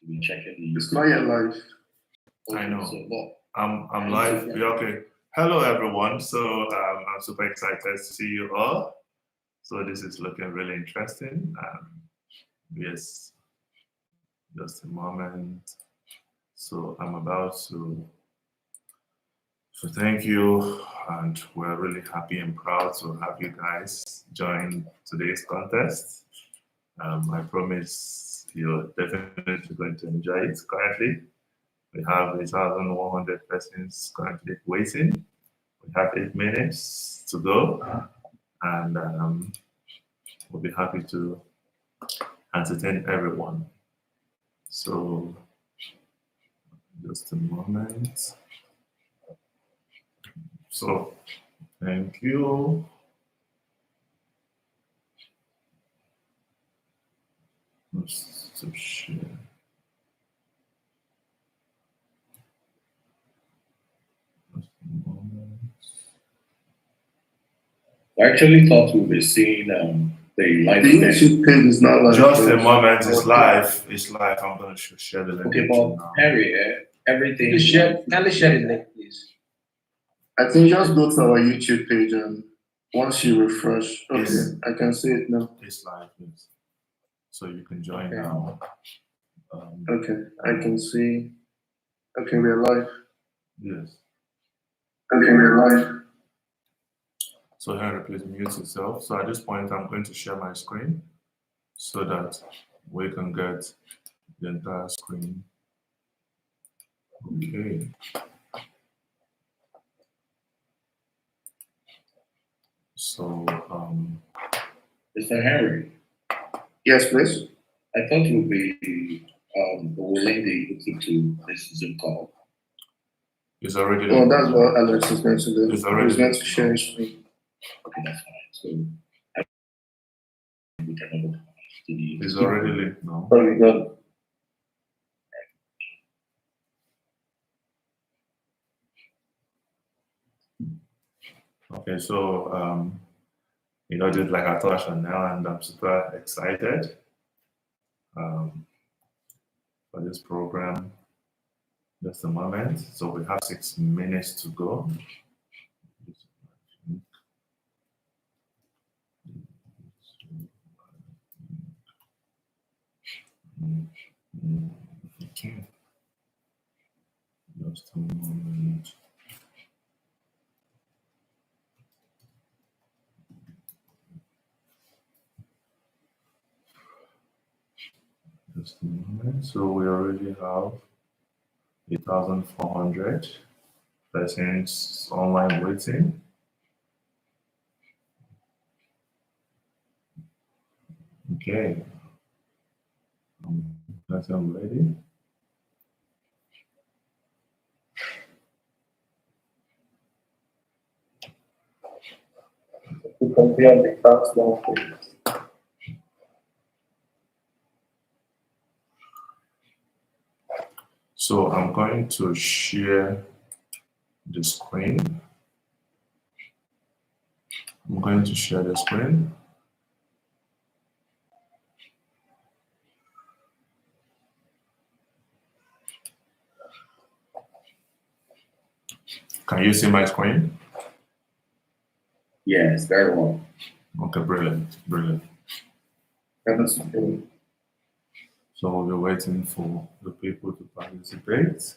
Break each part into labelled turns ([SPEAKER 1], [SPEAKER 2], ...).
[SPEAKER 1] We check it.
[SPEAKER 2] It's not yet live.
[SPEAKER 3] I know.
[SPEAKER 1] So, well,
[SPEAKER 3] I'm live. Yeah, okay. Hello, everyone. So I'm super excited to see you all. So this is looking really interesting. Yes, just a moment. So I'm about to. So thank you, and we're really happy and proud to have you guys join today's contest. I promise you're definitely going to enjoy it. Currently, we have 1,100 persons currently waiting. We have 8 minutes to go, and we'll be happy to entertain everyone. So, just a moment. So, thank you. Let's share. Just a moment.
[SPEAKER 1] I actually thought we were seeing the live
[SPEAKER 2] The YouTube page is not live.
[SPEAKER 3] Just a moment, it's live. It's live. I'm going to share the link.
[SPEAKER 1] Okay, but
[SPEAKER 3] now.
[SPEAKER 1] Harry, everything.
[SPEAKER 4] Kindly share the link, please.
[SPEAKER 2] I think just go to our YouTube page and once you refresh, okay,
[SPEAKER 3] Yes.
[SPEAKER 2] I can see it now.
[SPEAKER 3] It's live, yes. So you can join
[SPEAKER 4] Okay.
[SPEAKER 3] now.
[SPEAKER 2] Okay, I can see. Okay, we're live.
[SPEAKER 3] Yes.
[SPEAKER 2] Okay, we're live.
[SPEAKER 3] So Henry, please mute yourself. So at this point, I'm going to share my screen so that we can get the entire screen. Okay. So
[SPEAKER 1] Mr. Harry,
[SPEAKER 2] Yes, please.
[SPEAKER 1] I thought you would be link the YouTube to this Zoom call.
[SPEAKER 3] it's already.
[SPEAKER 2] Oh, that's what Alex is going to do.
[SPEAKER 3] It's already
[SPEAKER 2] He's going to
[SPEAKER 3] linked
[SPEAKER 2] share
[SPEAKER 3] now.
[SPEAKER 2] his screen.
[SPEAKER 1] Okay, that's fine. So we can have to the
[SPEAKER 3] It's already linked now.
[SPEAKER 2] Oh, we got it.
[SPEAKER 3] Okay, so just like I touched on now, and I'm super excited for this program. Just a moment. So we have 6 minutes to go. Okay. Just a moment. Just a moment. So we already have 8,400 persons online waiting. Okay. That's I'm ready.
[SPEAKER 2] You can be on the countdown, please.
[SPEAKER 3] So I'm going to share the screen. I'm going to share the screen. Can you see my screen?
[SPEAKER 1] Yes, very well.
[SPEAKER 3] Okay, brilliant, brilliant.
[SPEAKER 2] That's okay.
[SPEAKER 3] So we'll be waiting for the people to participate.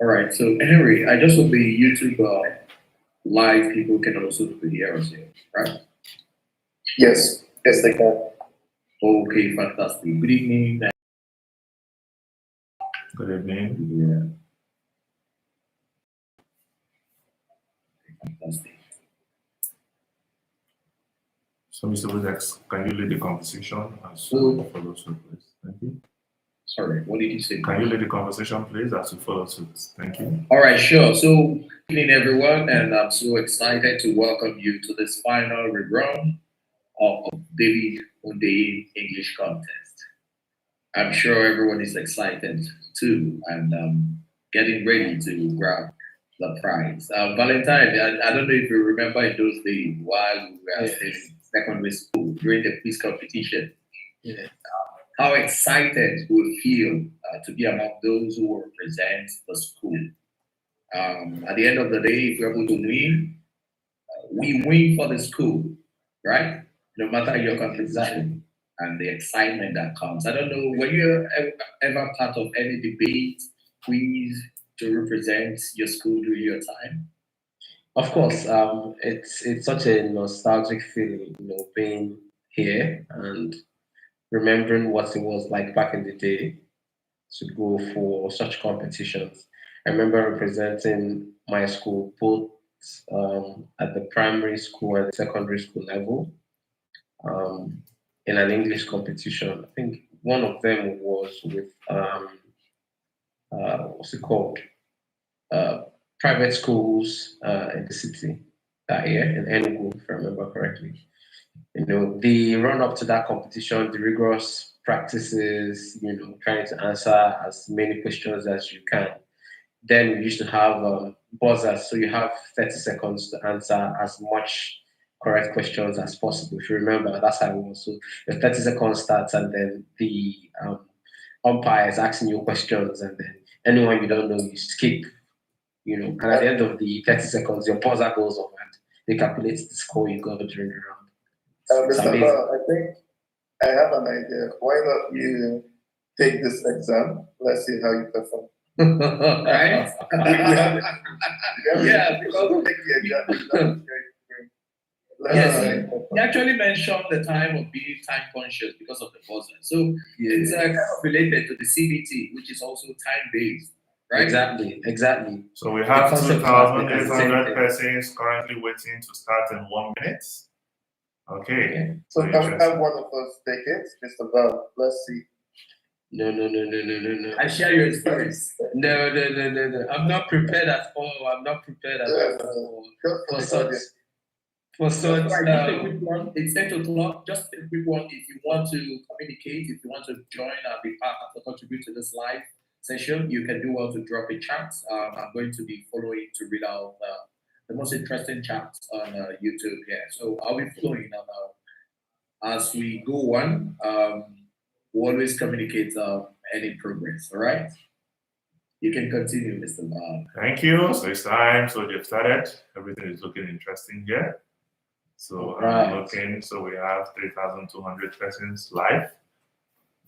[SPEAKER 1] All right. So Henry, I just hope the YouTube live people can also hear us here, right?
[SPEAKER 2] Yes, yes, they can.
[SPEAKER 1] Okay, fantastic. Good evening.
[SPEAKER 3] Good evening.
[SPEAKER 1] Yeah, fantastic.
[SPEAKER 3] So, Mr. Budex, can you lead the conversation as
[SPEAKER 1] Oh.
[SPEAKER 3] we follow suit, please? Thank you.
[SPEAKER 1] Sorry, what did you say?
[SPEAKER 3] Can you lead the conversation, please, as we follow suit? Thank you.
[SPEAKER 1] All right, sure. So, good evening, everyone, and I'm so excited to welcome you to this final rerun of David Hundeyin English contest. I'm sure everyone is excited too, and getting ready to grab the prize. Valentine, I don't know if you remember in those days while we were still in secondary school during the quiz competition.
[SPEAKER 4] Yeah.
[SPEAKER 1] How excited we feel to be among those who will represent the school. At the end of the day, if we're able to win, we win for the school, right? No matter your contribution and the excitement that comes. I don't know, were you ever part of any debate, quiz to represent your school during your time?
[SPEAKER 4] Of course, it's such a nostalgic feeling, being here and remembering what it was like back in the day to go for such competitions. I remember representing my school both at the primary school and secondary school level um, in an English competition. I think one of them was with what's it called? Uh, Private schools in the city that year in Enugu, if I remember correctly. The run up to that competition, the rigorous practices, trying to answer as many questions as you can. Then we used to have buzzers, so you have 30 seconds to answer as much correct questions as possible. If you remember, that's how it was. So the 30 seconds starts, and then the umpire is asking you questions, and then anyone you don't know, you skip. And at the end of the 30 seconds, your buzzer goes off, and they calculate the score you got during the round. It's
[SPEAKER 2] Mr.
[SPEAKER 4] amazing.
[SPEAKER 2] Bell, I think I have an idea. Why not you take this exam? Let's see how you perform.
[SPEAKER 1] Right? Yeah, because
[SPEAKER 2] Take the exam.
[SPEAKER 1] yes,
[SPEAKER 2] Let's
[SPEAKER 1] you actually mentioned the time of being time conscious because of the buzzer. So it's kind of related to the CBT, which is also time based, right?
[SPEAKER 4] Exactly.
[SPEAKER 3] So we have
[SPEAKER 4] The concept was the same
[SPEAKER 3] 2,800
[SPEAKER 4] thing.
[SPEAKER 3] persons currently waiting to start in 1 minute. Okay.
[SPEAKER 2] So can we have one of us take it, Mr. Bell? Let's see.
[SPEAKER 4] No.
[SPEAKER 1] I share your experience.
[SPEAKER 4] No. I'm not prepared at all. I'm not prepared at all for such. For such.
[SPEAKER 1] Right, just a quick one. It's 8 o'clock. Just a quick one. If you want to communicate, if you want to join and be part of contribute to this live session, you can do well to drop a chat. I'm going to be following to read out the most interesting chats on YouTube here. So I'll be following as we go on. We always communicate any progress. All right. You can continue, Mr. Bob.
[SPEAKER 3] Thank you. So it's time. So they've started. Everything is looking interesting here. So
[SPEAKER 4] Right.
[SPEAKER 3] I'm looking. So we have 3,200 persons live.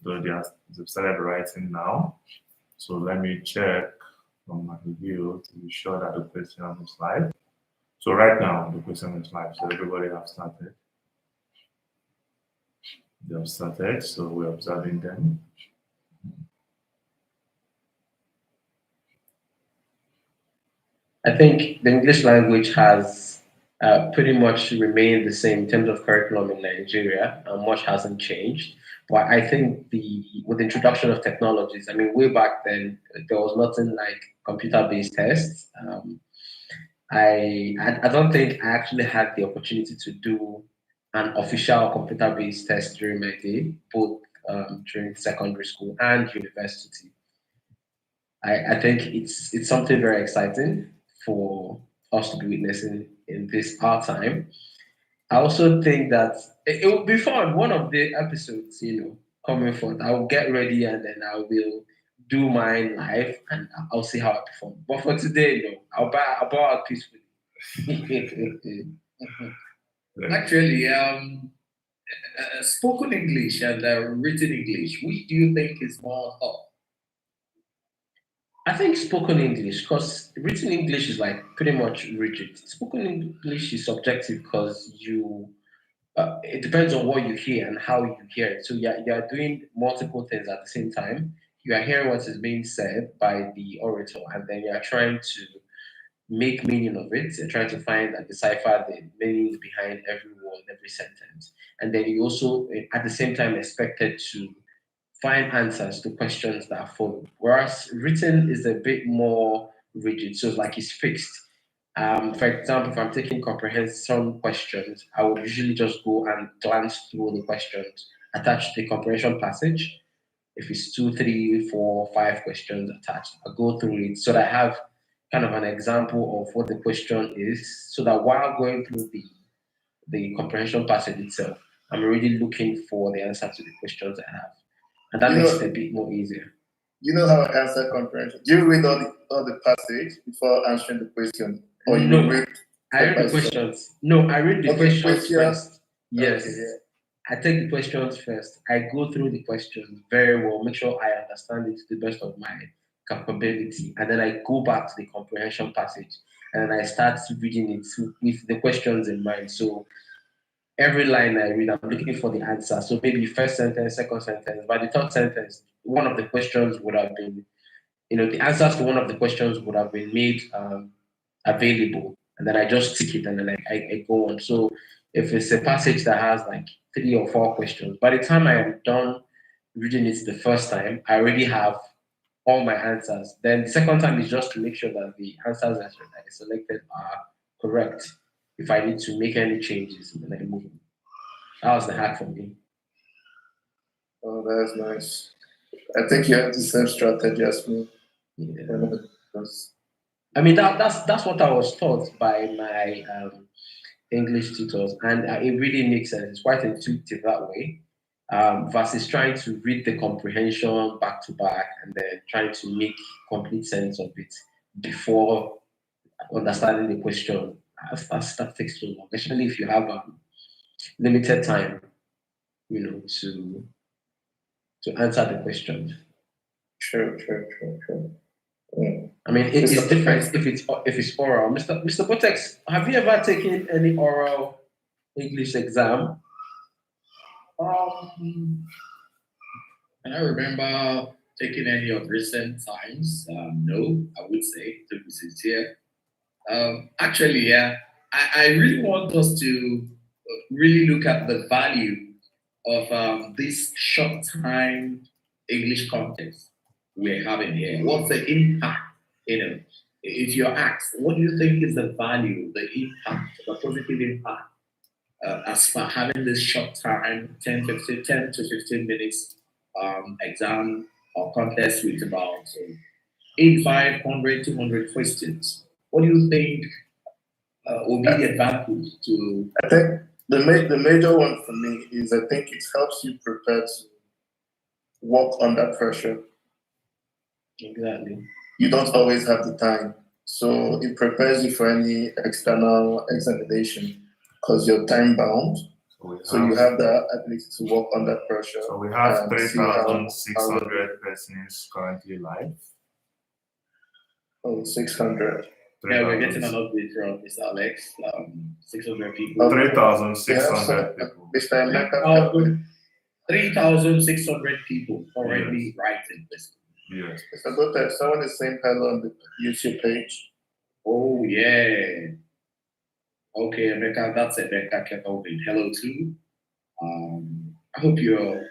[SPEAKER 3] So they've started writing now. So let me check on my review to be sure that the question is live. So right now the question is live. So everybody have started. They have started. So we're observing them.
[SPEAKER 4] I think the English language has pretty much remained the same in terms of curriculum in Nigeria, and much hasn't changed. But I think with the introduction of technologies, I mean, way back then, there was nothing like computer-based tests. I don't think I actually had the opportunity to do an official computer-based test during my day, both during secondary school and university. I think it's something very exciting for us to be witnessing in this our time. I also think that it will be fun. One of the episodes, coming forth, I will get ready and then I will do mine live and I'll see how I perform. But for today, I'll bow out peacefully.
[SPEAKER 1] Actually, spoken English and written English, which do you think is more tough?
[SPEAKER 4] I think spoken English, because written English is like pretty much rigid. Spoken English is subjective because it depends on what you hear and how you hear it. So you're doing multiple things at the same time. You are hearing what is being said by the orator, and then you are trying to make meaning of it. You're trying to find and decipher the meanings behind every word, every sentence. And then you also, at the same time, expected to find answers to questions that follow. Whereas written is a bit more rigid, so like it's fixed. For example, if I'm taking comprehension questions, I would usually just go and glance through the questions attached to the comprehension passage. If it's two, three, four, five questions attached, I go through it so that I have kind of an example of what the question is, so that while going through the comprehension passage itself, I'm already looking for the answer to the questions I have. And that
[SPEAKER 2] You
[SPEAKER 4] makes
[SPEAKER 2] know,
[SPEAKER 4] it a bit more easier.
[SPEAKER 2] you know how I answer comprehension. Do you read all the passage before answering the question, or you
[SPEAKER 4] No,
[SPEAKER 2] read
[SPEAKER 4] I
[SPEAKER 2] step
[SPEAKER 4] read
[SPEAKER 2] by
[SPEAKER 4] the
[SPEAKER 2] step?
[SPEAKER 4] questions. No, I read the
[SPEAKER 2] Okay,
[SPEAKER 4] questions
[SPEAKER 2] question.
[SPEAKER 4] first.
[SPEAKER 2] Okay,
[SPEAKER 4] Yes.
[SPEAKER 2] yeah.
[SPEAKER 4] I take the questions first. I go through the questions very well, make sure I understand it to the best of my capability. And then I go back to the comprehension passage and I start reading it with the questions in mind. So every line I read, I'm looking for the answer. So maybe first sentence, second sentence. By the third sentence, one of the questions would have been, the answers to one of the questions would have been made available. And then I just tick it and then I go on. So if it's a passage that has like three or four questions, by the time I am done reading it the first time, I already have all my answers. Then the second time is just to make sure that the answers that I selected are correct. If I need to make any changes, then I move on. That was the hack for me.
[SPEAKER 2] Oh, that's nice. I think you have the same strategy as me.
[SPEAKER 4] Yeah.
[SPEAKER 2] Because
[SPEAKER 4] I mean that's what I was taught by my English tutors, and it really makes sense. It's quite intuitive that way, versus trying to read the comprehension back to back and then trying to make complete sense of it before understanding the question. That takes too long, especially if you have limited time, to answer the question.
[SPEAKER 2] true. Yeah.
[SPEAKER 4] I mean, it's different if it's oral. Mr. Botex, have you ever taken any oral English exam?
[SPEAKER 1] Um, and I remember taking any of recent times. No, I would say to be sincere. Actually, yeah, I really want us to really look at the value of this short time English context we're having here. What's the impact? If you're asked, what do you think is the value, the impact, the positive impact as for having this short time, 10 to 15 minutes exam or contest with about 500, 200 questions? What do you think will be the advantage to?
[SPEAKER 2] I think the major one for me is I think it helps you prepare to work under pressure.
[SPEAKER 4] Exactly.
[SPEAKER 2] You don't always have the time. So it prepares you for any external examination because you're time bound. So you have the ability to work under pressure.
[SPEAKER 3] So we have
[SPEAKER 2] and see how
[SPEAKER 3] 3,600 persons currently live.
[SPEAKER 2] Oh, 600.
[SPEAKER 1] Yeah, we're getting an update from Mr. Alex. 600 people.
[SPEAKER 3] 3,600 people.
[SPEAKER 2] Mr. Emeka,
[SPEAKER 1] 3,600 people already writing this.
[SPEAKER 3] Yes.
[SPEAKER 2] Mr. Bote, someone is saying hello on the YouTube page.
[SPEAKER 1] Oh, yeah. Okay, Emeka, that's Emeka Kelvin. Hello, too. I hope you're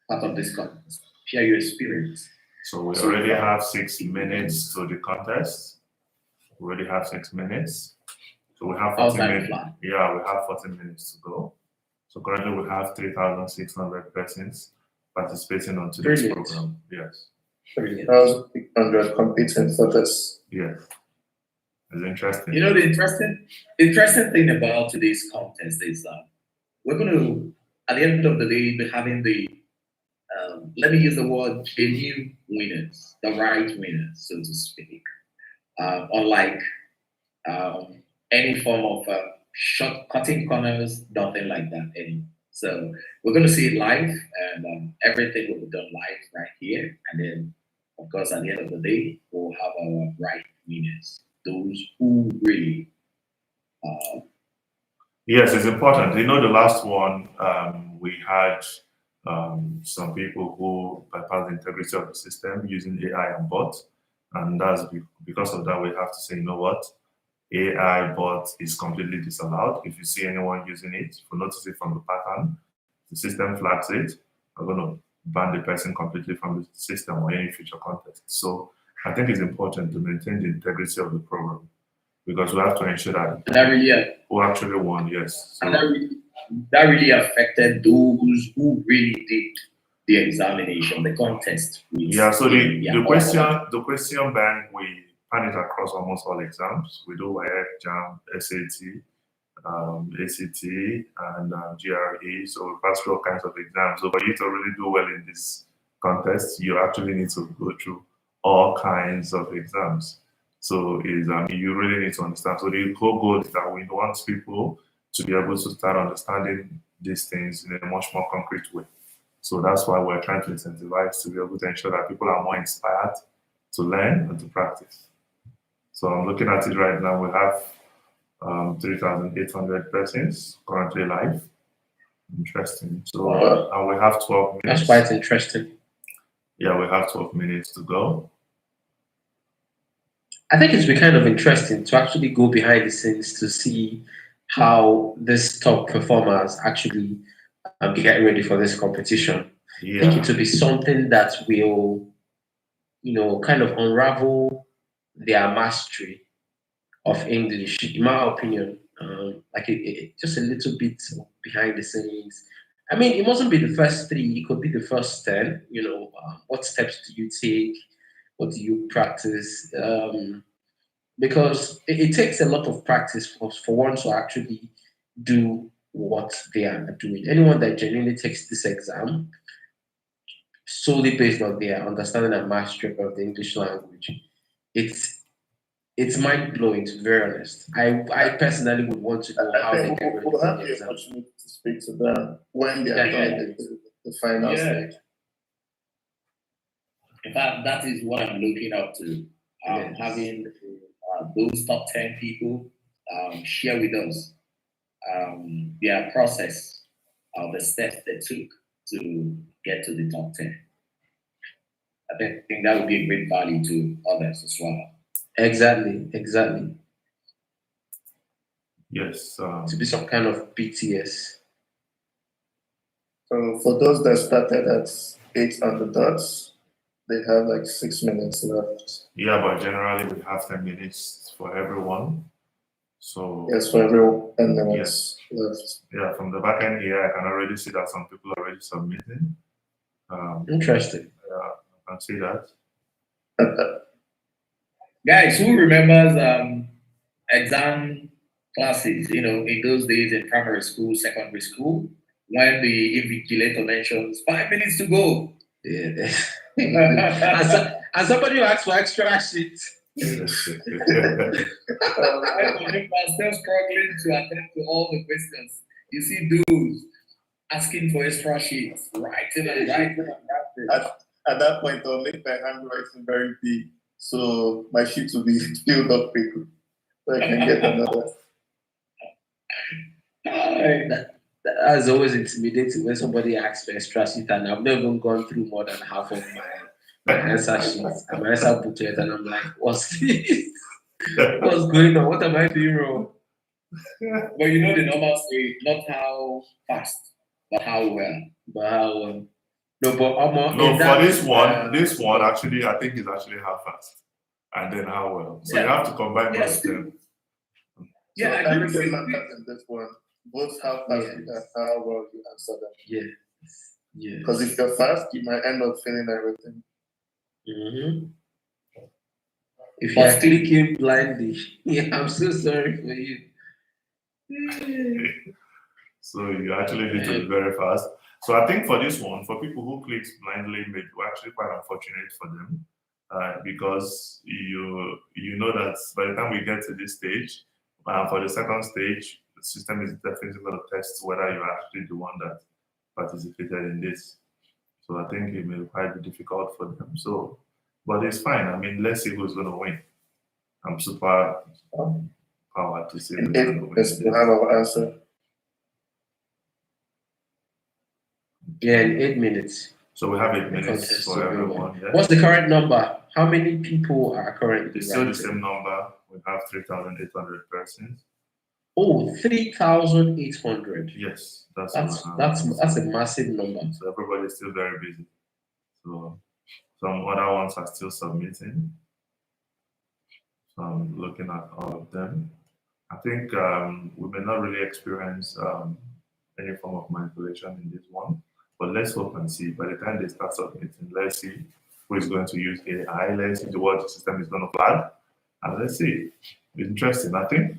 [SPEAKER 1] part of this contest. Share your experience.
[SPEAKER 3] So we already have 6 minutes to the contest. We already have 6 minutes. So we have 40 minutes. Yeah, we have 40 minutes to go. So currently we have 3,600 persons participating on today's program. Yes.
[SPEAKER 2] 3,600 competing for this.
[SPEAKER 3] Yes. It's interesting.
[SPEAKER 1] You know, the interesting thing about today's contest is that we're going to, at the end of the day, be having let me use the word genuine winners, the right winners, so to speak. Unlike any form of short cutting corners, nothing like that anymore. So we're going to see it live, and everything will be done live right here. And then Of course, at the end of the day, we'll have our right winners, those who really.
[SPEAKER 3] Yes, it's important. You know, the last one, we had some people who bypassed the integrity of the system using AI and bots. And that's because of that, we have to say, you know what? AI bot is completely disallowed. If you see anyone using it, if you notice it from the pattern, the system flags it. We're going to ban the person completely from the system or any future context. So I think it's important to maintain the integrity of the program because we have to ensure that who actually won, yes. So,
[SPEAKER 1] that really affected those who really did the examination, the contest.
[SPEAKER 3] Yeah, so the question bank, we pan it across almost all exams. We do WIEC, JAM, SAT, ACT, and GRE. So we pass through all kinds of exams. So for you to really do well in this contest, you actually need to go through all kinds of exams. So you really need to understand. So the whole goal is that we want people to be able to start understanding these things in a much more concrete way. So that's why we're trying to incentivize to be able to ensure that people are more inspired to learn and to practice. So I'm looking at it right now. We have 3,800 persons currently live. Interesting. So and we have 12 minutes.
[SPEAKER 4] That's quite interesting.
[SPEAKER 3] Yeah, we have 12 minutes to go.
[SPEAKER 4] I think it's been kind of interesting to actually go behind the scenes to see how these top performers actually get ready for this competition.
[SPEAKER 3] Yeah.
[SPEAKER 4] I think it will be something that will, kind of unravel their mastery of English, in my opinion. Just a little bit behind the scenes. I mean, it mustn't be the first three. It could be the first 10. What steps do you take? What do you practice? Because it takes a lot of practice for one to actually do what they are doing. Anyone that genuinely takes this exam solely based on their understanding and mastery of the English language, it's mind blowing, to be very honest. I personally would want to know how they get ready
[SPEAKER 2] we'll
[SPEAKER 4] for
[SPEAKER 2] have
[SPEAKER 4] the
[SPEAKER 2] the
[SPEAKER 4] exam.
[SPEAKER 2] opportunity to speak to them when they are done the final stage.
[SPEAKER 1] In fact, that is what I'm looking up to. Having those top 10 people share with us their process, the steps they took to get to the top 10. I think that would be a great value to others as well.
[SPEAKER 4] Exactly.
[SPEAKER 3] Yes.
[SPEAKER 4] To be some kind of BTS.
[SPEAKER 2] So for those that started at 8 on the dots, they have like 6 minutes left.
[SPEAKER 3] Yeah, but generally we have 10 minutes for everyone. So
[SPEAKER 2] yes, for everyone, 10 minutes left.
[SPEAKER 3] Yeah, from the back end here, I can already see that some people are already submitting.
[SPEAKER 4] Interesting.
[SPEAKER 3] Yeah, I can see that.
[SPEAKER 1] Guys, who remembers exam classes, in those days in primary school, secondary school, when the invigilator mentions 5 minutes to go?
[SPEAKER 4] Yeah. and somebody who asks for extra sheets.
[SPEAKER 1] I'm still struggling to attend to all the questions. You see dudes asking for extra sheets, writing.
[SPEAKER 2] At that point, I'll make my handwriting very big, so my sheets will be filled up quickly, so I can get another.
[SPEAKER 4] That's always intimidating when somebody asks for extra sheet, and I've never even gone through more than half of my answer sheets and my answer booklet, and I'm like, what's this? What's going on? What am I doing wrong?
[SPEAKER 1] But the normal say, not how fast, but how well.
[SPEAKER 3] No, for this one actually, I think is actually how fast and then how well. So you have to combine both of them.
[SPEAKER 2] Yeah, I everything matters in this one. Both how fast and how well you answer them.
[SPEAKER 4] Yeah.
[SPEAKER 2] Because if you're fast, you might end up failing everything.
[SPEAKER 4] Mm-hmm. If you're clicking blindly, I'm so sorry for you.
[SPEAKER 3] So you actually need to be very fast. So I think for this one, for people who click blindly, we're actually quite unfortunate for them because you know that by the time we get to this stage, for the second stage, the system is definitely going to test whether you're actually the one that participated in this. So I think it may quite be difficult for them. So But it's fine. I mean, let's see who's going to win. I'm super powered to say who's
[SPEAKER 2] In
[SPEAKER 3] going to
[SPEAKER 2] 8
[SPEAKER 3] win.
[SPEAKER 2] minutes, we'll have our answer.
[SPEAKER 4] Yeah, in 8 minutes.
[SPEAKER 3] So we have 8
[SPEAKER 4] The
[SPEAKER 3] minutes
[SPEAKER 4] contest
[SPEAKER 3] for
[SPEAKER 4] will be
[SPEAKER 3] everyone.
[SPEAKER 4] over.
[SPEAKER 3] Yeah.
[SPEAKER 4] What's the current number? How many people are currently
[SPEAKER 3] It's still the
[SPEAKER 4] writing?
[SPEAKER 3] same number. We have 3,800 persons.
[SPEAKER 4] Oh, 3,800.
[SPEAKER 3] Yes, that's
[SPEAKER 4] That's a massive number.
[SPEAKER 3] So everybody's still very busy. So some other ones are still submitting. So I'm looking at all of them. I think we may not really experience any form of manipulation in this one, but let's hope and see. By the time they start submitting, let's see who is going to use AI. Let's see what the system is going to flag, and let's see. It's interesting. I think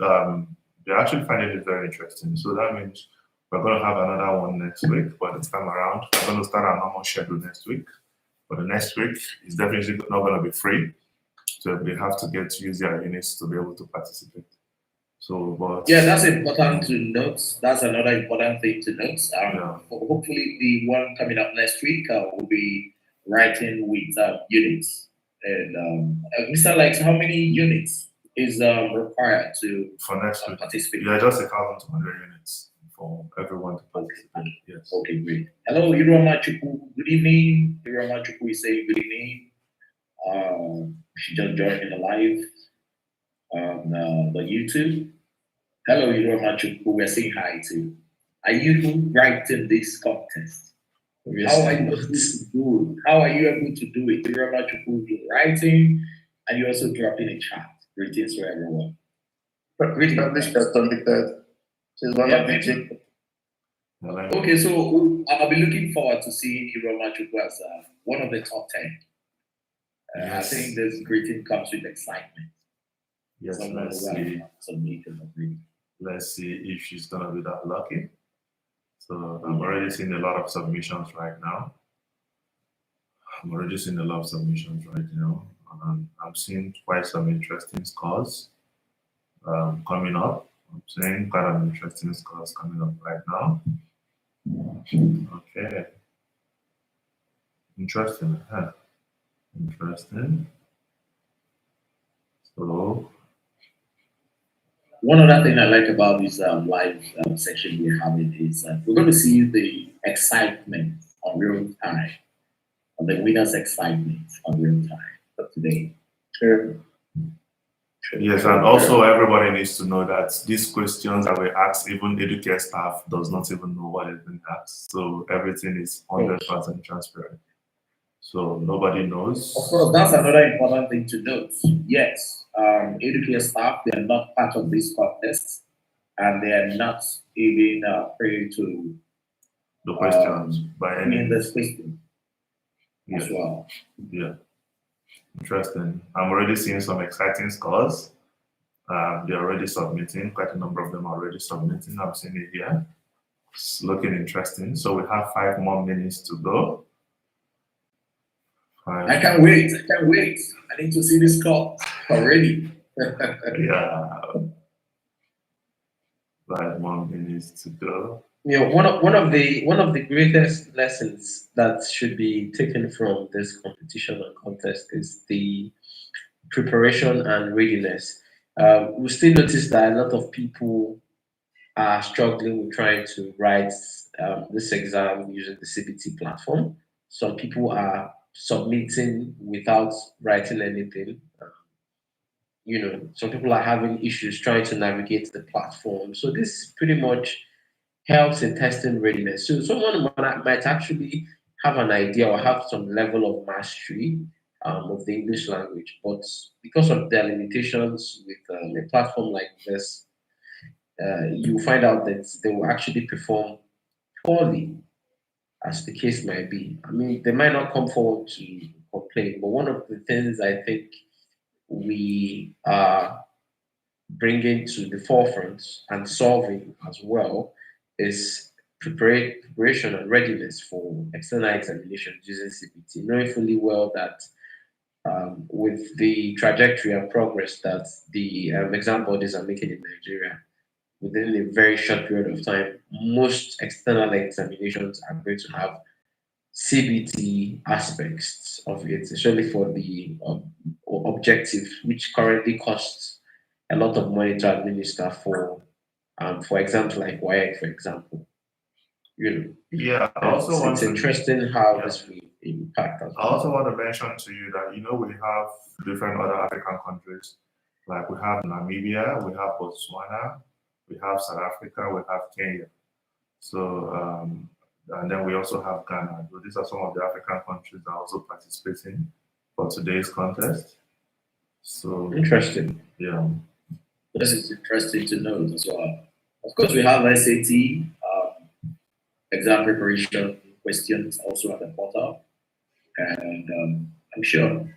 [SPEAKER 3] they're actually finding it very interesting. So that means we're going to have another one next week. But this time around, we're going to start our normal schedule next week. But the next week is definitely not going to be free. So they have to get to use their units to be able to participate. So, but
[SPEAKER 1] Yeah, that's important to note. That's another important thing to note.
[SPEAKER 3] Yeah.
[SPEAKER 1] Hopefully, the one coming up next week will be writing with units. And Mr. Lex, how many units is required to
[SPEAKER 3] for next week,
[SPEAKER 1] participate?
[SPEAKER 3] yeah, just 1,200 units for everyone to participate. Yes.
[SPEAKER 1] Okay, great. Hello, Iroma Chukwu. Good evening. Iroma Chukwu is saying good evening. She just joined in the live on the YouTube. Hello, Iroma Chukwu. We're saying hi to. Are you writing this contest? How are you able to do it? How are you able to do it? Iroma Chukwu, you're writing and you also dropping a chat. Greetings to everyone.
[SPEAKER 2] Published that submitted. She's one of the chief.
[SPEAKER 1] Okay, so I'll be looking forward to seeing Iroma Chukwu as one of the top 10.
[SPEAKER 3] Yes.
[SPEAKER 1] I think this greeting comes with excitement.
[SPEAKER 3] Yes,
[SPEAKER 1] Someone
[SPEAKER 3] let's
[SPEAKER 1] who
[SPEAKER 3] see.
[SPEAKER 1] submitted.
[SPEAKER 3] Let's see if she's gonna be that lucky. So I'm already seeing a lot of submissions right now. I'm seeing quite some interesting scores coming up. I'm seeing quite an interesting scores coming up right now. Okay. Interesting. Huh? Interesting. So
[SPEAKER 1] One other thing I like about this live section we're having is we're going to see the excitement on real time, on the winner's excitement on real time for today.
[SPEAKER 2] Sure.
[SPEAKER 3] yes, and also everybody needs to know that these questions that we ask, even educate staff does not even know what is being asked. So everything is 100% transparent. So nobody knows.
[SPEAKER 1] Of course, that's another important thing to note. Yes, educate staff, they are not part of this contest and they are not even privy to
[SPEAKER 3] The questions by any
[SPEAKER 1] this question
[SPEAKER 3] yes.
[SPEAKER 1] as well.
[SPEAKER 3] Yeah. Interesting. I'm already seeing some exciting scores. They're already submitting. Quite a number of them are already submitting. I'm seeing it here. It's looking interesting. So we have 5 more minutes to go.
[SPEAKER 1] I can't wait. I need to see this call already.
[SPEAKER 3] Yeah. 5 more minutes to go.
[SPEAKER 4] You know, one of the greatest lessons that should be taken from this competition and contest is the preparation and readiness. We still notice that a lot of people are struggling with trying to write this exam using the CBT platform. Some people are submitting without writing anything. Some people are having issues trying to navigate the platform. So this pretty much helps in testing readiness. So someone might actually have an idea or have some level of mastery of the English language, but because of their limitations with a platform like this, you find out that they will actually perform poorly, as the case might be. I mean, they might not come forward to complain, but one of the things I think we are bringing to the forefront and solving as well is preparation and readiness for external examinations using CPT, knowing fully well that with the trajectory and progress that the exam bodies are making in Nigeria, within a very short period of time, most external examinations are going to have CBT aspects of it, especially for the objective, which currently costs a lot of money to administer for example, like WIAC, for example. You know,
[SPEAKER 3] Yeah, I also want
[SPEAKER 4] it's
[SPEAKER 3] to,
[SPEAKER 4] interesting how
[SPEAKER 3] yeah.
[SPEAKER 4] this will impact us.
[SPEAKER 3] I also want to mention to you that we have different other African countries. Like we have Namibia, we have Botswana, we have South Africa, we have Kenya. So and then we also have Ghana. So these are some of the African countries that are also participating for today's contest. So
[SPEAKER 4] Interesting.
[SPEAKER 3] yeah.
[SPEAKER 1] This is interesting to know as well. Of course, we have SAT, exam preparation questions also at the portal, and I'm sure.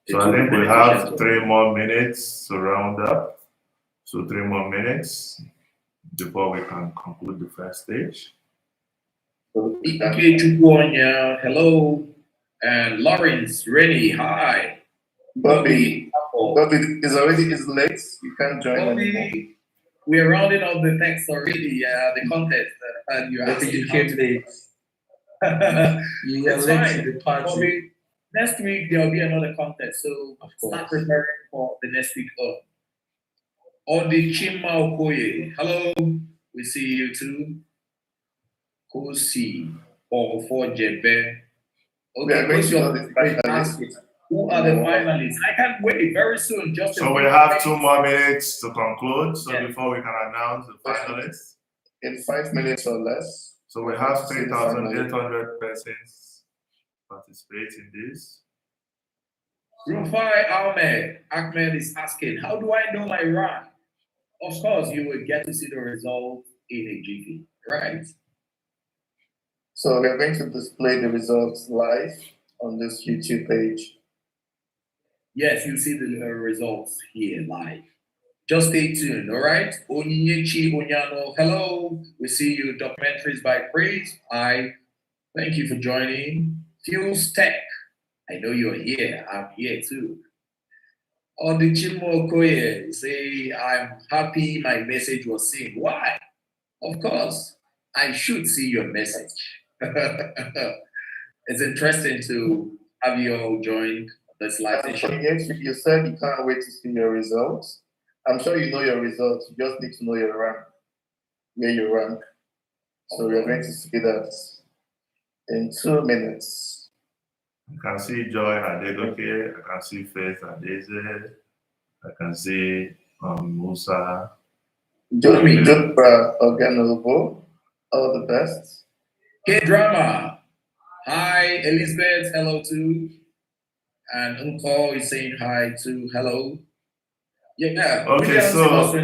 [SPEAKER 3] So I think we have 3 more minutes to round up. So 3 more minutes before we can conclude the first stage.
[SPEAKER 1] Ike Chukwuonya, hello, and Lawrence Rennie, hi.
[SPEAKER 2] Bobby is late. You can't join anymore.
[SPEAKER 1] Bobby, we're rounding up the text already, the contest, and you're
[SPEAKER 4] I think
[SPEAKER 1] asking
[SPEAKER 4] you came late. You are
[SPEAKER 1] It's
[SPEAKER 4] late
[SPEAKER 1] fine.
[SPEAKER 4] to the party.
[SPEAKER 1] Bobby, next week there'll be another contest, so
[SPEAKER 4] Of
[SPEAKER 1] start
[SPEAKER 4] course.
[SPEAKER 1] preparing for the next week. Odi Chima Okoye, hello, we see you too. Kosi or for Jebe.
[SPEAKER 2] We are going to know the finalists.
[SPEAKER 1] Who are the finalists? I can't wait very soon. Just
[SPEAKER 3] So we have 2 more minutes to conclude. So
[SPEAKER 1] Yeah.
[SPEAKER 3] before we can announce the finalists.
[SPEAKER 2] In 5 minutes or less.
[SPEAKER 3] So we have 3,800 persons participate in this.
[SPEAKER 1] Rufai Ahmed is asking, how do I know my rank? Of course, you will get to see the result in a jiffy, right?
[SPEAKER 2] So we are going to display the results live on this YouTube page.
[SPEAKER 1] Yes, you see the results here live. Just stay tuned, all right? Onyinyechi Onyano, hello. We see you. Documentaries by Praise. Thank you for joining. Fuse Tech, I know you're here. I'm here too. Odichimo Okoye, say, I'm happy my message was seen. Why? Of course, I should see your message. It's interesting to have you all join this live session.
[SPEAKER 2] You said you can't wait to see your results. I'm sure you know your results. You just need to know your rank, where you rank. So we're going to see that in 2 minutes.
[SPEAKER 3] I can see Joy Adegoke, I can see Faith Adeze, I can see Musa.
[SPEAKER 2] Jodra Oganobo, all the best.
[SPEAKER 1] K-drama. Hi, Elizabeth, hello too. And Uncle is saying hi too, hello. Yeah.
[SPEAKER 3] Okay, so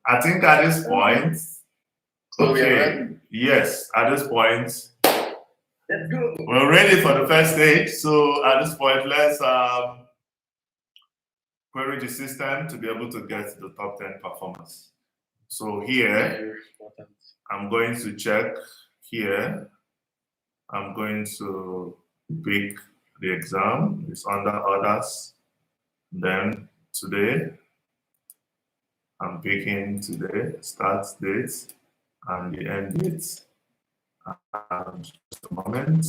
[SPEAKER 3] I think at this point, okay, yes, at this point,
[SPEAKER 1] let's go.
[SPEAKER 3] We're ready for the first stage. So at this point, let's query the system to be able to get the top 10 performers. So here, I'm going to check here. I'm going to pick the exam. It's under others. Then today, I'm picking today, start date and the end date. And just a moment.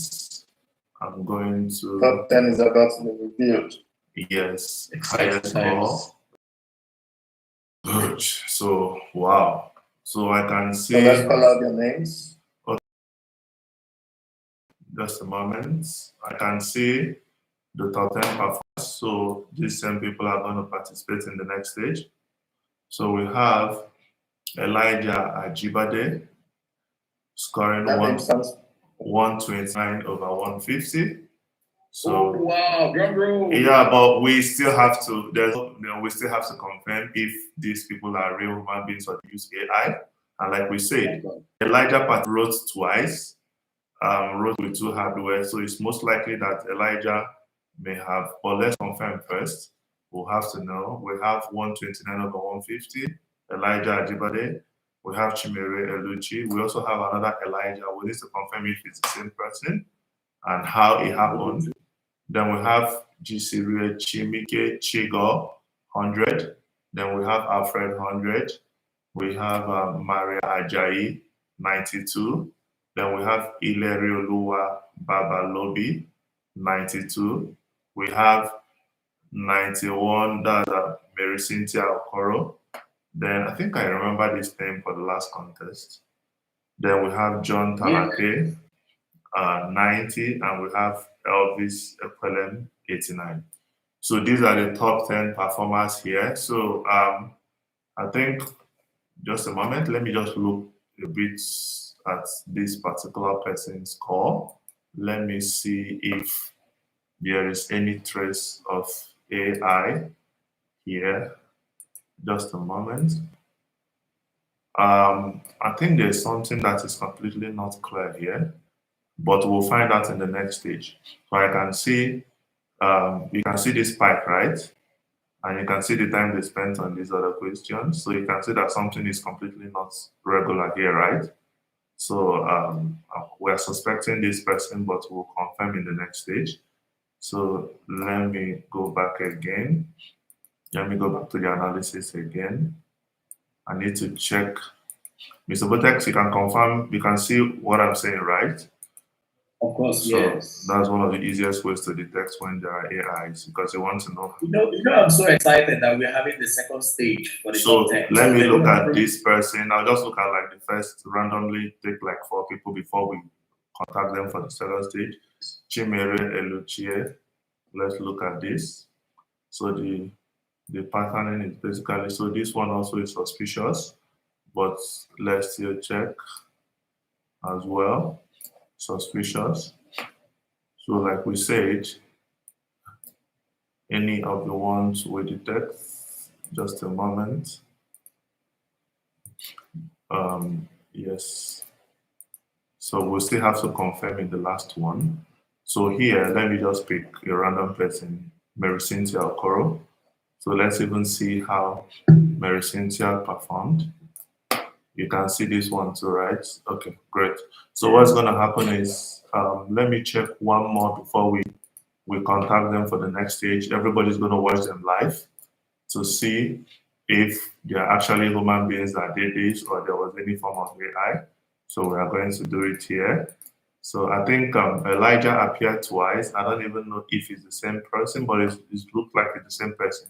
[SPEAKER 3] I'm going to.
[SPEAKER 2] Top 10 is about to be revealed.
[SPEAKER 3] Yes, highest score. Good. So, wow. So I can see.
[SPEAKER 2] So let's call out your names.
[SPEAKER 3] Okay. Just a moment. I can see the top 10 performers. So these same people are going to participate in the next stage. So we have Elijah Ajibade scoring 129 over 150. So
[SPEAKER 1] wow, drum roll.
[SPEAKER 3] Yeah, but we still have to. We still have to confirm if these people are real human beings or use AI. And like we said, Elijah wrote twice, wrote with 2 hardware. So it's most likely that Elijah may have. But let's confirm first. We'll have to know. We have 129 over 150. Elijah Ajibade. We have Chimere Eluchi. We also have another Elijah. We need to confirm if it's the same person and how it happened. Then we have Gisiri Chimike Chigo, 100. Then we have Alfred, 100. We have Maria Ajayi, 92. Then we have Ilerioluwa Babalobi, 92. We have 91, that's Mary Cynthia Okoro. Then I think I remember this name for the last contest. Then we have John Talake, 90, and we have Elvis Ekwelem, 89. So these are the top 10 performers here. So I think, just a moment, let me just look a bit at this particular person's score. Let me see if there is any trace of AI here. Just a moment. I think there's something that is completely not clear here, but we'll find out in the next stage. So I can see, you can see this spike, right? And you can see the time they spent on these other questions. So you can see that something is completely not regular here, right? So we're suspecting this person, but we'll confirm in the next stage. So let me go back again. Let me go back to the analysis again. I need to check. Mr. Botex, you can confirm, you can see what I'm saying, right?
[SPEAKER 1] Of course,
[SPEAKER 3] So
[SPEAKER 1] yes.
[SPEAKER 3] that's one of the easiest ways to detect when there are AIs, because you want to know.
[SPEAKER 1] I'm so excited that we're having the second stage for the
[SPEAKER 3] So
[SPEAKER 1] top 10.
[SPEAKER 3] let me look at this person. I'll just look at like the first, randomly take like 4 people before we contact them for the second stage. Chimere Eluchie. Let's look at this. So the patterning is basically, so this one also is suspicious, but let's still check as well. Suspicious. So like we said, any of the ones we detect, just a moment. Yes. So we'll still have to confirm in the last one. So here, let me just pick a random person, Mary Cynthia Okoro. So let's even see how Mary Cynthia performed. You can see this one too, right? Okay, great. So what's going to happen is, let me check one more before we contact them for the next stage. Everybody's going to watch them live to see if they're actually human beings that did this or there was any form of AI. So we are going to do it here. So I think Elijah appeared twice. I don't even know if it's the same person, but it looked like it's the same person.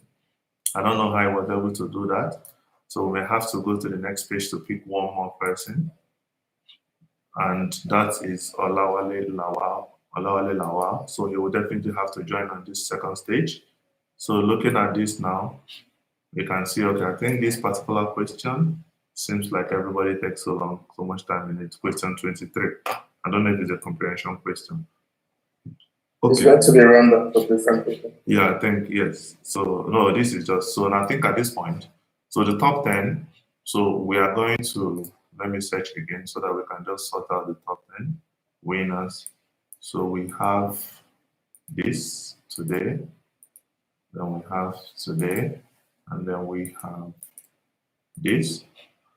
[SPEAKER 3] I don't know how I was able to do that. So we have to go to the next page to pick one more person. And that is Olawale Lawal. So he will definitely have to join on this second stage. So looking at this now, we can see, okay, I think this particular question seems like everybody takes so much time in it. Question 23. I don't know if it's a comprehension question.
[SPEAKER 2] Okay. It's going to be random for different people.
[SPEAKER 3] Yeah, I think, yes. So, no, this is just, so I think at this point, so the top 10, so we are going to, let me search again so that we can just sort out the top 10 winners. So we have this today, then we have today, and then we have this.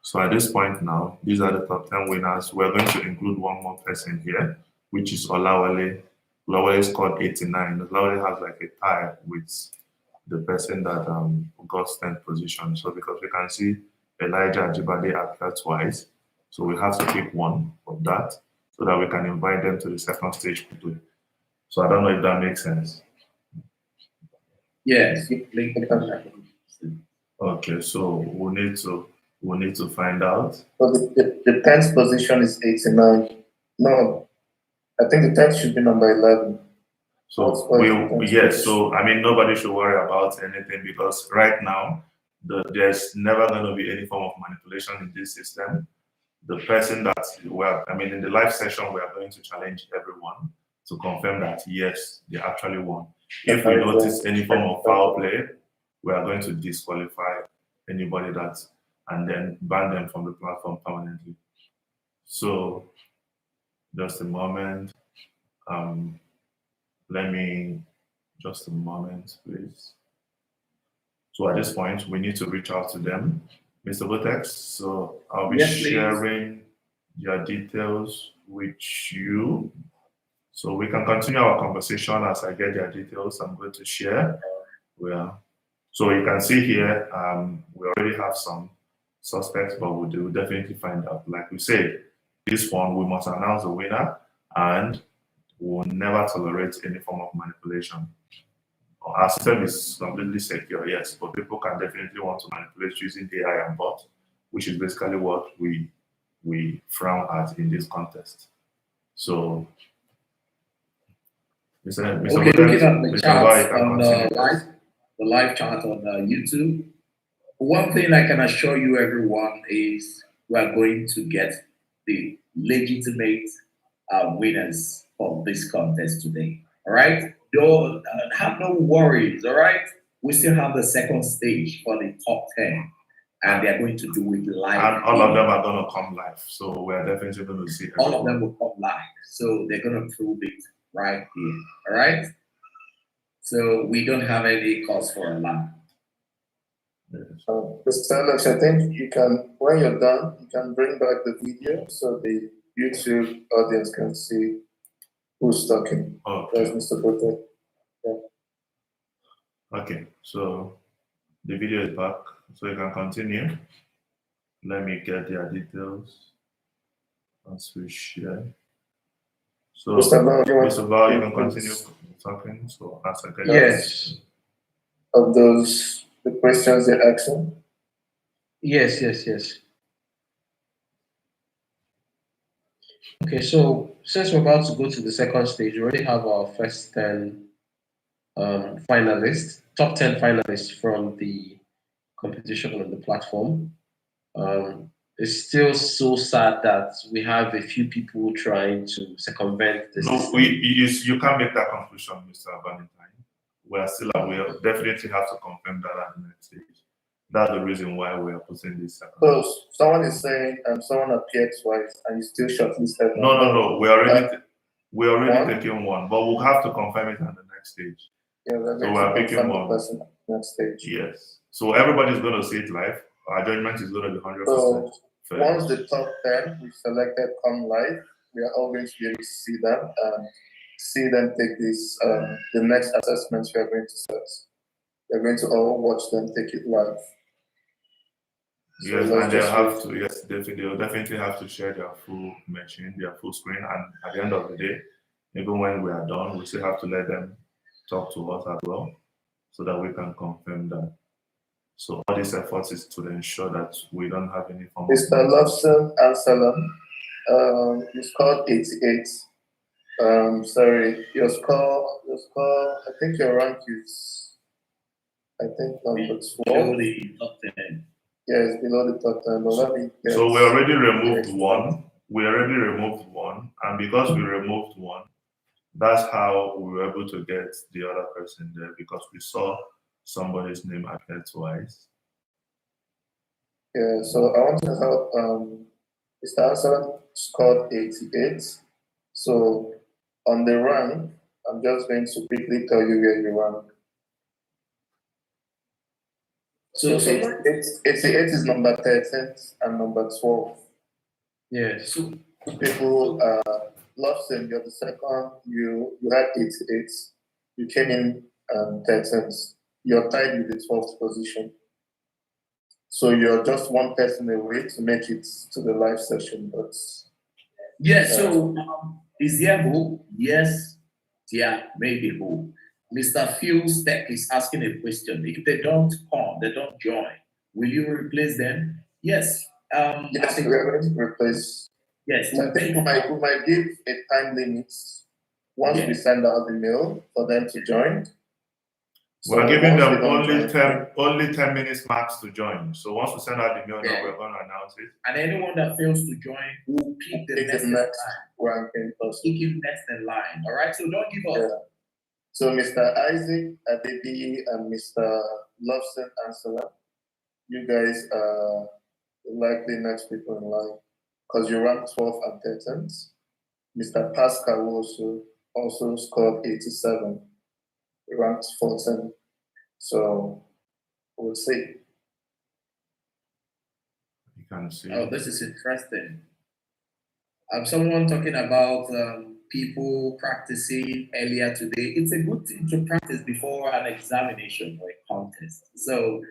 [SPEAKER 3] So at this point now, these are the top 10 winners. We're going to include one more person here, which is Olawale. Olawale is called 89. Olawale has like a tie with the person that got 10th position. So because we can see Elijah Ajibade appeared twice, so we have to pick one of that so that we can invite them to the second stage quickly. So I don't know if that makes sense.
[SPEAKER 1] Yes.
[SPEAKER 3] Okay, so we need to find out.
[SPEAKER 2] So the 10th position is 89. No, I think the 10th should be number 11.
[SPEAKER 3] So yes, so I mean nobody should worry about anything because right now there's never going to be any form of manipulation in this system. The person that in the live session we are going to challenge everyone to confirm that yes, they actually won. If we notice any form of foul play, we are going to disqualify anybody and then ban them from the platform permanently. So just a moment. Let me just a moment, please. So at this point, we need to reach out to them, Mr. Botex. So I'll be sharing your details with you. So we can continue our conversation as I get their details. I'm going to share. So you can see here, we already have some suspects, but we'll definitely find out. Like we said, this one, we must announce the winner, and we will never tolerate any form of manipulation. Our system is completely secure, yes, but people can definitely want to manipulate using AI and bot, which is basically what we frown at in this contest. So, Mr.
[SPEAKER 1] Okay, looking at the
[SPEAKER 3] Mr.
[SPEAKER 1] charts
[SPEAKER 3] Bai,
[SPEAKER 1] on the live chat on YouTube, one thing I can assure you, everyone, is we are going to get the legitimate winners of this contest today. All right, don't have no worries. All right, we still have the second stage for the top 10, and they are going to do it live.
[SPEAKER 3] And all of them are going to come live, so we are definitely going to see everyone.
[SPEAKER 1] All of them will come live, so they're going to prove it right here. All right, so we don't have any cause for alarm.
[SPEAKER 2] Mr. Alex, I think you can, when you're done, you can bring back the video so the YouTube audience can see who's talking.
[SPEAKER 3] Okay.
[SPEAKER 2] That's Mr. Bote.
[SPEAKER 3] Okay, so the video is back, so you can continue. Let me get their details as we share. So,
[SPEAKER 2] Mr. Val,
[SPEAKER 3] you can continue talking. So, as I get
[SPEAKER 4] Yes.
[SPEAKER 2] Of those, the questions they're asking.
[SPEAKER 4] Yes. Okay, so since we're about to go to the second stage, we already have our first 10 finalists, top 10 finalists from the competition on the platform. It's still so sad that we have a few people trying to circumvent this.
[SPEAKER 3] No, you can't make that conclusion, Mr. Valentine. We are still aware. Definitely have to confirm that at the next stage. That's the reason why we are putting this second.
[SPEAKER 2] So someone is saying someone appeared twice and you still shortlisted.
[SPEAKER 3] No. We already taking one, but we'll have to confirm it at the next stage.
[SPEAKER 2] Yeah,
[SPEAKER 3] so we're picking one.
[SPEAKER 2] Person at the next stage.
[SPEAKER 3] Yes. So everybody's going to see it live. Our judgment is going to be 100%.
[SPEAKER 2] So once the top 10 we selected come live, we are all going to be able to see them and see them take this the next assessments we are going to set. We're going to all watch them take it live.
[SPEAKER 3] Yes, and they'll have to, yes, they'll definitely have to share their full machine, their full screen, and at the end of the day, even when we are done, we still have to let them talk to us as well, so that we can confirm that. So all these efforts is to ensure that we don't have any form of...
[SPEAKER 2] Mr. Lobson Absalom, you scored 88. Sorry, your score, I think your rank is, I think number 12.
[SPEAKER 1] The top 10.
[SPEAKER 2] Yes, below the top 10. But let me guess.
[SPEAKER 3] So we already removed one. And because we removed one, that's how we were able to get the other person there, because we saw somebody's name appear twice.
[SPEAKER 2] Yeah, so I want to help Mr. Absalom scored 88. So on the rank, I'm just going to quickly tell you where you rank. So 88 is number 13 and number 12.
[SPEAKER 4] Yes.
[SPEAKER 2] So people lost him. You're the second. You had 88. You came in 13th. You're tied with the 12th position. So you're just one person away to make it to the live session. But
[SPEAKER 1] so is there hope? Yes, there may be hope. Mr. Phil Steck is asking a question. If they don't come, they don't join, will you replace them? Yes.
[SPEAKER 2] Yes, we are going to replace.
[SPEAKER 1] Yes.
[SPEAKER 2] I think we might give a time limit once we send out the mail for them to join.
[SPEAKER 3] So we're giving them only 10 minutes max to join. So once we send out the mail, now we're going to announce it.
[SPEAKER 1] And anyone that fails to join will pick the next
[SPEAKER 2] ranking person.
[SPEAKER 1] Pick him next in line. All right. So don't give up.
[SPEAKER 2] Yeah. So Mr. Isaac Adebi and Mr. Lobson Ansela, you guys are likely next people in line because you ranked 12th and 13th. Mr. Pascal also scored 87. He ranked 14th. So we'll see.
[SPEAKER 3] You can see.
[SPEAKER 1] Oh, this is interesting. Someone talking about people practicing earlier today. It's a good thing to practice before an examination or a contest. So,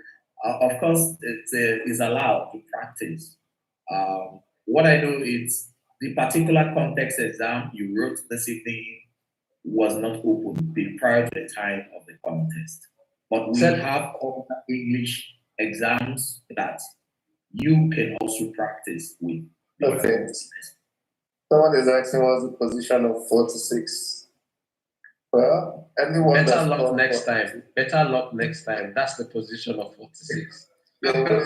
[SPEAKER 1] of course, it's allowed to practice. What I know is the particular context exam you wrote this evening was not open prior to the time of the contest. But we have other English exams that you can also practice with.
[SPEAKER 2] Okay. Someone is asking what's the position of 46. Well, anyone
[SPEAKER 4] Better
[SPEAKER 2] that's
[SPEAKER 4] luck
[SPEAKER 2] not
[SPEAKER 4] next
[SPEAKER 2] 42.
[SPEAKER 4] time. Better luck next time. That's the position of 46.
[SPEAKER 2] You're not part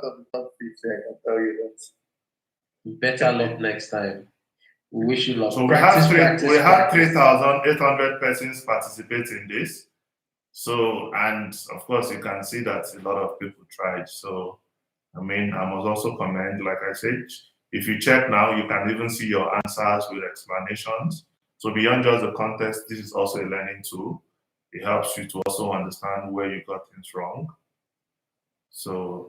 [SPEAKER 2] of the top 50, I can tell you that.
[SPEAKER 4] Better luck next time. We wish you luck.
[SPEAKER 3] So
[SPEAKER 4] Practice,
[SPEAKER 3] we have
[SPEAKER 4] practice.
[SPEAKER 3] 3,800 persons participate in this. So, and of course, you can see that a lot of people tried. So, I mean, I must also commend, like I said, if you check now, you can even see your answers with explanations. So beyond just the context, this is also a learning tool. It helps you to also understand where you got things wrong. So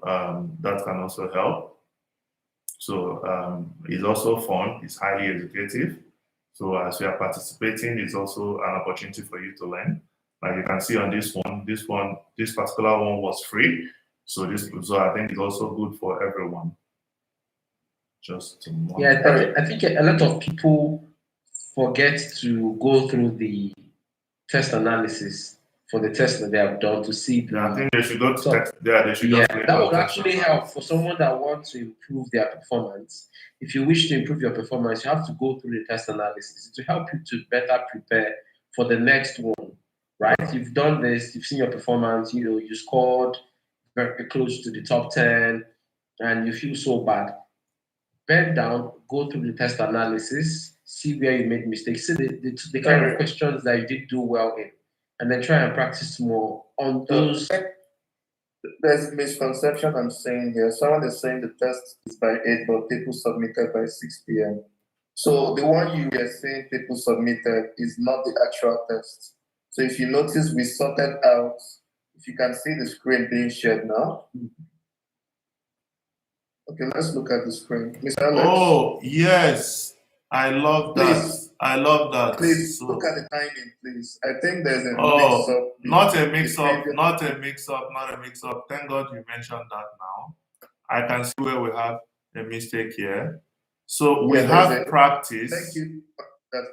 [SPEAKER 3] that can also help. So it's also fun, it's highly educative. So as you are participating, it's also an opportunity for you to learn. Like you can see on this particular one was free. So I think it's also good for everyone.
[SPEAKER 4] I think a lot of people forget to go through the test analysis for the test that they have done to see.
[SPEAKER 3] I think they should go to text. Yeah, they should.
[SPEAKER 4] That would actually help for someone that wants to improve their performance. If you wish to improve your performance, you have to go through the test analysis to help you to better prepare for the next one. Right? You've done this. You've seen your performance. You scored very close to the top 10, and you feel so bad. Bend down, go through the test analysis, see where you made mistakes, see the kind of questions that you did do well in, and then try and practice more on those.
[SPEAKER 2] There's a misconception I'm saying here. Someone is saying the test is by 8, but people submitted by 6 p.m. So the one you were saying people submitted is not the actual test. So if you notice, we sorted out, if you can see the screen being shared now. Okay, let's look at the screen. Mr. Alex.
[SPEAKER 3] Oh, yes. I love that.
[SPEAKER 2] Please,
[SPEAKER 3] I love that.
[SPEAKER 2] Please look at the timing, please. I think there's a
[SPEAKER 3] mix-up. Not a mix-up. Thank God you mentioned that now. I can see where we have a mistake here. So we have practice.
[SPEAKER 2] Thank you.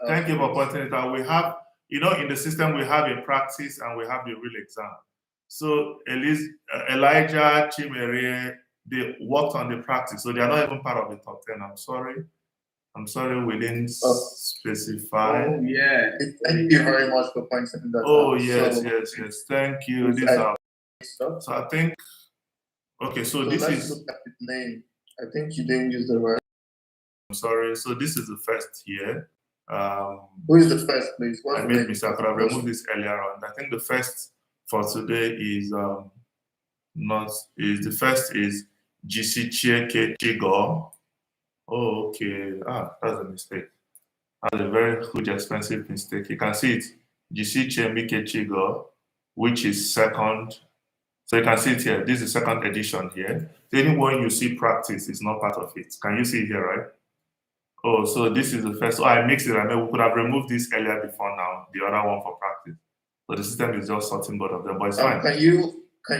[SPEAKER 3] Thank you for pointing it out. We have, in the system, we have a practice and we have the real exam. So Elijah, Chimere, they worked on the practice. So they are not even part of the top 10. I'm sorry we didn't specify.
[SPEAKER 2] Oh, yeah. Thank you very much for pointing that out.
[SPEAKER 3] Oh, yes. Thank you. So I think, okay, so this
[SPEAKER 2] let's look at the name. I think you didn't use the word.
[SPEAKER 3] I'm sorry. So this is the first here.
[SPEAKER 2] Who is the first, please?
[SPEAKER 3] I made mistake. I could have removed this earlier on. I think the first for today is the first is GC Chieke Chigo. Oh, okay. That's a mistake. That's a very huge, expensive mistake. You can see it. GC Chiemike Chigo, which is second. So you can see it here. This is the second edition here. So anyone you see practice is not part of it. Can you see it here, right? Oh, so this is the first. Oh, I mixed it. I mean, we could have removed this earlier before now, the other one for practice. So the system is just sorting both of them, but it's fine.
[SPEAKER 2] Can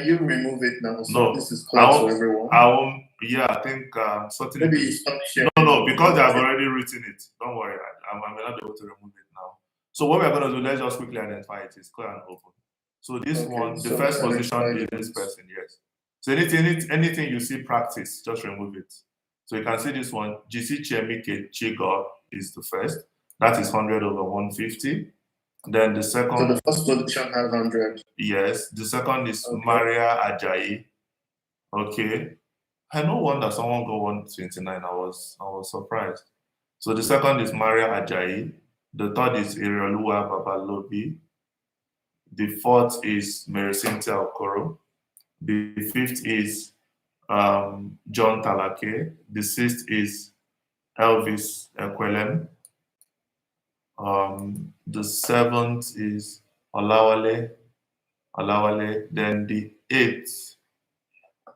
[SPEAKER 2] you remove it now? So
[SPEAKER 3] no,
[SPEAKER 2] this is clear to everyone.
[SPEAKER 3] I think sorting
[SPEAKER 2] maybe
[SPEAKER 3] it.
[SPEAKER 2] You stop sharing.
[SPEAKER 3] No, because they have already written it. Don't worry, I may not be able to remove it now. So what we're going to do, let's just quickly identify it. It's clear and open. So this one, the first position is this person, yes. So anything you see practice, just remove it. So you can see this one, GC Chiemike Chigo is the first. That is 100 over 150. Then the second.
[SPEAKER 2] So the first position has 100.
[SPEAKER 3] Yes. The second is Maria Ajayi. Okay. I no wonder someone got 129. I was surprised. So the second is Maria Ajayi. The third is Irioluwa Babalobi. The fourth is Mary Cynthia Okoro. The fifth is John Talake. The sixth is Elvis Ekwelem. The seventh is Olawale. Then the eighth,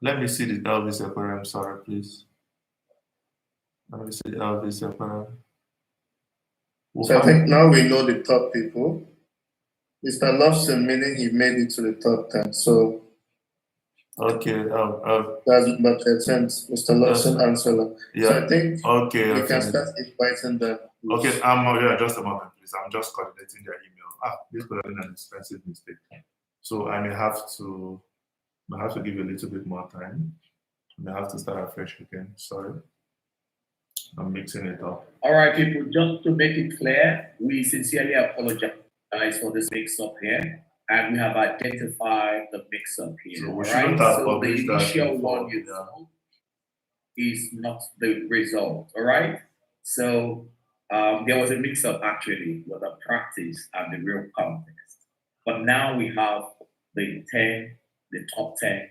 [SPEAKER 3] let me see the Elvis Ekwelem, sorry, please. Let me see the Elvis Ekwelem.
[SPEAKER 2] So I think now we know the top people. Mr. Lobson, meaning he made it to the top 10. So
[SPEAKER 3] Okay.
[SPEAKER 2] That's number 13, Mr. Lawson Ansela.
[SPEAKER 3] Yeah.
[SPEAKER 2] So I think
[SPEAKER 3] Okay.
[SPEAKER 2] we can start inviting them.
[SPEAKER 3] Okay. Yeah. Just a moment, please. I'm just coordinating their email. This could have been an expensive mistake. So I may have to give you a little bit more time. I may have to start afresh again. Sorry. I'm mixing it up.
[SPEAKER 1] All right, people, just to make it clear, we sincerely apologize for this mix-up here, and we have identified the mix-up here.
[SPEAKER 3] So we
[SPEAKER 1] all
[SPEAKER 3] shouldn't
[SPEAKER 1] right?
[SPEAKER 3] have
[SPEAKER 1] So the
[SPEAKER 3] published that
[SPEAKER 1] initial
[SPEAKER 3] before,
[SPEAKER 1] one you know is not the result, all right? So there was a mix-up actually with the practice and the real context. But now we have the top 10.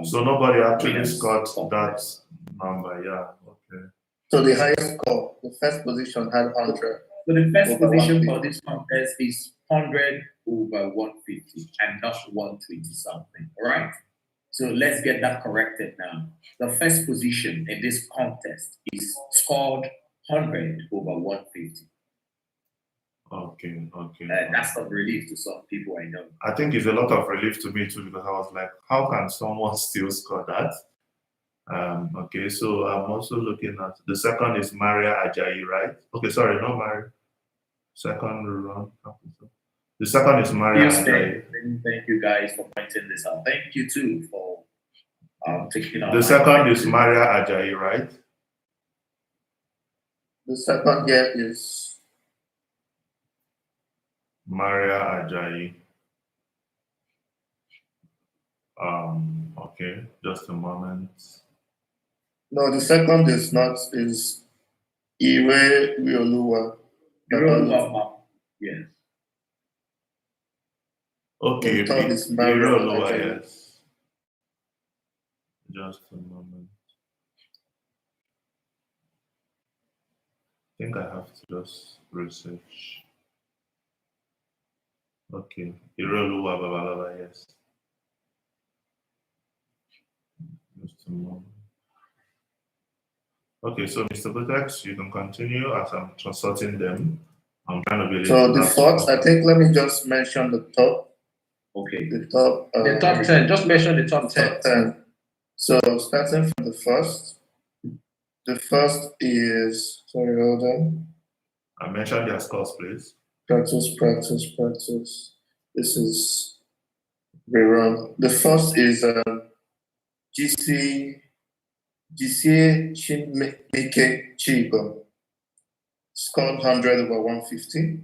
[SPEAKER 3] So nobody actually
[SPEAKER 1] winners
[SPEAKER 3] got
[SPEAKER 1] of
[SPEAKER 3] that
[SPEAKER 1] this.
[SPEAKER 3] number. Yeah. Okay.
[SPEAKER 2] So the highest score, the first position had 100.
[SPEAKER 1] So the first
[SPEAKER 2] Over
[SPEAKER 1] position
[SPEAKER 2] 150.
[SPEAKER 1] for this contest is 100 over 150 and not 120 something, all right? So let's get that corrected now. The first position in this contest is scored 100 over 150.
[SPEAKER 3] Okay.
[SPEAKER 1] That's a relief to some people I know.
[SPEAKER 3] I think it's a lot of relief to me too, because I was like, how can someone still score that? Okay, so I'm also looking at the second is Maria Ajayi, right? Okay, sorry, not Maria. Second round. The second is Maria Ajayi.
[SPEAKER 1] Thank you guys for pointing this out. Thank you too for taking out.
[SPEAKER 3] The second is Maria Ajayi, right?
[SPEAKER 2] The second here is
[SPEAKER 3] Maria Ajayi. Okay, just a moment.
[SPEAKER 2] no, the second is not, is Iwe Rioluwa.
[SPEAKER 1] Yes.
[SPEAKER 3] Okay,
[SPEAKER 2] The third is Maria
[SPEAKER 3] Iroluwa,
[SPEAKER 2] Ajayi.
[SPEAKER 3] yes. Just a moment. I think I have to just research. Okay, Iroluwa Babalala, yes. Just a moment. Okay, so Mr. Butex, you can continue as I'm consulting them. I'm trying to be a
[SPEAKER 2] So
[SPEAKER 3] little
[SPEAKER 2] the fourth, I think, let me just mention the top.
[SPEAKER 1] Okay.
[SPEAKER 2] The top.
[SPEAKER 4] The top 10. Just mention the top 10.
[SPEAKER 2] Top 10. So starting from the first. The first is, sorry, hold on.
[SPEAKER 3] I mentioned their scores, please.
[SPEAKER 2] Practice. This is rerun. The first is GC Chinmike Chigo, scored 100 over 150.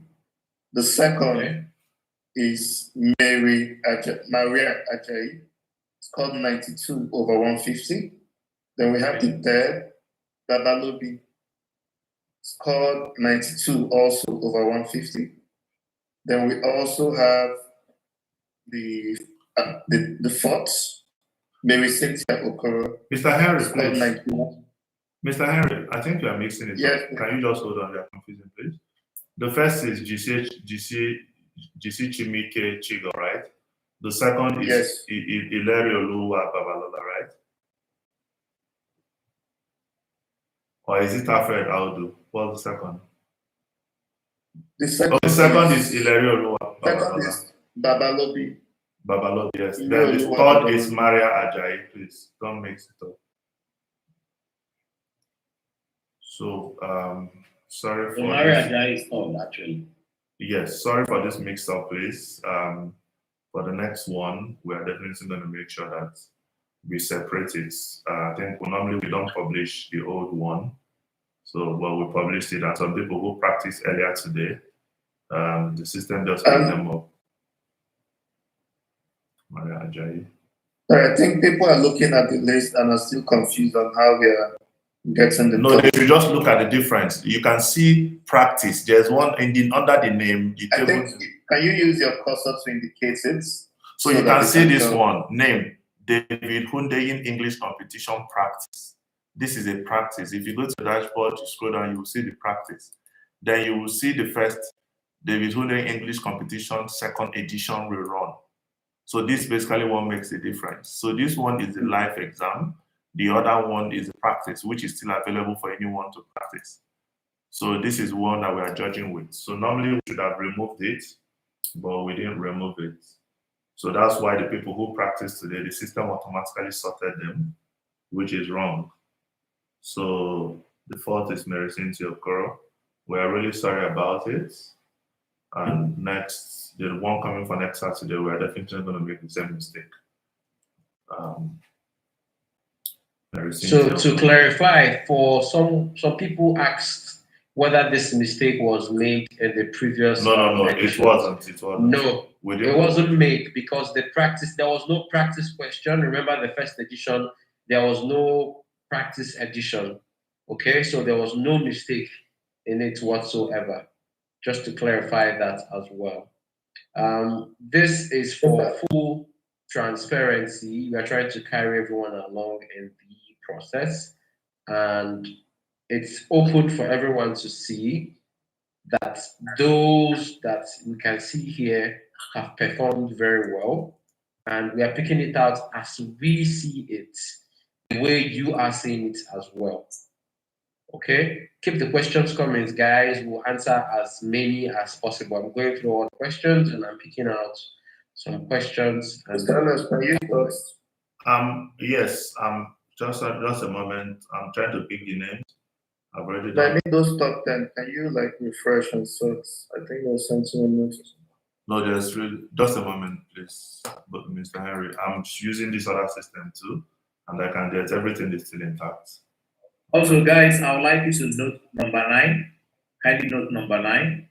[SPEAKER 2] The second is Maria Ajayi, scored 92 over 150. Then we have the third, Babalobi, scored 92 also over 150. Then we also have the fourth, Mary Cynthia Okoro.
[SPEAKER 3] Mr. Henry,
[SPEAKER 2] scored
[SPEAKER 3] please.
[SPEAKER 2] 91.
[SPEAKER 3] Mr. Henry, I think you are mixing it
[SPEAKER 2] Yes.
[SPEAKER 3] up. Can you just hold on? You are confusing, please. The first is GC Chimike Chigo, right? The second is
[SPEAKER 2] Yes.
[SPEAKER 3] Ilario Luwa Babalola, right? Or is it Alfred Audu? What's the second?
[SPEAKER 2] The second,
[SPEAKER 3] second is Ilario Luwa
[SPEAKER 2] Second is Babalobi.
[SPEAKER 3] Babalola, yes. Then
[SPEAKER 2] Ilario
[SPEAKER 3] the
[SPEAKER 2] Luwa
[SPEAKER 3] third is
[SPEAKER 2] Babalobi.
[SPEAKER 3] Maria Ajayi, please. Don't mix it up. So, sorry for
[SPEAKER 1] Maria
[SPEAKER 3] this.
[SPEAKER 1] Ajayi is called actually.
[SPEAKER 3] Yes, sorry for this mix up, please. For the next one, we are definitely going to make sure that we separate it. I think normally we don't publish the old one. So, well, we published it, and some people who practiced earlier today, the system just picked them up. Maria Ajayi.
[SPEAKER 2] I think people are looking at the list and are still confused on how we are getting the
[SPEAKER 3] No, if you just look at the difference, you can see practice. There's one ending under the name. The
[SPEAKER 2] I
[SPEAKER 3] table.
[SPEAKER 2] think, can you use your cursor to indicate it?
[SPEAKER 3] So you can see this
[SPEAKER 2] tell.
[SPEAKER 3] one, name, David Hundeyin English Competition Practice. This is a practice. If you go to the dashboard, you scroll down, you will see the practice. Then you will see the first David Hundeyin English Competition second edition rerun. So this basically what makes the difference. So this one is the live exam. The other one is the practice, which is still available for anyone to practice. So this is one that we are judging with. So normally we should have removed it, but we didn't remove it. So that's why the people who practice today, the system automatically sorted them, which is wrong. So the fault is meriting to occur. We are really sorry about it. And next, the one coming for next Saturday, we're definitely going to make the same mistake.
[SPEAKER 4] So to clarify, for some people asked whether this mistake was made in the previous.
[SPEAKER 3] No, it wasn't. It wasn't.
[SPEAKER 4] No, it wasn't made because there was no practice question. Remember the first edition, there was no practice edition. Okay, so there was no mistake in it whatsoever. Just to clarify that as well. This is for full transparency. We are trying to carry everyone along in the process, and it's open for everyone to see that those that we can see here have performed very well, and we are picking it out as we see it, the way you are seeing it as well. Okay, keep the questions coming, guys. We'll answer as many as possible. I'm going through all the questions and I'm picking out some questions.
[SPEAKER 2] Mr. Alex, can you first?
[SPEAKER 3] Yes. Just a moment. I'm trying to pick the names. I've already
[SPEAKER 2] I
[SPEAKER 3] done.
[SPEAKER 2] need those top 10. Can you like refresh and sort? I think there's something.
[SPEAKER 3] No, there's really just a moment, please. But Mr. Henry, I'm using this other system too, and I can get everything is still intact.
[SPEAKER 1] Also, guys, I would like you to note number 9. Kindly note number 9.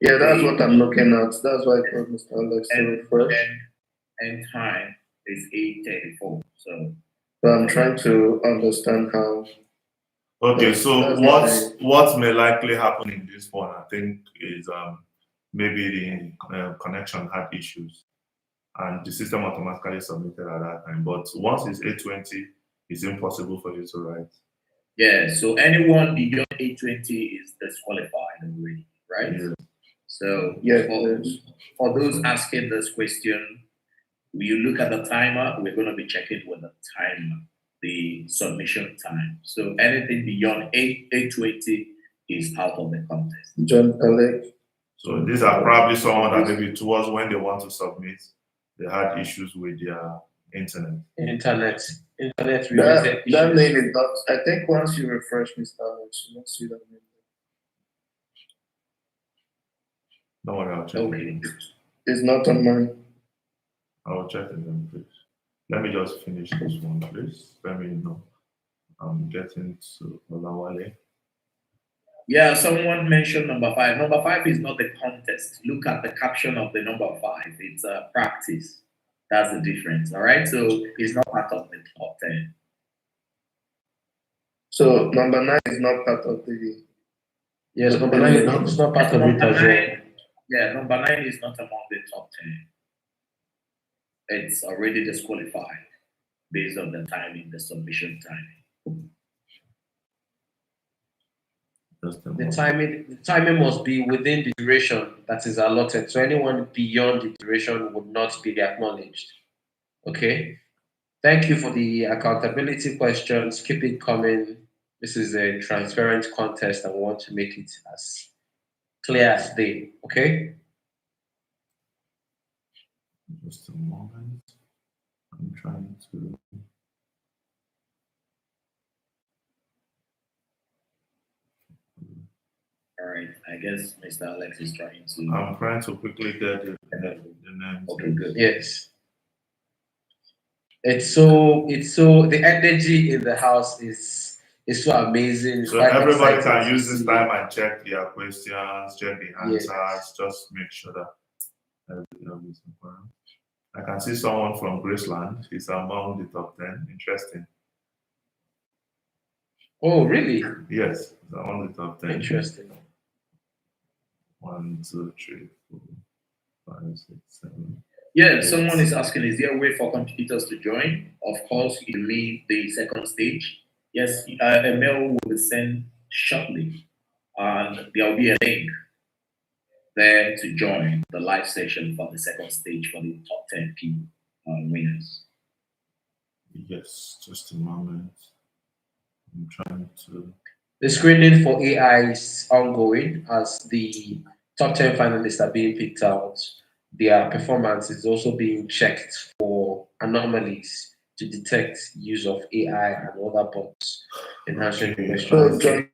[SPEAKER 2] Yeah, that's what I'm looking at. That's why I told Mr. Alex to refresh.
[SPEAKER 1] And time is 8:34. So
[SPEAKER 2] I'm trying to understand how.
[SPEAKER 3] Okay, so what may likely happen in this one, I think, is maybe the connection had issues, and the system automatically submitted at that time. But once it's 8:20, it's impossible for you to write.
[SPEAKER 1] Yeah, so anyone beyond 8:20 is disqualified already, right?
[SPEAKER 3] Yeah.
[SPEAKER 1] So
[SPEAKER 2] Yeah,
[SPEAKER 1] for those asking this question, you look at the timer, we're going to be checking with the timer, the submission time. So anything beyond 8:20 is out of the contest.
[SPEAKER 2] John Alex.
[SPEAKER 3] So these are probably someone that maybe towards when they want to submit, they had issues with their internet.
[SPEAKER 2] That name is not. I think once you refresh Mr. Alex, you won't see that name.
[SPEAKER 3] No one else.
[SPEAKER 1] Okay.
[SPEAKER 2] It's not on mine.
[SPEAKER 3] I'll check it then, please. Let me just finish this one, please. Let me know. I'm getting to Olawale.
[SPEAKER 1] Yeah, someone mentioned number 5. Number 5 is not the contest. Look at the caption of the number 5. It's a practice. That's the difference. All right. So it's not part of the top 10.
[SPEAKER 2] So number 9 is not part of the.
[SPEAKER 4] Yes, number 9 is not part of it as well.
[SPEAKER 1] Yeah, number 9 is not among the top 10. It's already disqualified based on the timing, the submission timing.
[SPEAKER 4] The timing must be within the duration that is allotted. So anyone beyond the duration would not be acknowledged. Okay. Thank you for the accountability questions. Keep it coming. This is a transparent contest and we want to make it as clear as day. Okay.
[SPEAKER 3] Just a moment. I'm trying to.
[SPEAKER 1] All right. I guess Mr. Alex is trying to.
[SPEAKER 3] I'm trying to quickly get the names.
[SPEAKER 1] Okay, good.
[SPEAKER 4] Yes. It's so the energy in the house is so amazing. It's
[SPEAKER 3] so everybody can use this time and check their questions, check the answers, just make sure that everything is important. I can see someone from Graceland. He's among the top 10. Interesting.
[SPEAKER 4] Oh, really?
[SPEAKER 3] Yes, he's among the top 10.
[SPEAKER 4] Interesting.
[SPEAKER 3] 1, 2, 3, 4, 5, 6, 7.
[SPEAKER 1] Yeah, someone is asking, is there a way for competitors to join? Of course, you mean the second stage. Yes, a mail will be sent shortly, and there will be a link there to join the live session for the second stage for the top 10 people winners.
[SPEAKER 3] Yes, just a moment. I'm trying to.
[SPEAKER 4] The screening for AI is ongoing as the top 10 finalists are being picked out. their performance is also being checked for anomalies to detect use of AI and other bots in answering
[SPEAKER 3] Okay.
[SPEAKER 4] questions.
[SPEAKER 2] So, John,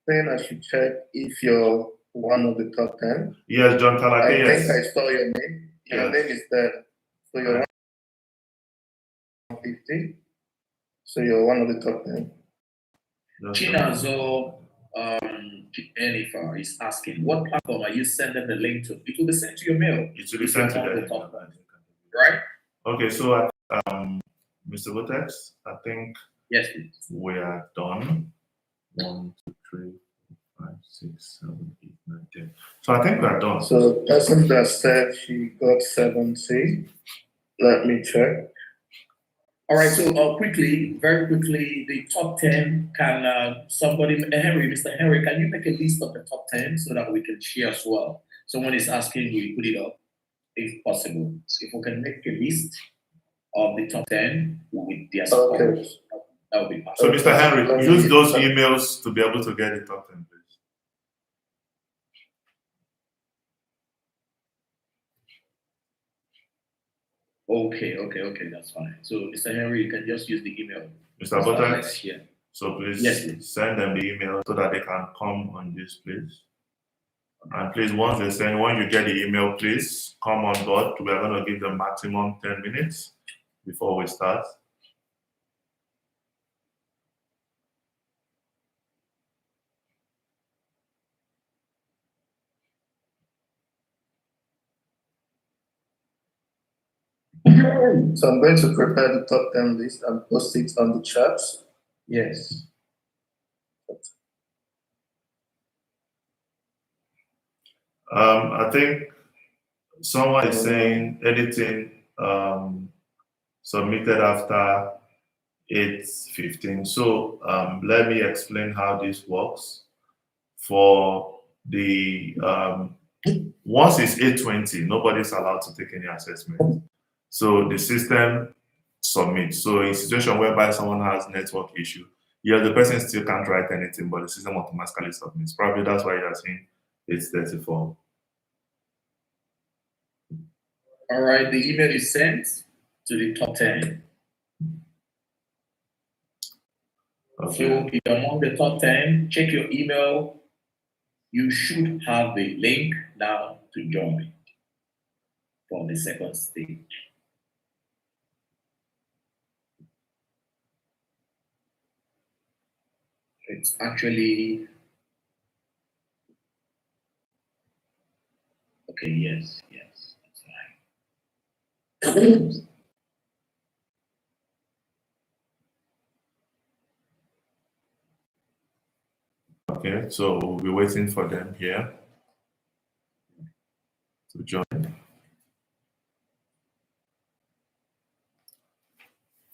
[SPEAKER 2] saying I should check if you're one of the top 10.
[SPEAKER 3] Yes, John
[SPEAKER 2] I
[SPEAKER 3] Talake,
[SPEAKER 2] think I
[SPEAKER 3] yes.
[SPEAKER 2] saw your name. Your
[SPEAKER 3] Yes.
[SPEAKER 2] name is there. So you're
[SPEAKER 3] Right.
[SPEAKER 2] 150. So you're one of the top 10.
[SPEAKER 3] That's
[SPEAKER 1] Chinazo Jennifer is asking, what platform are you sending the link to? It will be sent to your mail.
[SPEAKER 3] It should be
[SPEAKER 1] if
[SPEAKER 3] sent to
[SPEAKER 1] you're on the
[SPEAKER 3] them.
[SPEAKER 1] top one, right?
[SPEAKER 3] Okay, so Mr. Votex, I think
[SPEAKER 1] Yes, please.
[SPEAKER 3] we are done. 1, 2, 3, 4, 5, 6, 7, 8, 9, 10. So I think we are done.
[SPEAKER 2] So the person that said she got 70, let me check.
[SPEAKER 1] All right, so very quickly, the top 10, can somebody, Mr. Henry, can you make a list of the top 10 so that we can share as well? Someone is asking, we put it up if possible. If we can make a list of the top 10 with their support,
[SPEAKER 2] Okay.
[SPEAKER 1] that would be
[SPEAKER 3] So
[SPEAKER 1] possible.
[SPEAKER 3] Mr. Henry, use those emails to be able to get the top 10, please.
[SPEAKER 1] Okay, that's fine. So, Mr. Henry, you can just use the email.
[SPEAKER 3] Mr. Votex,
[SPEAKER 1] Yeah.
[SPEAKER 3] so please
[SPEAKER 1] Yes.
[SPEAKER 3] send them the email so that they can come on this, please. And please, once they send, when you get the email, please come on board. We are going to give them maximum 10 minutes before we start.
[SPEAKER 2] So I'm going to prepare the top 10 list and post it on the chat.
[SPEAKER 4] Yes.
[SPEAKER 3] I think someone is saying editing submitted after 8:15. So let me explain how this works. For the once it's 8:20, nobody's allowed to take any assessment. So the system submits. So in situation whereby someone has network issue, yeah, the person still can't write anything, but the system automatically submits. Probably that's why you're seeing 8:34.
[SPEAKER 1] All right, the email is sent to the top 10.
[SPEAKER 3] Okay.
[SPEAKER 1] So if you're among the top 10, check your email. You should have the link now to join for the second stage. It's actually okay. Yes, that's right.
[SPEAKER 3] Okay, so we'll be waiting for them here to join.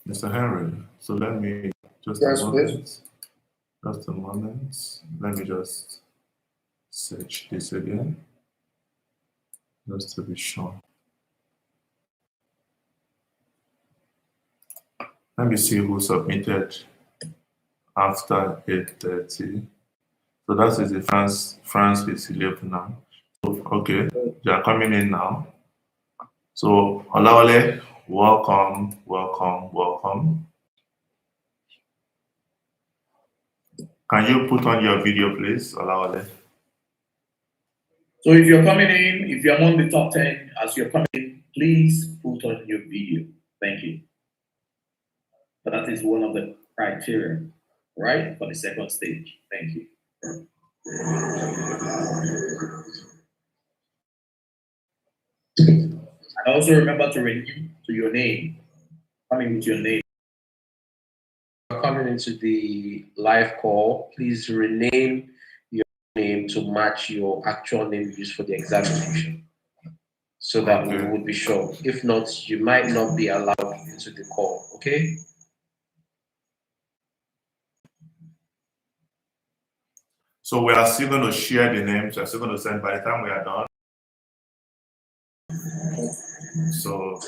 [SPEAKER 3] Mr. Henry, so let me just
[SPEAKER 2] Yes,
[SPEAKER 3] a
[SPEAKER 2] please.
[SPEAKER 3] moment. Just a moment. Let me just search this again. Just to be sure. Let me see who submitted after 8:30. So that is the France is 11 now. So, okay, they are coming in now. So Olawale, welcome. Can you put on your video, please, Olawale?
[SPEAKER 1] So if you're coming in, if you're among the top 10 as you're coming in, please put on your video. Thank you. That is one of the criteria, right, for the second stage. Thank you. And also remember to renew to your name. Coming with your name.
[SPEAKER 4] Coming into the live call, please rename your name to match your actual name used for the examination so that we would be sure. If not, you might not be allowed into the call, okay?
[SPEAKER 3] So we are still going to share the names. We are still going to send by the time we are done. So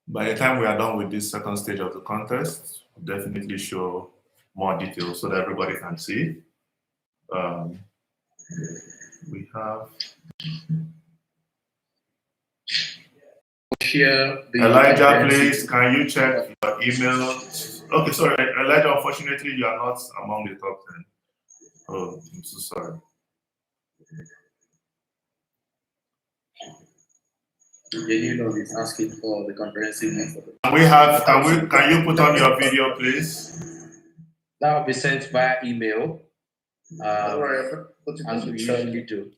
[SPEAKER 3] by the time we are done with this second stage of the contest, we'll definitely show more details so that everybody can see. We have
[SPEAKER 1] Share the
[SPEAKER 3] Elijah,
[SPEAKER 1] conference.
[SPEAKER 3] please, can you check your email? Okay, sorry, Elijah, unfortunately, you are not among the top 10. Oh, I'm so sorry.
[SPEAKER 1] Genuino is asking for the comprehensive list of the
[SPEAKER 3] Can you put on your video, please?
[SPEAKER 4] That will be sent via email,
[SPEAKER 2] Don't worry, I'll put it
[SPEAKER 4] as
[SPEAKER 2] in
[SPEAKER 4] we
[SPEAKER 2] the chat.
[SPEAKER 4] usually do.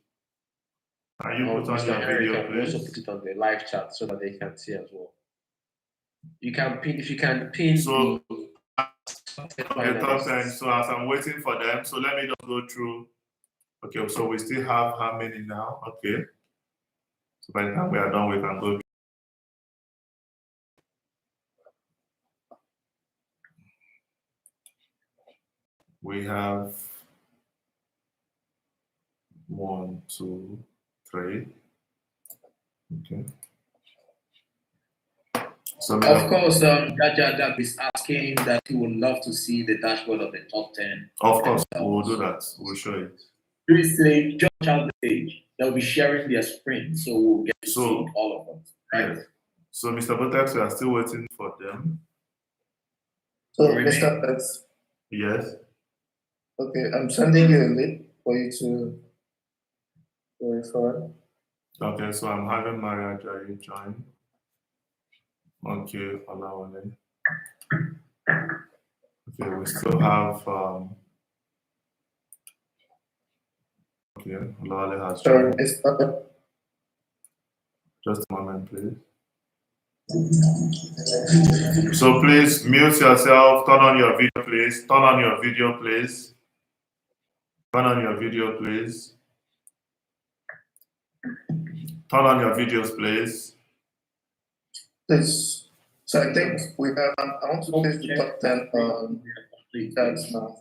[SPEAKER 3] Can you put on
[SPEAKER 4] Mr.
[SPEAKER 3] your
[SPEAKER 4] Henry
[SPEAKER 3] video,
[SPEAKER 4] can also
[SPEAKER 3] please?
[SPEAKER 4] put it on the live chat so that they can see as well. You can pin, if you can pin
[SPEAKER 3] So,
[SPEAKER 4] the
[SPEAKER 3] the top 10, so as I'm waiting for them, so let me just go through. Okay, so we still have how many now? Okay. So by the time we are done, we can go. We have 1, 2, 3. Okay. So
[SPEAKER 1] Of course, Jaja is asking that he would love to see the dashboard of the top 10.
[SPEAKER 3] of course, we will do that. We'll show it.
[SPEAKER 1] Please say, judge out the stage. They'll be sharing their screen, so we'll get to
[SPEAKER 3] So,
[SPEAKER 1] see all of them. Right?
[SPEAKER 3] Yes. So, Mr. Botex, we are still waiting for them.
[SPEAKER 2] So,
[SPEAKER 1] Remain.
[SPEAKER 2] Mr. X,
[SPEAKER 3] Yes.
[SPEAKER 2] okay, I'm sending you a link for you to verify.
[SPEAKER 3] Okay, so I'm having Maria Jai join. Okay, allow it. Okay, we still have okay, Olawale has
[SPEAKER 2] Sorry,
[SPEAKER 3] joined.
[SPEAKER 2] it's not a,
[SPEAKER 3] Just a moment, please. So please mute yourself, turn on your video, please. Turn on your video, please. Turn on your video, please. Turn on your videos, please.
[SPEAKER 2] please. So I think we have, I want to place the top 10 on cards now.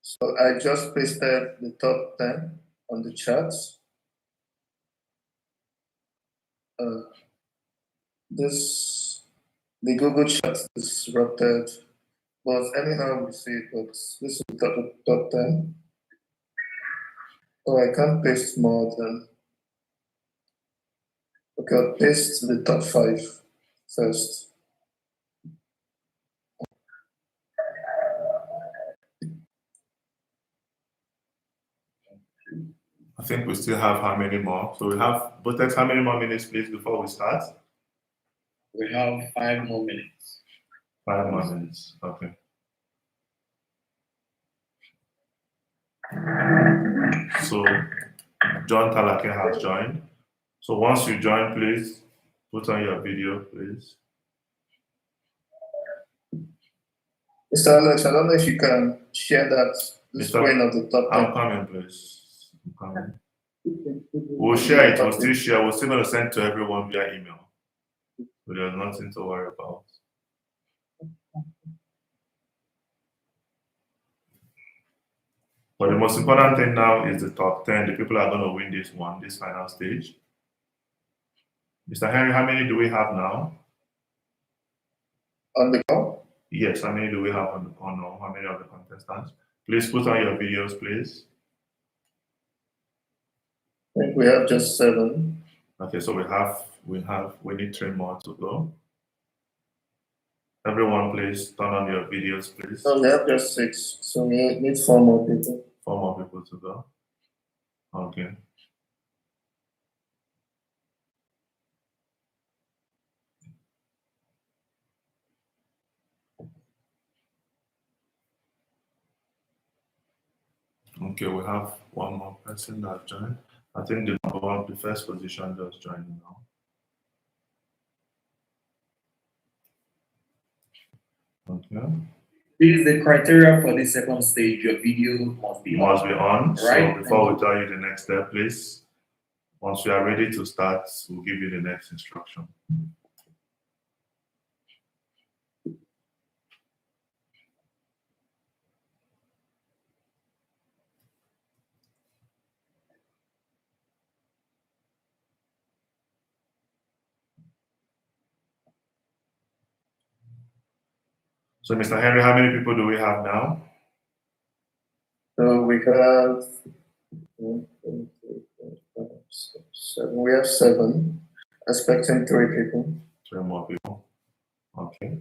[SPEAKER 2] So I just pasted the top 10 on the charts. The Google charts is disrupted, but anyhow we see it, but this is the top 10. Oh, I can't paste more than, okay, I'll paste the top 5 first.
[SPEAKER 3] I think we still have how many more? So we have, Botex, how many more minutes, please, before we start?
[SPEAKER 1] We have 5 more minutes.
[SPEAKER 3] 5 more minutes, okay. So John Talake has joined. So once you join, please put on your video, please.
[SPEAKER 2] Mr. Alex, I don't know if you can share that, the screen of the top 10.
[SPEAKER 3] I'm coming, please. I'm coming. We'll share it, we'll still share, we're still going to send to everyone via email. So there's nothing to worry about. But the most important thing now is the top 10. The people are going to win this one, this final stage. Mr. Henry, how many do we have now?
[SPEAKER 2] On the call?
[SPEAKER 3] Yes, how many do we have on the call now? How many of the contestants? Please put on your videos, please.
[SPEAKER 2] I think we have just 7.
[SPEAKER 3] Okay, so we need 3 more to go. Everyone, please turn on your videos, please.
[SPEAKER 2] So we have just 6, so we need 4 more people.
[SPEAKER 3] 4 more people to go. Okay. Okay, we have 1 more person that joined. I think the number 1, the first position just joined now. Okay.
[SPEAKER 1] This is the criteria for the second stage. Your video must be
[SPEAKER 3] on.
[SPEAKER 1] Right?
[SPEAKER 3] So before we tell you the next step, please, once we are ready to start, we'll give you the next instruction. So, Mr. Henry, how many people do we have now?
[SPEAKER 2] So we have 1, 2, 3, 4, 5, 6, 7. We have 7. Expecting 3 people.
[SPEAKER 3] 3 more people. Okay.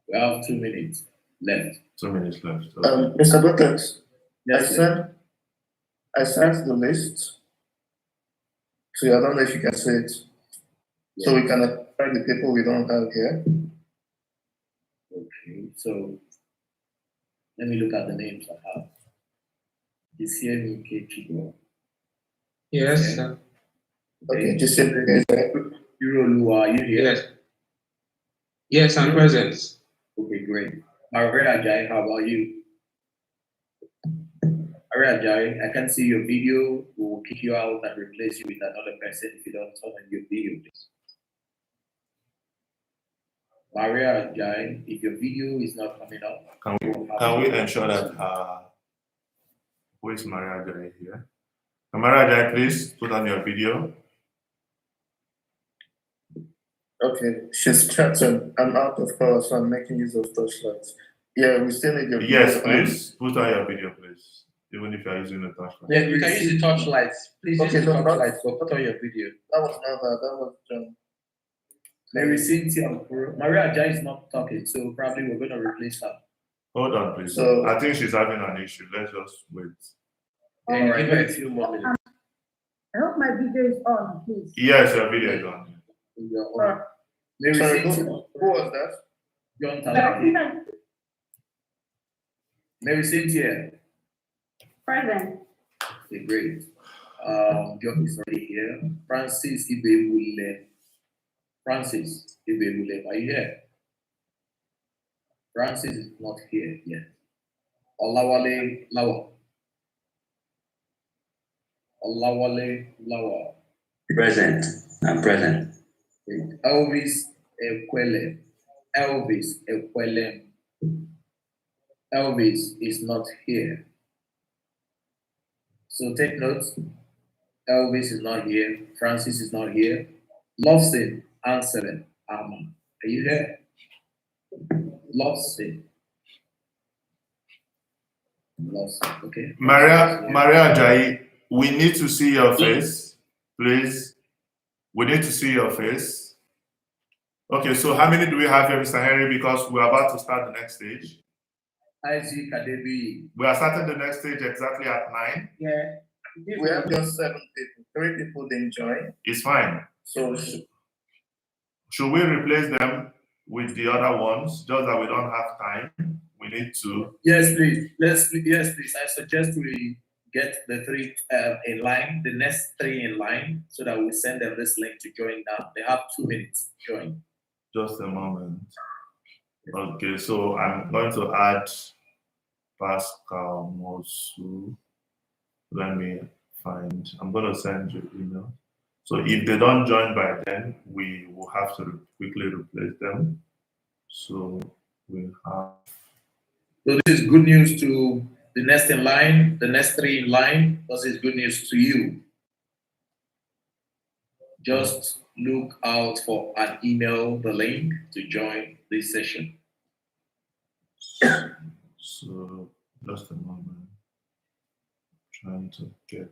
[SPEAKER 1] We have 2 minutes left.
[SPEAKER 3] 2 minutes left. Okay.
[SPEAKER 2] Mr. Buttocks,
[SPEAKER 1] Yes,
[SPEAKER 2] I sent the list. So I don't know if you can see it. So we can find the people we don't have here.
[SPEAKER 1] Okay, so let me look at the names I have. Isiemi Kechigo.
[SPEAKER 4] Yes,
[SPEAKER 1] Okay.
[SPEAKER 2] Okay, just say it again.
[SPEAKER 1] Irolu, are you here?
[SPEAKER 4] yes. Yes, I'm present.
[SPEAKER 1] Okay, great. Maria Ajayi, how about you? Maria Ajayi, I can see your video. We will kick you out and replace you with another person if you don't turn on your video, please. Maria Ajayi, if your video is not coming up,
[SPEAKER 3] Can we ensure that who is Maria Jai here? Maria Jai, please put on your video.
[SPEAKER 2] Okay, she's chatting. I'm out of color, so I'm making use of touchlights. Yeah, we still need your video.
[SPEAKER 3] Yes, please put on your video, please. Even if you're using the touchlight.
[SPEAKER 4] Yeah, you can use the torchlights. Please
[SPEAKER 2] Okay,
[SPEAKER 4] use the
[SPEAKER 2] no,
[SPEAKER 4] torchlights, but put on your video.
[SPEAKER 2] That was not that. That was John.
[SPEAKER 1] Mary Cynthia, Maria Ajayi is not talking, so probably we're going to replace her.
[SPEAKER 3] Hold on, please.
[SPEAKER 2] So-
[SPEAKER 3] I think she's having an issue. Let's just wait.
[SPEAKER 4] Yeah,
[SPEAKER 1] Alright,
[SPEAKER 4] give her a few more minutes.
[SPEAKER 5] I hope my video is on, please.
[SPEAKER 3] Yes, your video is on.
[SPEAKER 1] Mary
[SPEAKER 2] Sorry,
[SPEAKER 1] Cynthia,
[SPEAKER 2] who was that?
[SPEAKER 1] John Talaki. Mary Cynthia,
[SPEAKER 5] Present.
[SPEAKER 1] okay, great. John is already here. Francis Ibewule. Francis Ibewule, are you here? Francis is not here yet. Olawale Lawa. Olawale Lawa.
[SPEAKER 6] Present. I'm present.
[SPEAKER 1] Great. Elvis Ekwele. Elvis Ekwele. Elvis is not here. So take notes. Elvis is not here. Francis is not here. Lovsin answering. Are you here? Lovsin. Lovsin. Okay.
[SPEAKER 3] Maria Jai, we need to see your face, please. We need to see your face. Okay, so how many do we have here, Mr. Henry? Because we're about to start the next stage.
[SPEAKER 1] Isaac Adebi.
[SPEAKER 3] We are starting the next stage exactly at 9.
[SPEAKER 5] Yeah.
[SPEAKER 2] We have just 7 people. 3 people didn't join.
[SPEAKER 3] It's fine.
[SPEAKER 2] So
[SPEAKER 3] Should we replace them with the other ones? Just that we don't have time. We need to.
[SPEAKER 1] Yes, please. Yes, please. I suggest we get the 3 in line, the next 3 in line, so that we send them this link to join now. They have 2 minutes to join.
[SPEAKER 3] Just a moment. Okay, so I'm going to add Pascal Mosu. Let me find. I'm going to send you email. So if they don't join by then, we will have to quickly replace them. So we have.
[SPEAKER 1] So this is good news to the next in line, the next 3 in line. This is good news to you. Just look out for an email, the link to join this session.
[SPEAKER 3] So just a moment. Trying to get.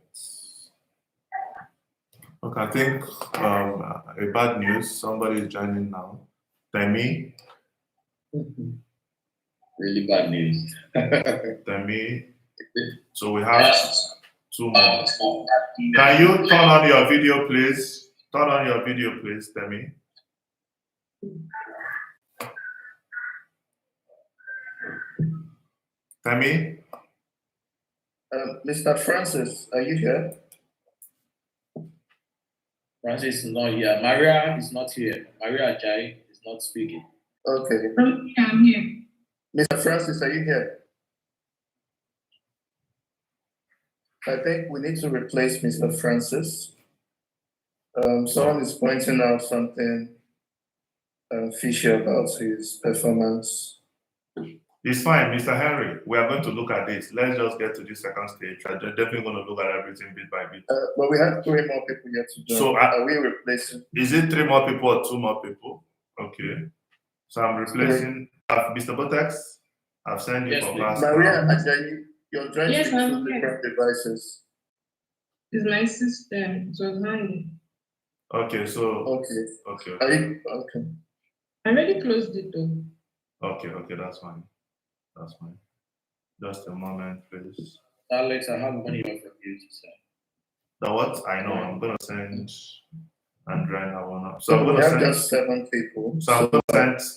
[SPEAKER 3] Okay, I think a bad news. Somebody is joining now. Temi.
[SPEAKER 1] Really bad news.
[SPEAKER 3] Temi. So we have 2 more. Can you turn on your video, please? Turn on your video, please, Temi. Temi?
[SPEAKER 2] Mr. Francis, are you here?
[SPEAKER 1] Francis is not here. Maria is not here. Maria Ajayi is not speaking.
[SPEAKER 2] Okay.
[SPEAKER 5] I'm here.
[SPEAKER 2] Mr. Francis, are you here? I think we need to replace Mr. Francis. Someone is pointing out something fishy about his performance.
[SPEAKER 3] It's fine, Mr. Henry. We are going to look at this. Let's just get to this second stage. I'm definitely going to look at everything bit by bit.
[SPEAKER 2] But we have 3 more people yet to join.
[SPEAKER 3] So
[SPEAKER 2] are we replacing?
[SPEAKER 3] Is it 3 more people or 2 more people? Okay. So I'm replacing Mr. Botex. I've sent you
[SPEAKER 1] Yes,
[SPEAKER 3] for
[SPEAKER 1] please.
[SPEAKER 3] Pascal.
[SPEAKER 2] Maria, Ajayi, you're joining
[SPEAKER 5] Yes,
[SPEAKER 2] with
[SPEAKER 5] I'm
[SPEAKER 2] two
[SPEAKER 5] here.
[SPEAKER 2] different devices.
[SPEAKER 5] It's my system. It was hanging.
[SPEAKER 3] Okay, so
[SPEAKER 2] Okay.
[SPEAKER 3] okay,
[SPEAKER 2] Are
[SPEAKER 3] okay,
[SPEAKER 2] you okay?
[SPEAKER 5] I already closed it though.
[SPEAKER 3] okay, that's fine. That's fine. Just a moment, please.
[SPEAKER 1] Alex, I have one email from you to send.
[SPEAKER 3] Now what I know, I'm gonna send Andrea and Hawana. So
[SPEAKER 2] So
[SPEAKER 3] I'm
[SPEAKER 2] we
[SPEAKER 3] gonna
[SPEAKER 2] have
[SPEAKER 3] send.
[SPEAKER 2] just 7 people.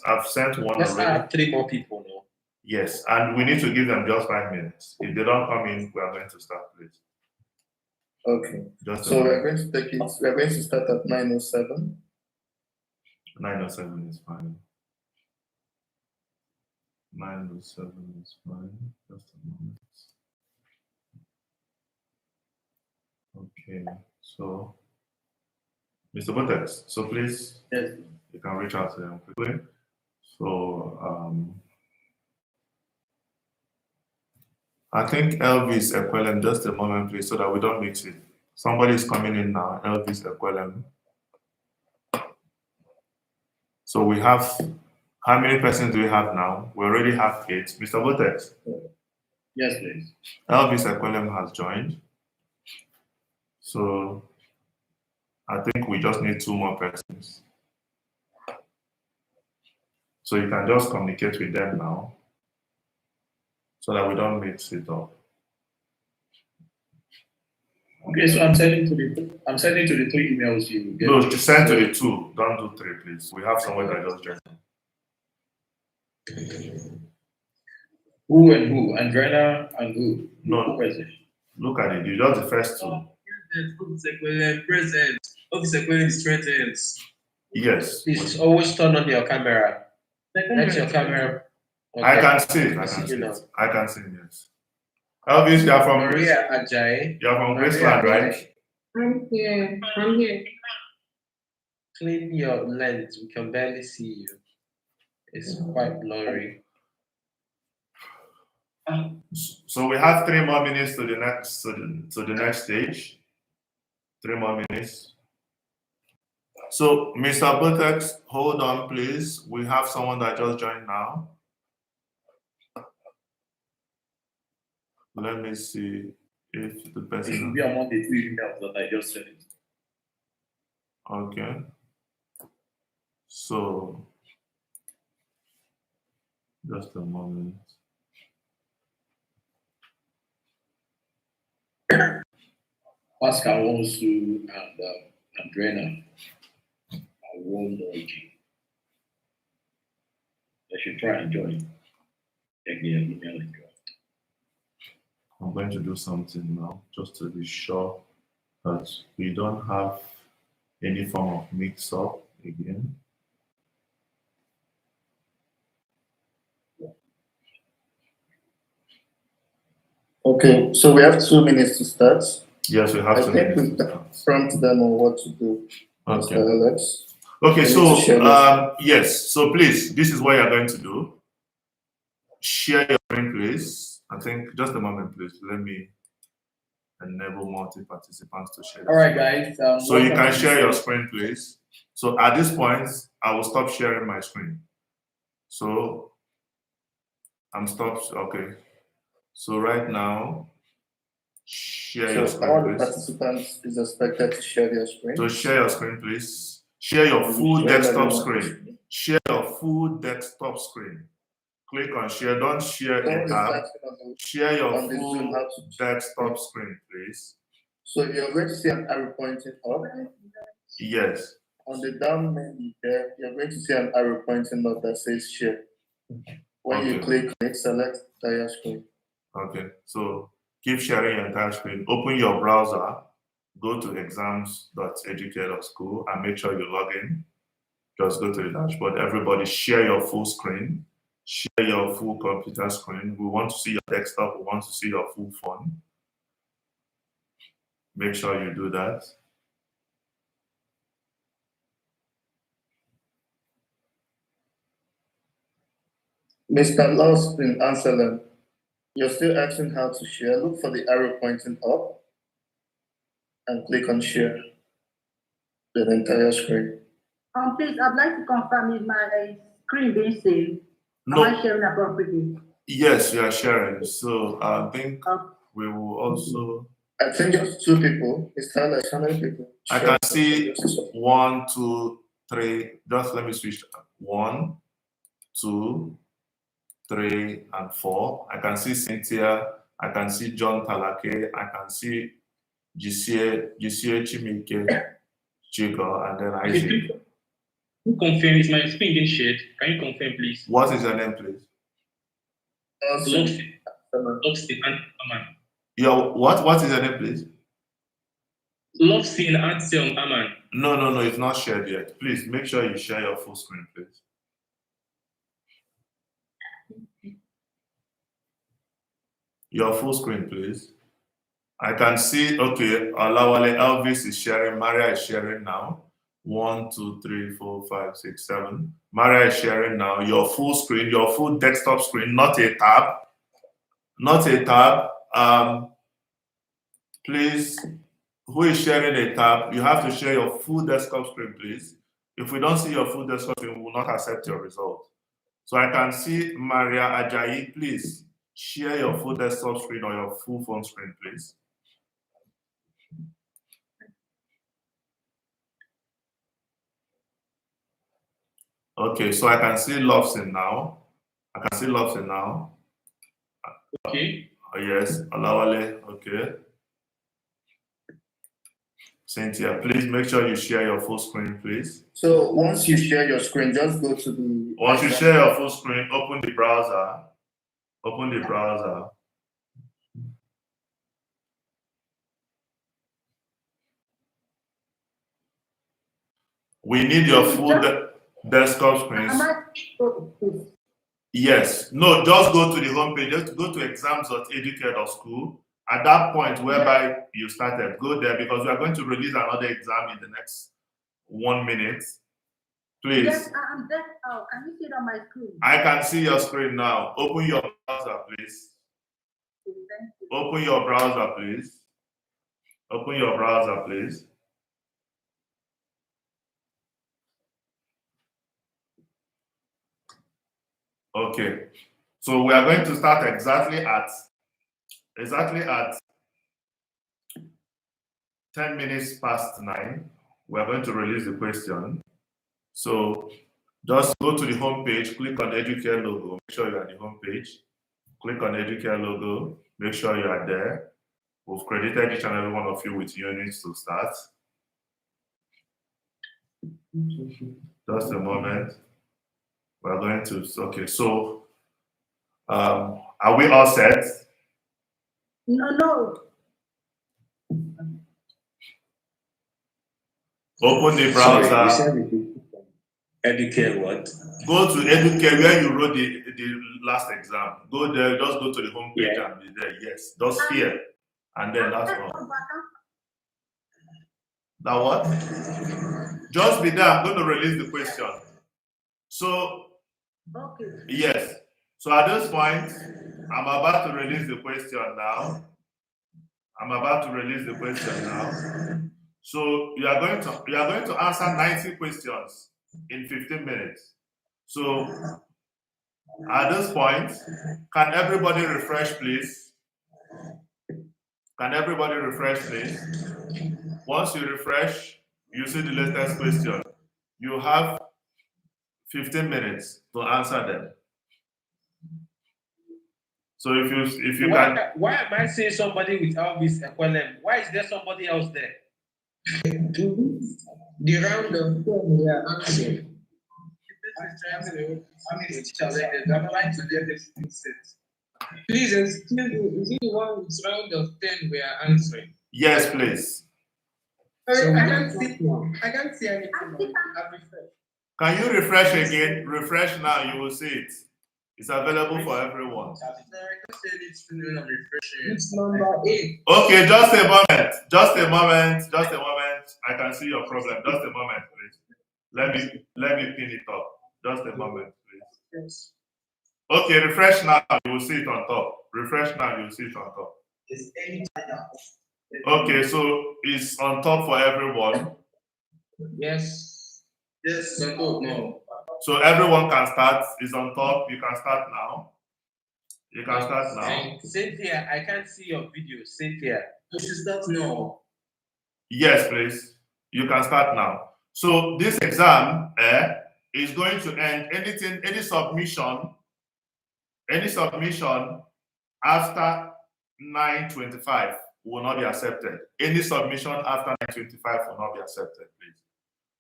[SPEAKER 3] I've sent one
[SPEAKER 4] Let's
[SPEAKER 3] already.
[SPEAKER 4] add 3 more people now.
[SPEAKER 3] Yes, and we need to give them just 5 minutes. If they don't come in, we are going to start, please.
[SPEAKER 2] Okay.
[SPEAKER 3] Just a
[SPEAKER 2] So we are
[SPEAKER 3] moment.
[SPEAKER 2] going to take it. We are going to start at 9:07.
[SPEAKER 3] 9:07 is fine. 9:07 is fine. Just a moment. Okay, so Mr. Botex, so please,
[SPEAKER 1] Yes.
[SPEAKER 3] you can reach out to them quickly. So I think Elvis Equelem, just a moment, please, so that we don't mix it. Somebody is coming in now, Elvis Equelem. So we have, how many persons do we have now? We already have 8. Mr. Botex,
[SPEAKER 1] Yes, please.
[SPEAKER 3] Elvis Equelem has joined. So I think we just need 2 more persons. So you can just communicate with them now, so that we don't mix it up.
[SPEAKER 1] Okay, so I'm sending to the 3 emails you gave.
[SPEAKER 3] No,
[SPEAKER 1] me.
[SPEAKER 3] send to the 2. Don't do 3, please. We have someone that just joined.
[SPEAKER 1] Who and who? Andrea and who?
[SPEAKER 3] No.
[SPEAKER 1] Who is it?
[SPEAKER 3] Look at it. You just the first 2.
[SPEAKER 4] Present. Officer Quellen is present.
[SPEAKER 3] Yes.
[SPEAKER 4] Please always turn on your camera. Let your camera.
[SPEAKER 3] I can see it. I
[SPEAKER 4] I
[SPEAKER 3] can
[SPEAKER 4] see
[SPEAKER 3] see
[SPEAKER 4] you now.
[SPEAKER 3] it. I can see it, yes. Elvis, you are from
[SPEAKER 4] Maria Ajayi.
[SPEAKER 3] You are from
[SPEAKER 4] Maria
[SPEAKER 3] Graceland, right?
[SPEAKER 4] Ajayi.
[SPEAKER 5] I'm here. I'm here.
[SPEAKER 4] Clean your lens. We can barely see you. It's quite blurry.
[SPEAKER 3] So we have 3 more minutes to the next stage. 3 more minutes. So, Mr. Botex, hold on, please. We have someone that just joined now. Let me see if the
[SPEAKER 1] It
[SPEAKER 3] person.
[SPEAKER 1] should be among the 3 emails that I just sent.
[SPEAKER 3] Okay. So, just a moment.
[SPEAKER 1] Pascal Wonsu and Andrea. I won't know you. They should try and join. Check their email and join.
[SPEAKER 3] I'm going to do something now just to be sure that we don't have any form of mix-up again.
[SPEAKER 2] Okay. So we have 2 minutes to start.
[SPEAKER 3] Yes, we have
[SPEAKER 2] I
[SPEAKER 3] 2
[SPEAKER 2] think
[SPEAKER 3] minutes
[SPEAKER 2] we
[SPEAKER 3] to start.
[SPEAKER 2] prompt them on what to do.
[SPEAKER 3] Okay.
[SPEAKER 2] Mr. Alex.
[SPEAKER 3] Okay,
[SPEAKER 2] We need
[SPEAKER 3] so
[SPEAKER 2] to share this.
[SPEAKER 3] yes, so please, this is what you're going to do. Share your screen, please. I think just a moment, please. Let me enable multi-participants to share.
[SPEAKER 1] All right, guys.
[SPEAKER 3] So you
[SPEAKER 1] welcome
[SPEAKER 3] can
[SPEAKER 1] to
[SPEAKER 3] share
[SPEAKER 1] the
[SPEAKER 3] your
[SPEAKER 1] session.
[SPEAKER 3] screen, please. So at this point, I will stop sharing my screen. So I'm stopped. Okay. So right now, share your
[SPEAKER 2] So
[SPEAKER 3] screen,
[SPEAKER 2] all the
[SPEAKER 3] please.
[SPEAKER 2] participants is expected to share their screen.
[SPEAKER 3] So share your screen, please. Share your full
[SPEAKER 2] Share
[SPEAKER 3] desktop
[SPEAKER 2] everyone.
[SPEAKER 3] screen. Share your full desktop screen. Click on share. Don't share
[SPEAKER 2] Someone
[SPEAKER 3] a
[SPEAKER 2] is
[SPEAKER 3] tab.
[SPEAKER 2] asking
[SPEAKER 3] Share your
[SPEAKER 2] on the Zoom
[SPEAKER 3] full
[SPEAKER 2] how to
[SPEAKER 3] desktop screen, please.
[SPEAKER 2] So you're going to see an arrow pointing up.
[SPEAKER 3] Yes.
[SPEAKER 2] On the down menu there, you're going to see an arrow pointing up that says share. When you
[SPEAKER 3] Okay.
[SPEAKER 2] click on it, select entire screen.
[SPEAKER 3] Okay. So keep sharing your entire screen. Open your browser. Go to exams.educate.school and make sure you log in. Just go to the dashboard. Everybody share your full screen. Share your full computer screen. We want to see your desktop. We want to see your full phone. Make sure you do that.
[SPEAKER 2] Mr. Lost in Anselm, you're still asking how to share. Look for the arrow pointing up and click on share. The entire screen.
[SPEAKER 5] Please, I'd like to confirm, is my screen being saved?
[SPEAKER 3] No.
[SPEAKER 5] Am I sharing appropriately?
[SPEAKER 3] Yes, you are sharing. So I think we will also.
[SPEAKER 2] I think just 2 people. It's kind of how many people?
[SPEAKER 3] I can see 1, 2, 3. Just let me switch. 1, 2, 3, and 4. I can see Cynthia. I can see John Talake. I can see Jisie Chimike, Chico, and then Isaac.
[SPEAKER 7] Who confirm is my screen being shared? Can you confirm, please?
[SPEAKER 3] What is your name, please?
[SPEAKER 7] Loxy and Aman.
[SPEAKER 3] What is your name, please?
[SPEAKER 7] Loxy and Anselm Aman.
[SPEAKER 3] No, it's not shared yet. Please make sure you share your full screen, please. Your full screen, please. I can see, okay, Olawale Elvis is sharing, Maria is sharing now. 1, 2, 3, 4, 5, 6, 7. Maria is sharing now. Your full screen, your full desktop screen, not a tab. Not a tab. Please, who is sharing a tab? You have to share your full desktop screen, please. If we don't see your full desktop screen, we will not accept your result. So I can see Maria Ajayi, please share your full desktop screen or your full phone screen, please. Okay, so I can see Lobson now. I can see Lobson now.
[SPEAKER 7] Okay.
[SPEAKER 3] Yes, Olawale, okay. Cynthia, please make sure you share your full screen, please.
[SPEAKER 2] So once you share your screen, just go to the.
[SPEAKER 3] Once you share your full screen, open the browser. Open the browser. We need your full desktop screens. Yes. No, just go to the homepage. Just go to exams.educare.school. At that point whereby you started, go there because we are going to release another exam in the next 1 minute. Please.
[SPEAKER 8] Yes, I'm there. Oh, can you see it on my screen?
[SPEAKER 3] I can see your screen now. Open your browser, please. Open your browser, please. Open your browser, please. Okay. So we are going to start exactly at 10 minutes past 9. We are going to release the question. So just go to the home page, click on the Educare logo, make sure you're at the home page. Click on the Educare logo, make sure you are there. We've credited each and every one of you with units to start. Just a moment. We're going to, okay, so are we all set?
[SPEAKER 8] No.
[SPEAKER 3] Open the browser.
[SPEAKER 6] Sorry, Educare what?
[SPEAKER 3] Go to Educare where you wrote the last exam. Go there, just go to the home page and be there. Yes, just here. And then that's all. Now what? Just be there. I'm going to release the question. So,
[SPEAKER 8] Okay.
[SPEAKER 3] yes. So at this point, I'm about to release the question now. So you are going to answer 90 questions in 15 minutes. So at this point, can everybody refresh, please? Can everybody refresh, please? Once you refresh, you see the latest question. You have 15 minutes to answer them. So if you can.
[SPEAKER 4] Why am I seeing somebody with Elvis Equalem? Why is there somebody else there? The round of 10 we are answering. Please excuse me, is it the one with round of 10 we are answering?
[SPEAKER 3] Yes, please.
[SPEAKER 4] So I can't see anything.
[SPEAKER 3] Can you refresh again? Refresh now, you will see it. It's available for everyone.
[SPEAKER 4] It's number 8.
[SPEAKER 3] Okay, just a moment. I can see your problem. Just a moment, please. Let me pin it up. Just a moment, please.
[SPEAKER 4] Yes.
[SPEAKER 3] Okay, refresh now, you will see it on top. Refresh now, you will see it on top. Okay, so it's on top for everyone.
[SPEAKER 4] Yes. No.
[SPEAKER 3] So everyone can start. It's on top. You can start now. You can start now.
[SPEAKER 4] Hey, Cynthia, I can't see your video. Cynthia.
[SPEAKER 6] I should start now.
[SPEAKER 3] Yes, please. You can start now. So this exam is going to end any submission after 9:25 will not be accepted. Any submission after 9:25 will not be accepted, please.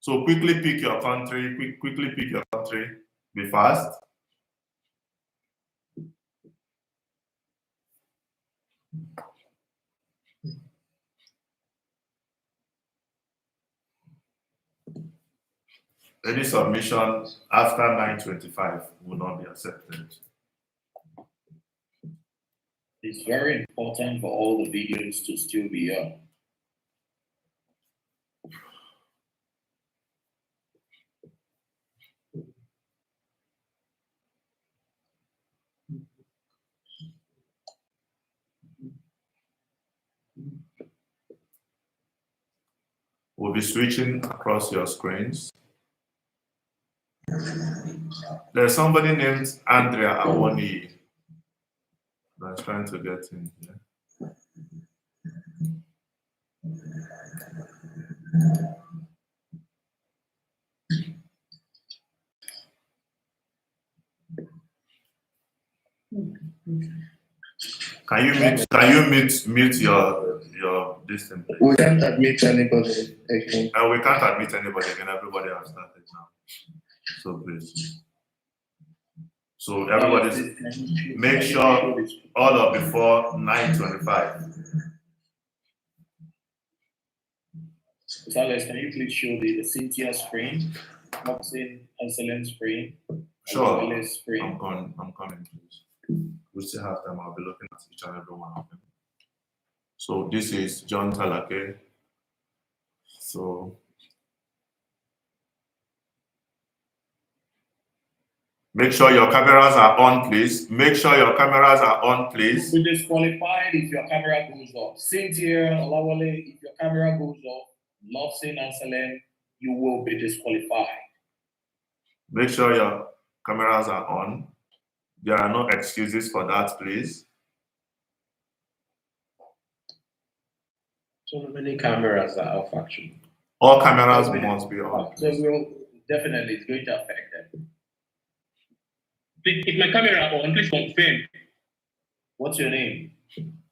[SPEAKER 3] So quickly pick your country, quickly pick your country, be fast. Any submission after 9:25 will not be accepted.
[SPEAKER 1] It's very important for all the videos to still be up.
[SPEAKER 3] We'll be switching across your screens. There's somebody named Andrea Awoni that's trying to get in here. Can you mute your distance, please?
[SPEAKER 2] We can't admit anybody again.
[SPEAKER 3] And we can't admit anybody again. Everybody has started now. So please. So everybody, make sure all of before 9:25.
[SPEAKER 1] Alex, can you please show the Cynthia screen, Moxin excellent screen,
[SPEAKER 3] Sure.
[SPEAKER 1] Screen.
[SPEAKER 3] I'm coming, please. We still have time. I'll be looking at each and every one of them. So this is John Talake. So make sure your cameras are on, please. Make sure your cameras are on, please.
[SPEAKER 1] You'll be disqualified if your camera goes off. Cynthia, Olawale, if your camera goes off, Moxin and Salem, you will be disqualified.
[SPEAKER 3] Make sure your cameras are on. There are no excuses for that, please.
[SPEAKER 4] So many cameras are off actually.
[SPEAKER 3] All cameras must be on.
[SPEAKER 1] So we'll definitely, it's going to affect them.
[SPEAKER 7] Please, if my camera on, please confirm.
[SPEAKER 1] What's your name?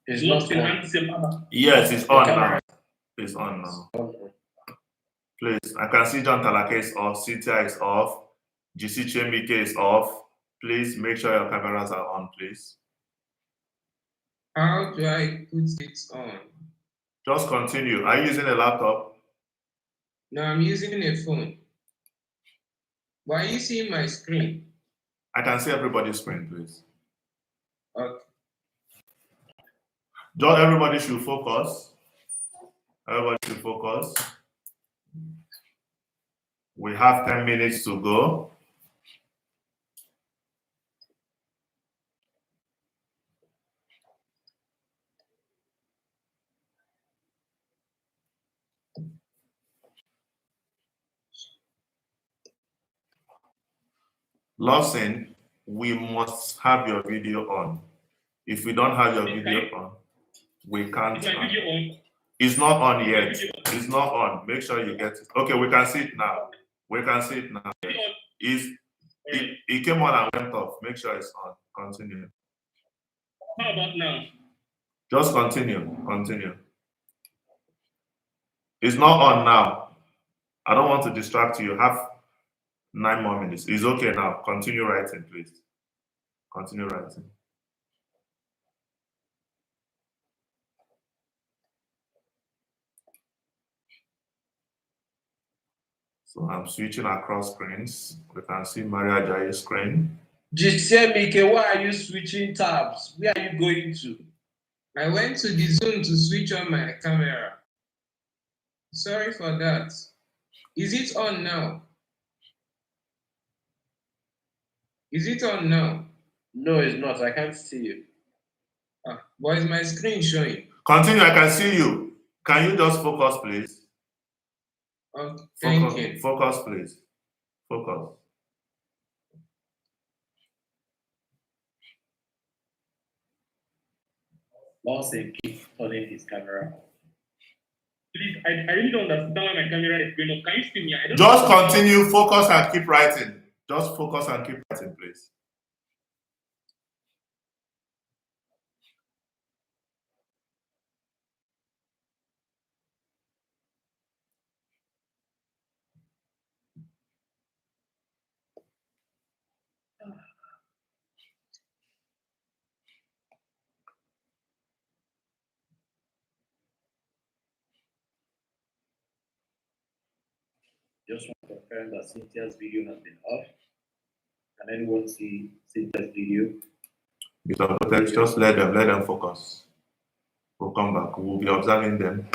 [SPEAKER 4] It's not on.
[SPEAKER 3] Yes, it's on now. It's on now. Please, I can see John Talake is off, Cynthia is off, GC Chemike is off. Please make sure your cameras are on, please.
[SPEAKER 5] How do I put it on?
[SPEAKER 3] Just continue. Are you using a laptop?
[SPEAKER 5] No, I'm using a phone. Why are you seeing my screen?
[SPEAKER 3] I can see everybody's screen, please.
[SPEAKER 5] Okay.
[SPEAKER 3] Just everybody should focus. Everybody should focus. We have 10 minutes to go. Lawson, we must have your video on. If we don't have your video on, we can't.
[SPEAKER 7] Is my video on?
[SPEAKER 3] It's not on yet. It's not on. Make sure you get it. Okay, we can see it now. We can see it now. It came on and went off. Make sure it's on. Continue.
[SPEAKER 7] How about now?
[SPEAKER 3] Just continue. Continue. It's not on now. I don't want to distract you. Have 9 more minutes. It's okay now. Continue writing, please. Continue writing. So I'm switching across screens. We can see Maria Jaye's screen.
[SPEAKER 4] Mike, why are you switching tabs? Where are you going to?
[SPEAKER 5] I went to the Zoom to switch on my camera. Sorry for that. Is it on now? Is it on now?
[SPEAKER 4] No, it's not. I can't see you.
[SPEAKER 5] Why is my screen showing?
[SPEAKER 3] Continue. I can see you. Can you just focus, please?
[SPEAKER 5] Okay, thank you.
[SPEAKER 3] Focus, please. Focus.
[SPEAKER 1] Lawson keep turning his camera on.
[SPEAKER 7] Please, I really don't understand why my camera is going off. Can you see me? I don't
[SPEAKER 3] Just continue, focus, and keep writing. Just focus and keep writing, please.
[SPEAKER 1] Just want to confirm that Cynthia's video has been off. Can anyone see Cynthia's video?
[SPEAKER 3] Just let them focus. We'll come back. We'll be observing them.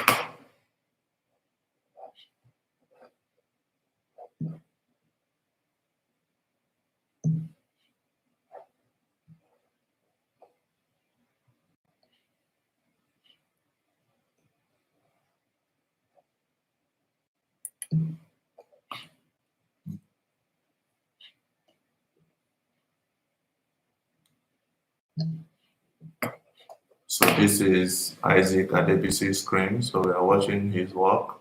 [SPEAKER 3] So this is Isaac Adebisi's screen. So we are watching his work.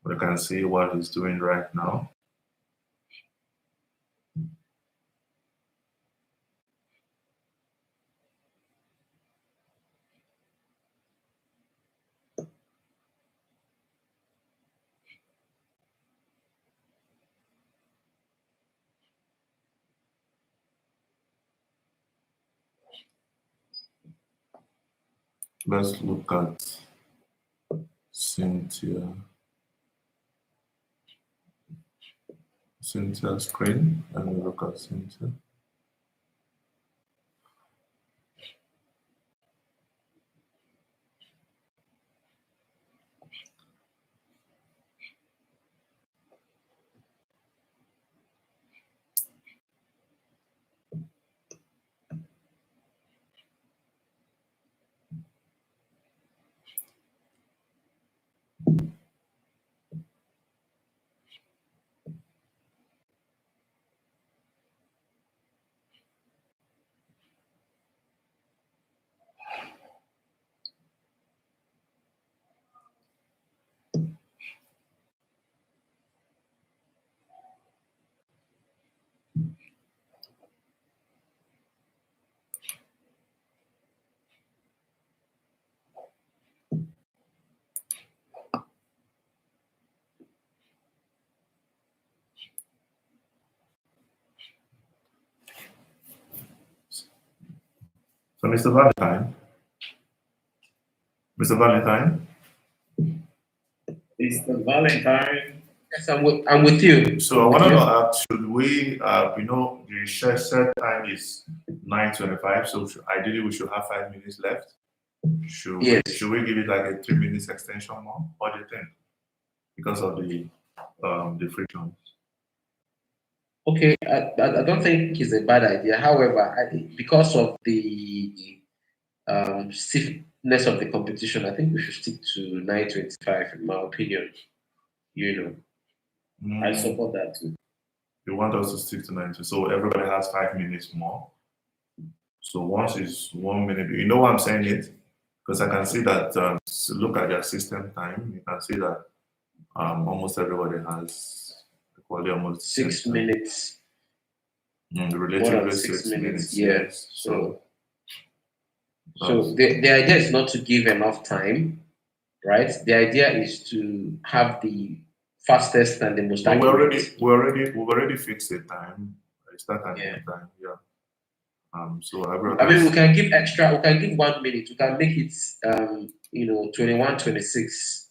[SPEAKER 3] We can see what he's doing right now. Let's look at Cynthia's screen. Let me look at Cynthia. So Mr. Valentine. Mr. Valentine?
[SPEAKER 1] Mr. Valentine.
[SPEAKER 4] Yes, I'm with you.
[SPEAKER 3] So I want to ask, should we, the set time is 9:25, so ideally we should have 5 minutes left. Should we give it like a 3 minutes extension more? What do you think? Because of the frictions.
[SPEAKER 4] Okay, I don't think it's a bad idea. However, because of the stiffness of the competition, I think we should stick to 9:25, in my opinion.
[SPEAKER 1] I support that too.
[SPEAKER 3] You want us to stick to 90, so everybody has 5 minutes more. So once it's 1 minute, you know why I'm saying it? Because I can see that, look at their system time, you can see that almost everybody has equally almost
[SPEAKER 4] 6 minutes.
[SPEAKER 3] Relatively 6 minutes.
[SPEAKER 4] Yes. So the idea is not to give enough time, right? The idea is to have the fastest and the most accurate.
[SPEAKER 3] We've already fixed the time. Start at time. Yeah. So
[SPEAKER 4] I mean, we can give extra. We can give 1 minute. We can make it 21, 26,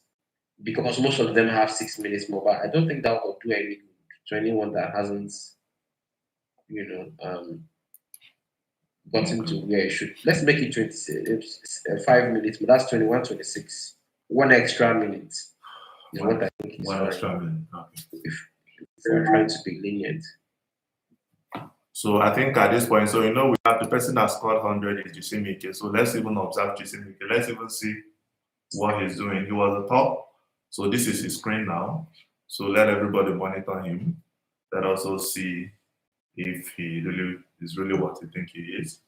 [SPEAKER 4] because most of them have 6 minutes more. But I don't think that will do any good to anyone that hasn't gotten to where it should. Let's make it 5 minutes, but that's 21, 26. 1 extra minute is what I think is
[SPEAKER 3] one extra minute. Okay.
[SPEAKER 4] If we're trying to be lenient.
[SPEAKER 3] So I think at this point, so we have the person that scored 100 is Jisimike. So let's even observe Jisimike. Let's even see what he's doing. He was the top. So this is his screen now. So let everybody monitor him. Let also see if he really is really what you think he is.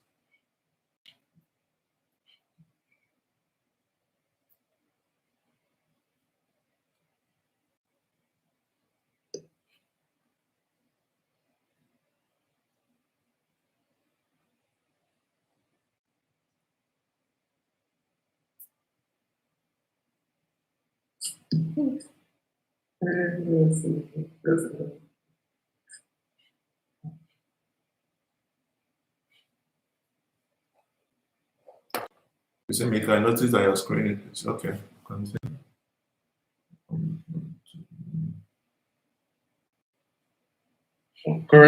[SPEAKER 3] You see, Mika, I noticed that your screen is okay. Continue.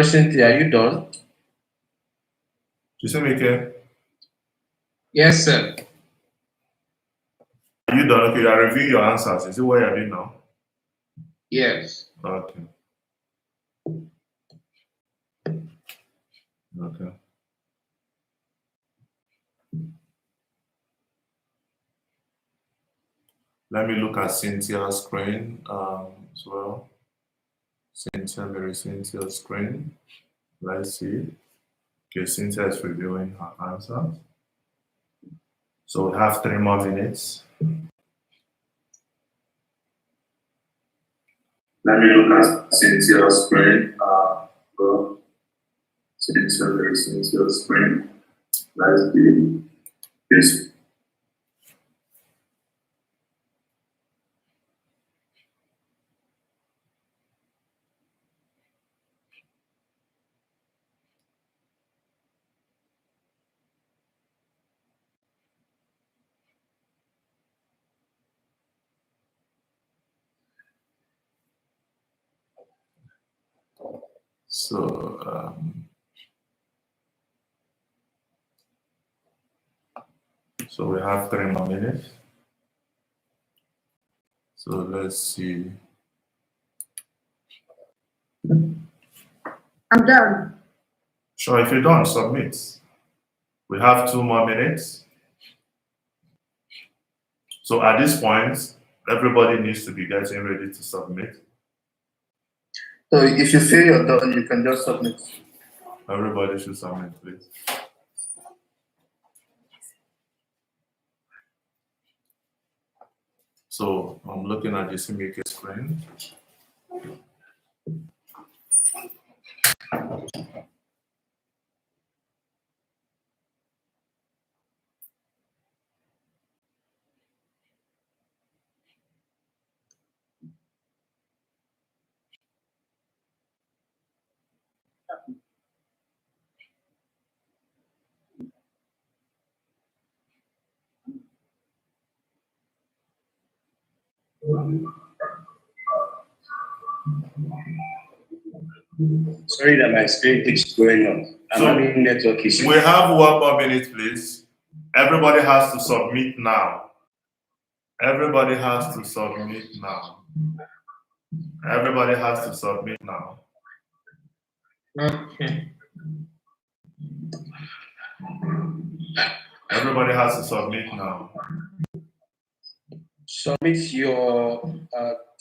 [SPEAKER 4] Cynthia, are you done?
[SPEAKER 3] You see, Mika,
[SPEAKER 5] Yes, sir.
[SPEAKER 3] are you done? Okay, you are reviewing your answers. Is it what you're doing now?
[SPEAKER 5] Yes.
[SPEAKER 3] Okay. Okay. Let me look at Cynthia's screen as well. Cynthia's screen. Let's see. Okay, Cynthia is reviewing her answers. So we have 3 more minutes. Let me look at Cynthia's screen. Well, Cynthia's screen. Let's see. Yes. So we have 3 more minutes. So let's see.
[SPEAKER 8] I'm done.
[SPEAKER 3] Sure, if you don't submit, we have 2 more minutes. So at this point, everybody needs to be getting ready to submit.
[SPEAKER 2] So if you say you're done, you can just submit.
[SPEAKER 3] Everybody should submit, please. So I'm looking at the CMYK screen.
[SPEAKER 6] Sorry that my screen keeps going on. I'm having network issues.
[SPEAKER 3] We have 1 more minute, please. Everybody has to submit now. Everybody has to submit now. Everybody has to submit now.
[SPEAKER 5] Okay.
[SPEAKER 3] Everybody has to submit now.
[SPEAKER 4] Submit your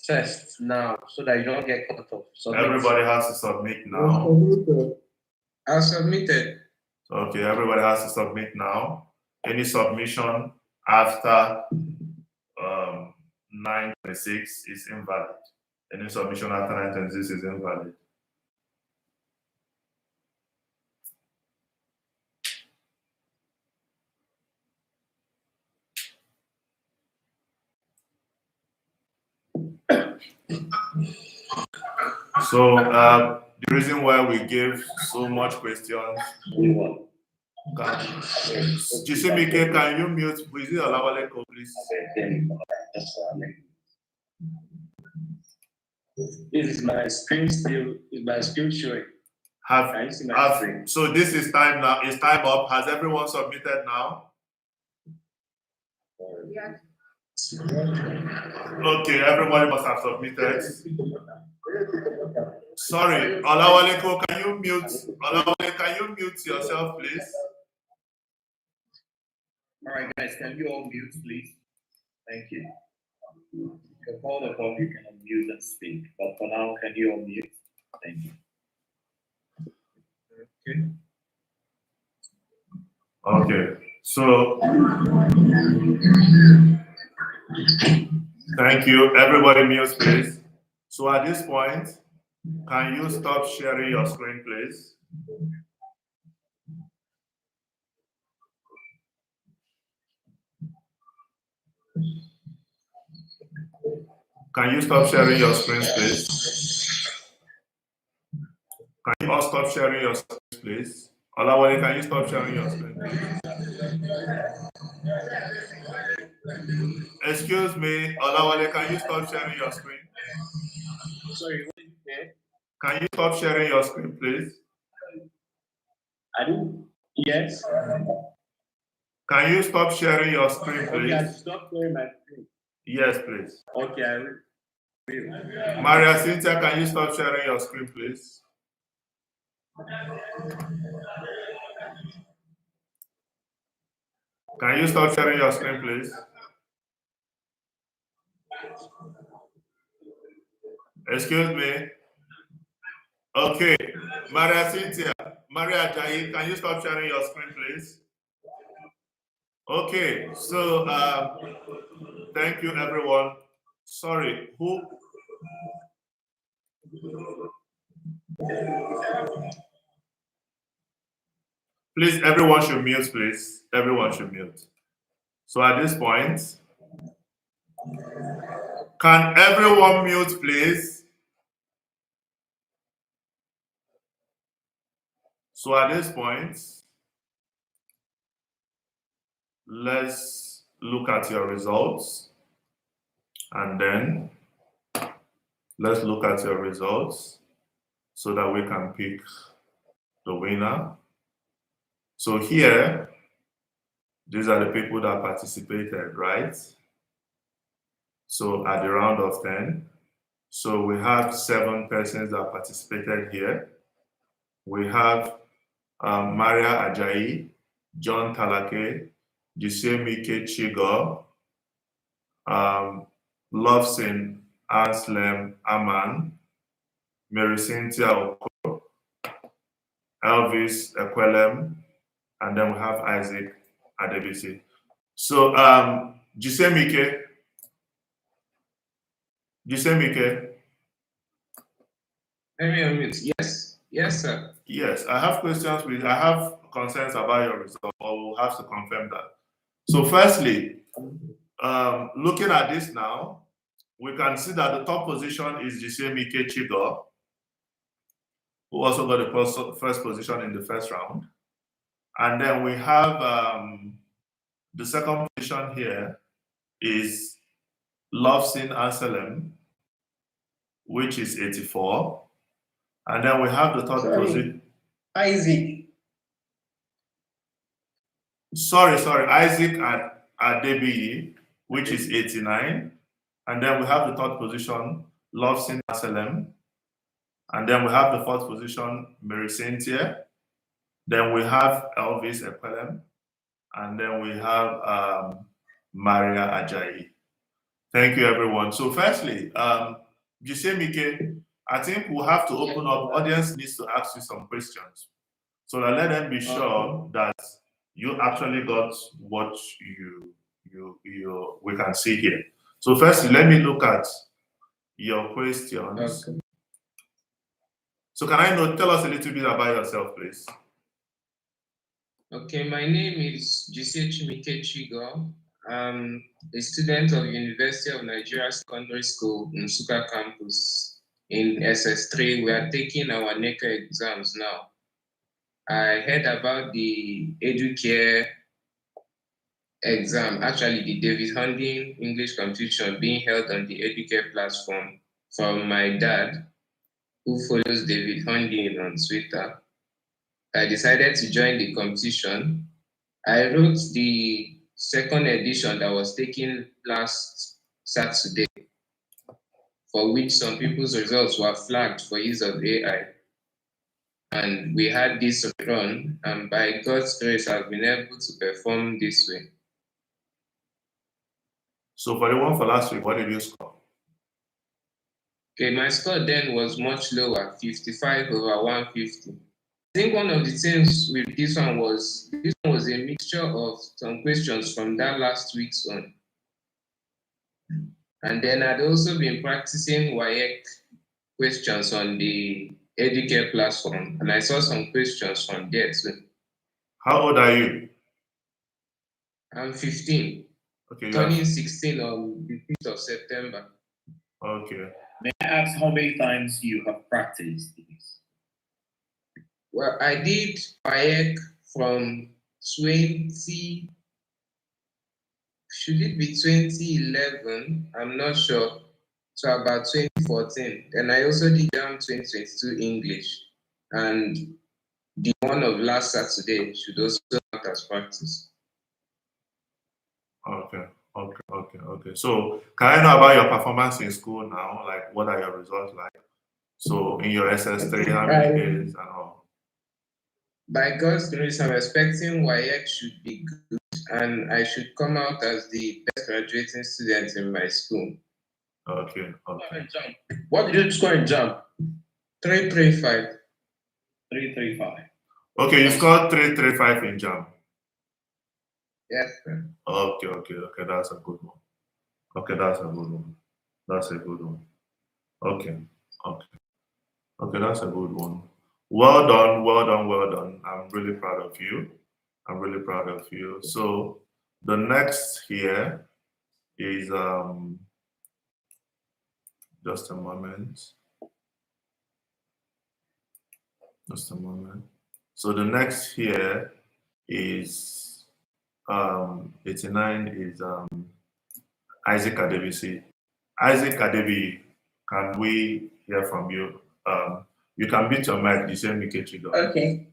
[SPEAKER 4] test now so that you don't get cut off. Submit.
[SPEAKER 3] Everybody has to submit now.
[SPEAKER 5] I submitted.
[SPEAKER 3] Okay, everybody has to submit now. Any submission after 9:26 is invalid. Any submission after 9:26 is invalid. So the reason why we give so much questions. Jisimike, can you mute? Is it Olawale, please?
[SPEAKER 6] Is my screen showing? Can you see my screen?
[SPEAKER 3] So this is time now. Is time up? Has everyone submitted now?
[SPEAKER 8] Yes.
[SPEAKER 3] Okay, everybody must have submitted. Sorry, Olawale, can you mute? Olawale, can you mute yourself, please?
[SPEAKER 1] All right, guys, can you all mute, please? Thank you. If all the above, you can unmute and speak. But for now, can you all mute? Thank you.
[SPEAKER 3] Okay, so thank you. Everybody mute, please. So at this point, can you stop sharing your screen, please? Can you stop sharing your screen, please? Can you all stop sharing your screen, please? Olawale, can you stop sharing your screen, please? Excuse me, Olawale, can you stop sharing your screen?
[SPEAKER 6] Sorry, what did you say?
[SPEAKER 3] Can you stop sharing your screen, please?
[SPEAKER 6] I do. Yes.
[SPEAKER 3] Can you stop sharing your screen, please?
[SPEAKER 6] Okay, I stop sharing my screen.
[SPEAKER 3] Yes, please.
[SPEAKER 6] Okay, I will.
[SPEAKER 3] Maria Cynthia, can you stop sharing your screen, please? Can you stop sharing your screen, please? Excuse me. Okay, Maria Cynthia, Maria Ajayi, can you stop sharing your screen, please? Okay, so thank you, everyone. Sorry, who? Please, everyone should mute, please. Everyone should mute. So at this point, can everyone mute, please? So at this point, let's look at your results. And then let's look at your results so that we can pick the winner. So here, these are the people that participated, right? So at the round of 10, so we have 7 persons that participated here. We have Maria Ajayi, John Talake, Jisemike Chigo, Lovesin Anslem Aman, Mary Cynthia Oko, Elvis Ekwelem, and then we have Isaac Adebisi. So Jisemike,
[SPEAKER 5] Let me unmute. Yes. Yes, sir.
[SPEAKER 3] Yes, I have questions with, I have concerns about your result, but we'll have to confirm that. So firstly, looking at this now, we can see that the top position is Jisemike Chigo, who also got the first position in the first round. And then we have the second position here is Lovesin Anselm, which is 84. And then we have the third position.
[SPEAKER 4] Isaac.
[SPEAKER 3] Isaac Adebiyi, which is 89. And then we have the third position, Lovesin Anselm. And then we have the fourth position, Mary Cynthia. Then we have Elvis Ekwelem. And then we have Maria Ajayi. Thank you, everyone. So firstly, Jisemike, I think we'll have to open up. Audience needs to ask you some questions. So that let them be sure that you actually got what we can see here. So firstly, let me look at your questions. Okay. So can I tell us a little bit about yourself, please?
[SPEAKER 5] Okay, my name is Jisemike Chigo. I'm a student of University of Nigeria Secondary School in Nsukka campus in SS3. We are taking our NECO exams now. I heard about the Educare exam, actually the David Hundeyin English competition being held on the Educare platform from my dad, who follows David Hundeyin on Twitter. I decided to join the competition. I wrote the second edition that was taken last Saturday, for which some people's results were flagged for use of AI. And we had this run, and by God's grace, I've been able to perform this way.
[SPEAKER 3] So for the one for last week, what did you score?
[SPEAKER 5] Okay, my score then was much lower, 55 over 150. I think one of the things with this one was a mixture of some questions from that last week's one. And then I'd also been practicing WAEC questions on the Educare platform, and I saw some questions from there too.
[SPEAKER 3] How old are you?
[SPEAKER 5] I'm 15.
[SPEAKER 3] Okay,
[SPEAKER 5] turning 16 on the 5th of September.
[SPEAKER 3] Okay.
[SPEAKER 1] May I ask how many times you have practiced this?
[SPEAKER 5] Well, I did WAEC from 20, should it be 2011? I'm not sure. So about 2014. Then I also did JAM 2022 English. And the one of last Saturday should also count as practice.
[SPEAKER 3] Okay. So can I know about your performance in school now? Like, what are your results like? So in your SS3, how many days and all?
[SPEAKER 5] By God's grace, I'm expecting WAEC should be good, and I should come out as the best graduating student in my school.
[SPEAKER 3] Okay.
[SPEAKER 4] What did you score in JAM?
[SPEAKER 5] 335.
[SPEAKER 1] 335.
[SPEAKER 3] Okay, you scored 335 in JAM.
[SPEAKER 5] Yes, sir.
[SPEAKER 3] Okay, that's a good one. That's a good one. Okay, that's a good one. Well done. I'm really proud of you. So the next here is just a moment. So the next here is 89 is Isaac Adebisi. Isaac Adebi, can we hear from you? You can beat your mic, the same Mikechi.
[SPEAKER 9] Okay.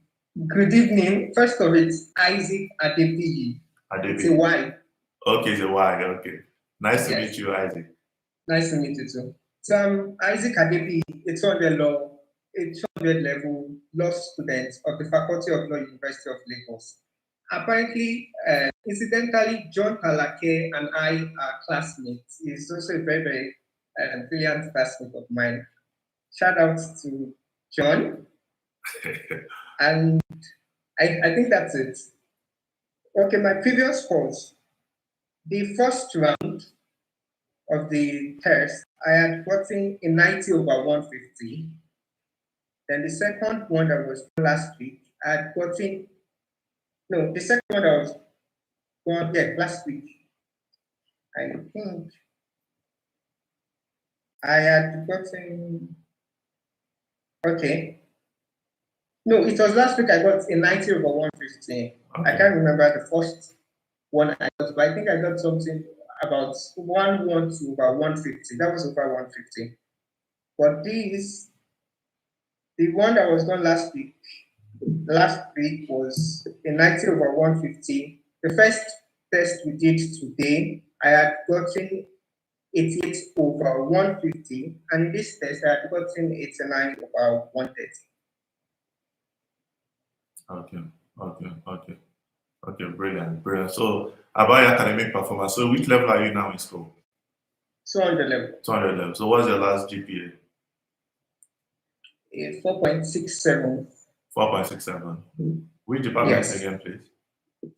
[SPEAKER 9] Good evening. First of it, Isaac Adebiyi. It's a Y.
[SPEAKER 3] Okay, it's a Y. Okay. Nice to meet you, Isaac.
[SPEAKER 9] Nice to meet you too. So I'm Isaac Adebiyi, a 200 level law student of the Faculty of Law, University of Lagos. Apparently, incidentally, John Kalake and I are classmates. He's also a very, very brilliant classmate of mine. Shout out to John. And I think that's it. Okay, my previous course, the first round of the test, I had gotten a 90 over 150. Then the second one that was last week, I had gotten, no, the second one that was going, yeah, last week, I think I had gotten, okay. No, it was last week I got a 90 over 150. Okay. I can't remember the first one I got, but I think I got something about 112 over 150. That was over 150. But this, the one that was done last week was a 90 over 150. The first test we did today, I had gotten 88 over 150, and in this test I had gotten 89 over 130.
[SPEAKER 3] Okay, brilliant. So about your academic performance, so which level are you now in school?
[SPEAKER 9] 200 level.
[SPEAKER 3] 200 level. So what's your last GPA?
[SPEAKER 9] 4.67.
[SPEAKER 3] 4.67. Which department
[SPEAKER 9] Yes.
[SPEAKER 3] again, please?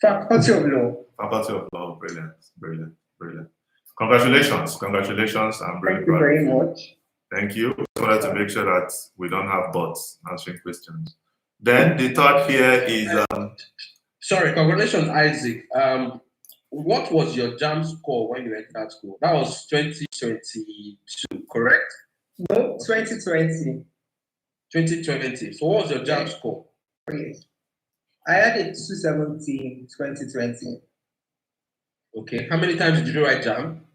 [SPEAKER 9] Faculty of Law.
[SPEAKER 3] Faculty of Law. Brilliant. Congratulations. I'm really
[SPEAKER 9] Thank
[SPEAKER 3] proud.
[SPEAKER 9] you very much.
[SPEAKER 3] Thank you. I wanted to make sure that we don't have bots answering questions. Then the third here is
[SPEAKER 4] sorry, congratulations, Isaac. What was your JAM score when you entered school? That was 2022, correct?
[SPEAKER 9] No, 2020.
[SPEAKER 4] 2020. So what was your JAM score?
[SPEAKER 9] Yes. I had a 270 in 2020.
[SPEAKER 4] Okay. How many times did you write JAM?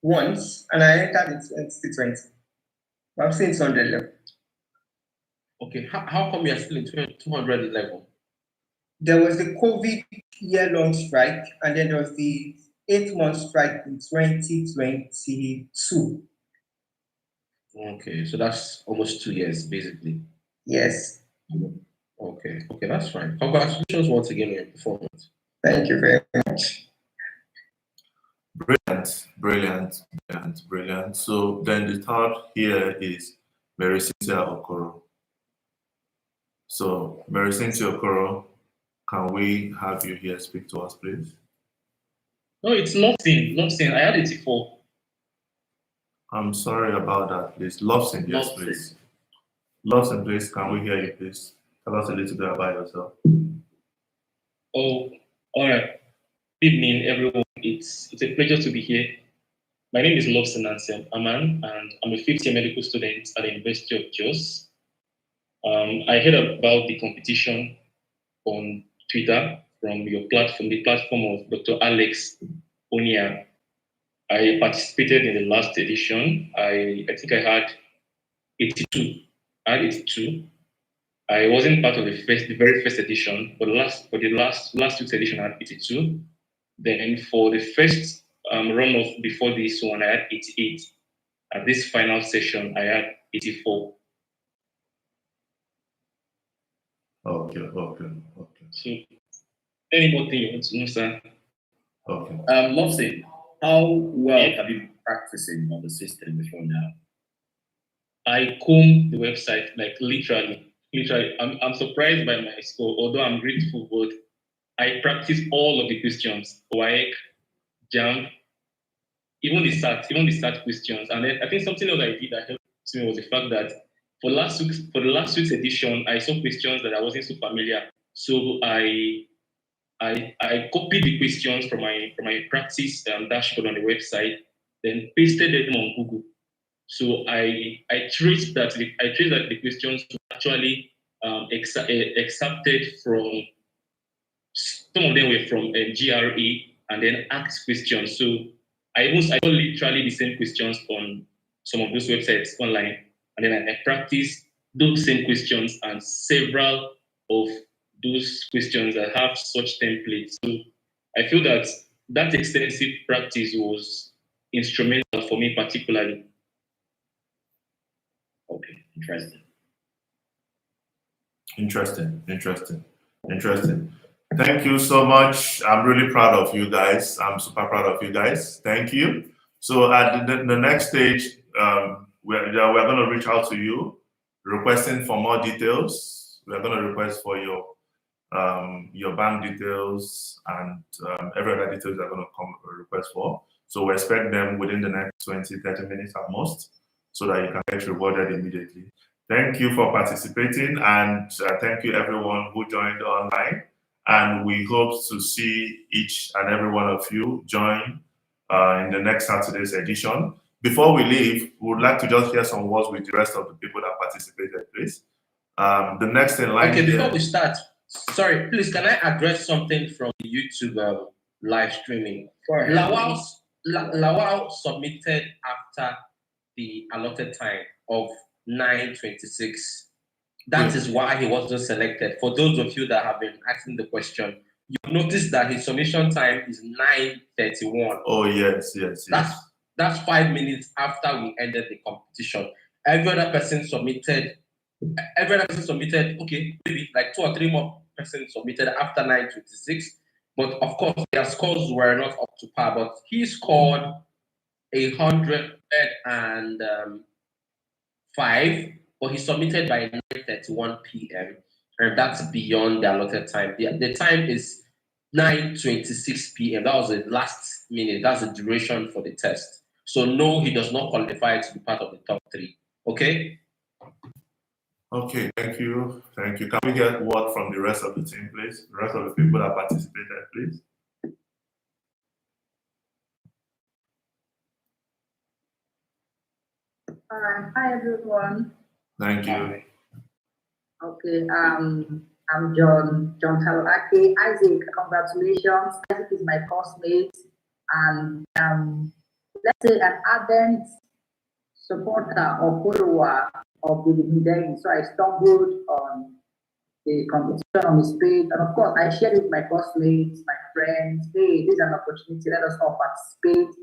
[SPEAKER 9] Once, and I entered in 2020. I'm still in 200 level.
[SPEAKER 4] Okay. How come you're still in 200 level?
[SPEAKER 9] There was the COVID year-long strike, and then there was the 8-month strike in 2022.
[SPEAKER 4] Okay, so that's almost 2 years, basically.
[SPEAKER 9] Yes.
[SPEAKER 4] Okay, that's fine. Congratulations once again on your performance.
[SPEAKER 9] Thank you very much.
[SPEAKER 3] Brilliant. So then the third here is Mary Cynthia Okoro. So Mary Cynthia Okoro, can we have you here speak to us, please?
[SPEAKER 7] No, it's nothing. I had 84.
[SPEAKER 3] I'm sorry about that, please. Lovsin, yes, please. Lovsin, please, can we hear you, please? Tell us a little bit about yourself.
[SPEAKER 7] Oh, all right. Good evening, everyone. It's a pleasure to be here. My name is Lobson Aman, and I'm a fifth-year medical student at the University of Jos. I heard about the competition on Twitter from your platform, the platform of Dr. Alex Onia. I participated in the last edition. I think I had 82. I had 82. I wasn't part of the very first edition, but last week's edition I had 82. Then for the first runoff before this one, I had 88. At this final session, I had 84.
[SPEAKER 3] Okay.
[SPEAKER 7] So, any more thing you want to know, sir?
[SPEAKER 3] Okay.
[SPEAKER 1] Lobson, how well have you been practicing on the system before now?
[SPEAKER 7] I comb the website, like literally. I'm surprised by my score, although I'm grateful, but I practice all of the questions, WAEC, JAM, even the SAT questions. And then I think something else I did that helped me was the fact that for the last week's edition, I saw questions that I wasn't so familiar. So I copied the questions from my practice dashboard on the website, then pasted them on Google. So I traced that the questions were actually excerpted from, some of them were from GRE and then asked questions. So I saw literally the same questions on some of those websites online, and then I practiced those same questions and several of those questions that have such templates. So I feel that extensive practice was instrumental for me particularly.
[SPEAKER 1] Okay, interesting.
[SPEAKER 3] Thank you so much. I'm really proud of you guys. I'm super proud of you guys. Thank you. So at the next stage, we're going to reach out to you, requesting for more details. We're going to request for your bank details and every other details are going to come request for. So we expect them within the next 20, 30 minutes at most, so that you can get rewarded immediately. Thank you for participating, and thank you everyone who joined online. And we hope to see each and every one of you join in the next Saturday's edition. Before we leave, we would like to just hear some words with the rest of the people that participated, please. The next in line.
[SPEAKER 4] Okay, before we start, sorry, please, can I address something from the YouTube live streaming? Lawal submitted after the allotted time of 9:26. That is why he wasn't selected. For those of you that have been asking the question, you've noticed that his submission time is 9:31.
[SPEAKER 3] Oh, yes.
[SPEAKER 4] That's 5 minutes after we ended the competition. Every other person submitted, okay, maybe like 2 or 3 more persons submitted after 9:26. But of course, their scores were not up to par. But he scored 105, but he submitted by 9:31 p.m. and that's beyond the allotted time. The time is 9:26 p.m. That was the last minute. That's the duration for the test. So no, he does not qualify to be part of the top 3. Okay?
[SPEAKER 3] Okay, thank you. Can we get word from the rest of the team, please? The rest of the people that participated, please.
[SPEAKER 8] Hi everyone.
[SPEAKER 3] Thank you.
[SPEAKER 8] Okay, I'm John Halaki. Isaac, congratulations. Isaac is my classmate and let's say an ardent supporter or follower of the Hundeyin. So I stumbled on the competition on his page, and of course I shared it with my classmates, my friends. Hey, this is an opportunity, let us all participate.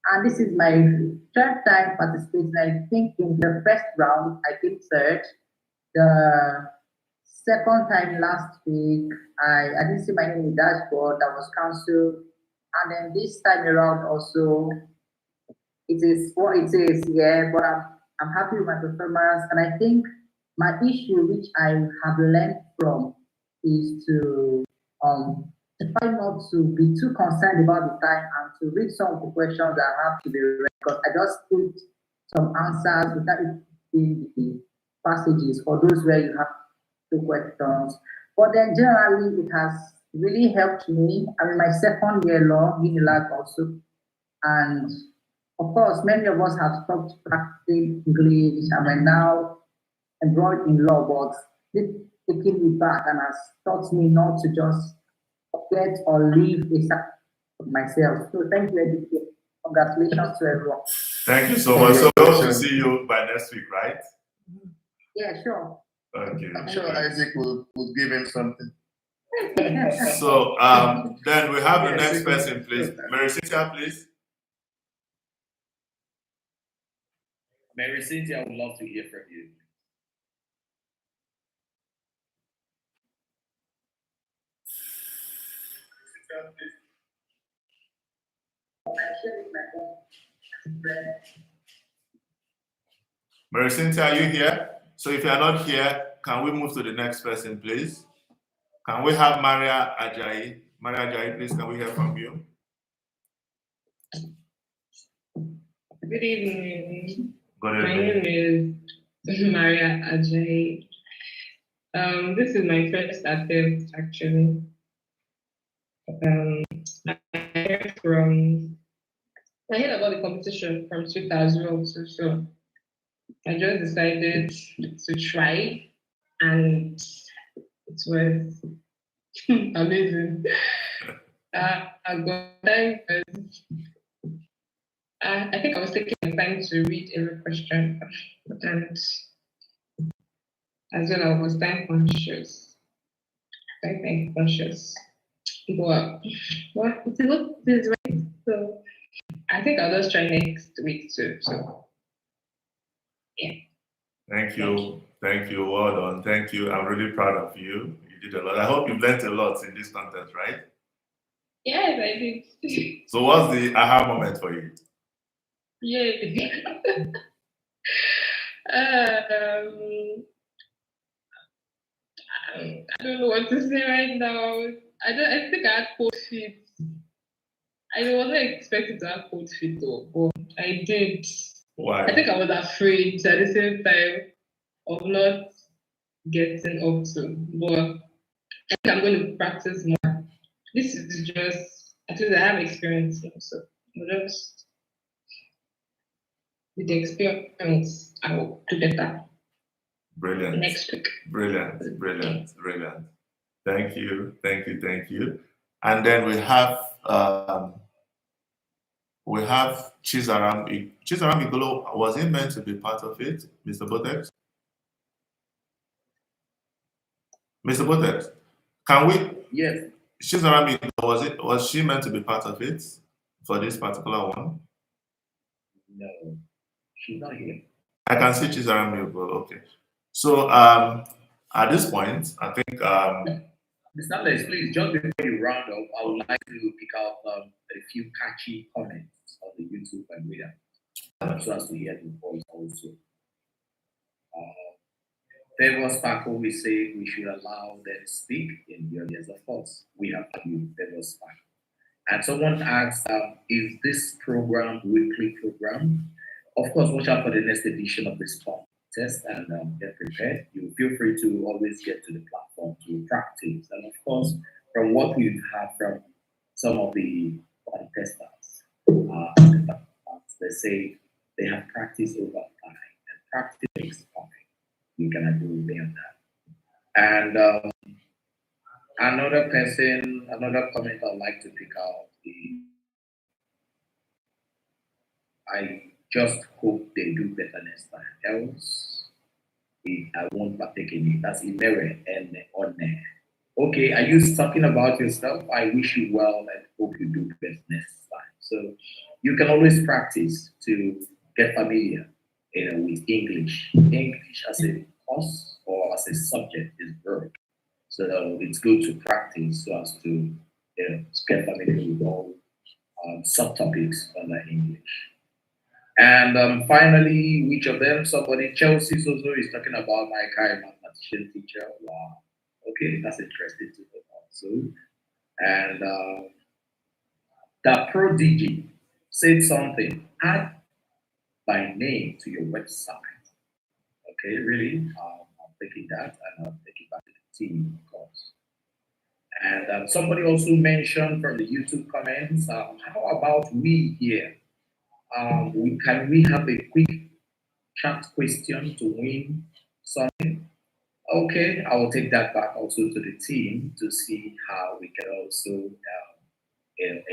[SPEAKER 8] And this is my 3rd time participating. I think in the first round I came 3rd. The second time last week, I didn't see my name in the dashboard, that was cancelled. And then this time around also, it is what it is, yeah, but I'm happy with my performance. And I think my issue, which I have learned from, is to try not to be too concerned about the time and to read some of the questions that have to be read, because I just put some answers without it being the passages for those where you have 2 questions. But then generally it has really helped me. I'm in my 2nd year law, Unilag also, and Of course, many of us have stopped practicing English and we're now embroiled in law, but this taking me back and has taught me not to just forget or leave a side of myself. So thank you, Edith. Congratulations to everyone.
[SPEAKER 3] Thank you so much. So we hope to see you by next week, right?
[SPEAKER 8] Yeah, sure.
[SPEAKER 3] Okay.
[SPEAKER 2] I'm sure Isaac will give him something.
[SPEAKER 3] So then we have the next person, please. Mary Cynthia, please.
[SPEAKER 1] Mary Cynthia, I would love to hear from you.
[SPEAKER 3] Mary Cynthia, are you here? So if you are not here, can we move to the next person, please? Can we have Maria Ajayi? Maria Ajayi, please, can we hear from you?
[SPEAKER 10] Good evening.
[SPEAKER 3] Good
[SPEAKER 10] My
[SPEAKER 3] evening.
[SPEAKER 10] name is Maria Ajayi. This is my first attempt, actually. I heard about the competition from Twitter as well, so I just decided to try, and it was amazing. I got time. I think I was taking the time to read every question, and as well I was time conscious. Time conscious. But what is right? So I think I'll just try next week too. So yeah.
[SPEAKER 3] Thank you. Thank you. Well done. Thank you. I'm really proud of you. You did a lot. I hope you've learned a lot in this content, right?
[SPEAKER 10] Yes, I did.
[SPEAKER 3] So what's the aha moment for you?
[SPEAKER 10] Yeah. I don't know what to say right now. I think I had cold feet. I wasn't expecting to have cold feet though, but I did.
[SPEAKER 3] Why?
[SPEAKER 10] I think I was afraid at the same time of not getting up to. But I think I'm going to practice more. This is just, at least I have experience now, so I'll just, with the experience, I will do better.
[SPEAKER 3] Brilliant.
[SPEAKER 10] Next week.
[SPEAKER 3] Brilliant, brilliant, brilliant. Thank you, thank you, thank you. And then we have Chizaram. Chizaram Igolo, was he meant to be part of it, Mr. Botex? Mr. Botex, can we?
[SPEAKER 1] Yes.
[SPEAKER 3] Chizaram Igolo, was she meant to be part of it for this particular one?
[SPEAKER 1] No, she's not here.
[SPEAKER 3] I can see Chizaram Igolo. Okay. So at this point, I think
[SPEAKER 1] Mr. Les, please, just before you round up, I would like to pick out a few catchy comments on the YouTube and read them, so as to hear the voice also. Favor Sparkle, we say we should allow them to speak in the audience. Of course, we have you, Favor Sparkle. And someone asked, is this program weekly program? Of course, watch out for the next edition of this contest and get prepared. You feel free to always get to the platform to practice. And of course, from what we've had from some of the contestants, they say they have practiced over time, and practice makes perfect. You can agree with me on that. And another comment I'd like to pick out is, I just hope they do better next time. Else, I won't partake in it. That's Imere and One. Okay, are you talking about yourself? I wish you well and hope you do best next time. So you can always practice to get familiar, with English. English as a course or as a subject is verb. So it's good to practice so as to get familiar with all subtopics under English. And finally, which of them? Somebody, Chelsea Sozo is talking about my kind of mathematician teacher. Wow. Okay, that's interesting to know also. And that Prodigy said something. Add by name to your website. Okay, really? I'm taking that and I'll take it back to the team, of course. And somebody also mentioned from the YouTube comments, how about we here Can we have a quick chat question to win something? Okay, I will take that back also to the team to see how we can also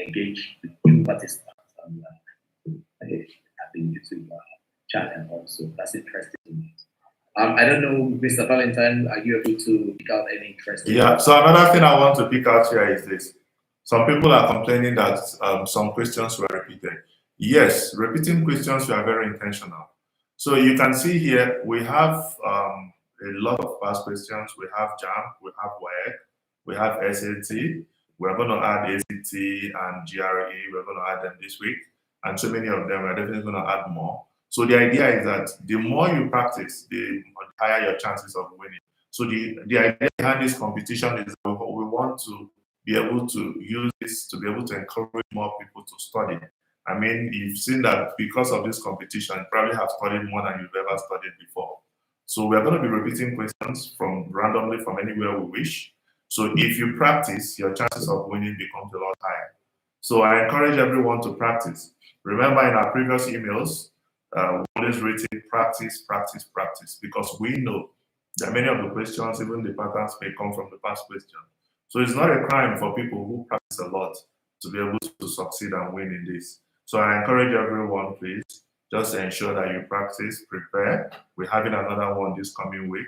[SPEAKER 1] engage with new participants on the YouTube channel also. That's interesting. I don't know, Mr. Valentine, are you able to pick out any interesting?
[SPEAKER 3] Yeah, so another thing I want to pick out here is this. Some people are complaining that some questions were repeated. Yes, repeating questions were very intentional. So you can see here, we have a lot of past questions. We have JAM, we have WEG, we have SAT. We're going to add ACT and GRE. We're going to add them this week. And so many of them, we're definitely going to add more. So the idea is that the more you practice, the higher your chances of winning. So the idea behind this competition is that we want to be able to use this to be able to encourage more people to study. I mean, you've seen that because of this competition, you probably have studied more than you've ever studied before. So we're going to be repeating questions from randomly from anywhere we wish. So if you practice, your chances of winning becomes a lot higher. So I encourage everyone to practice. Remember in our previous emails, we always rated practice, practice, practice, because we know that many of the questions, even the patterns, may come from the past question. So it's not a crime for people who practice a lot to be able to succeed and win in this. So I encourage everyone, please, just ensure that you practice, prepare. We're having another one this coming week.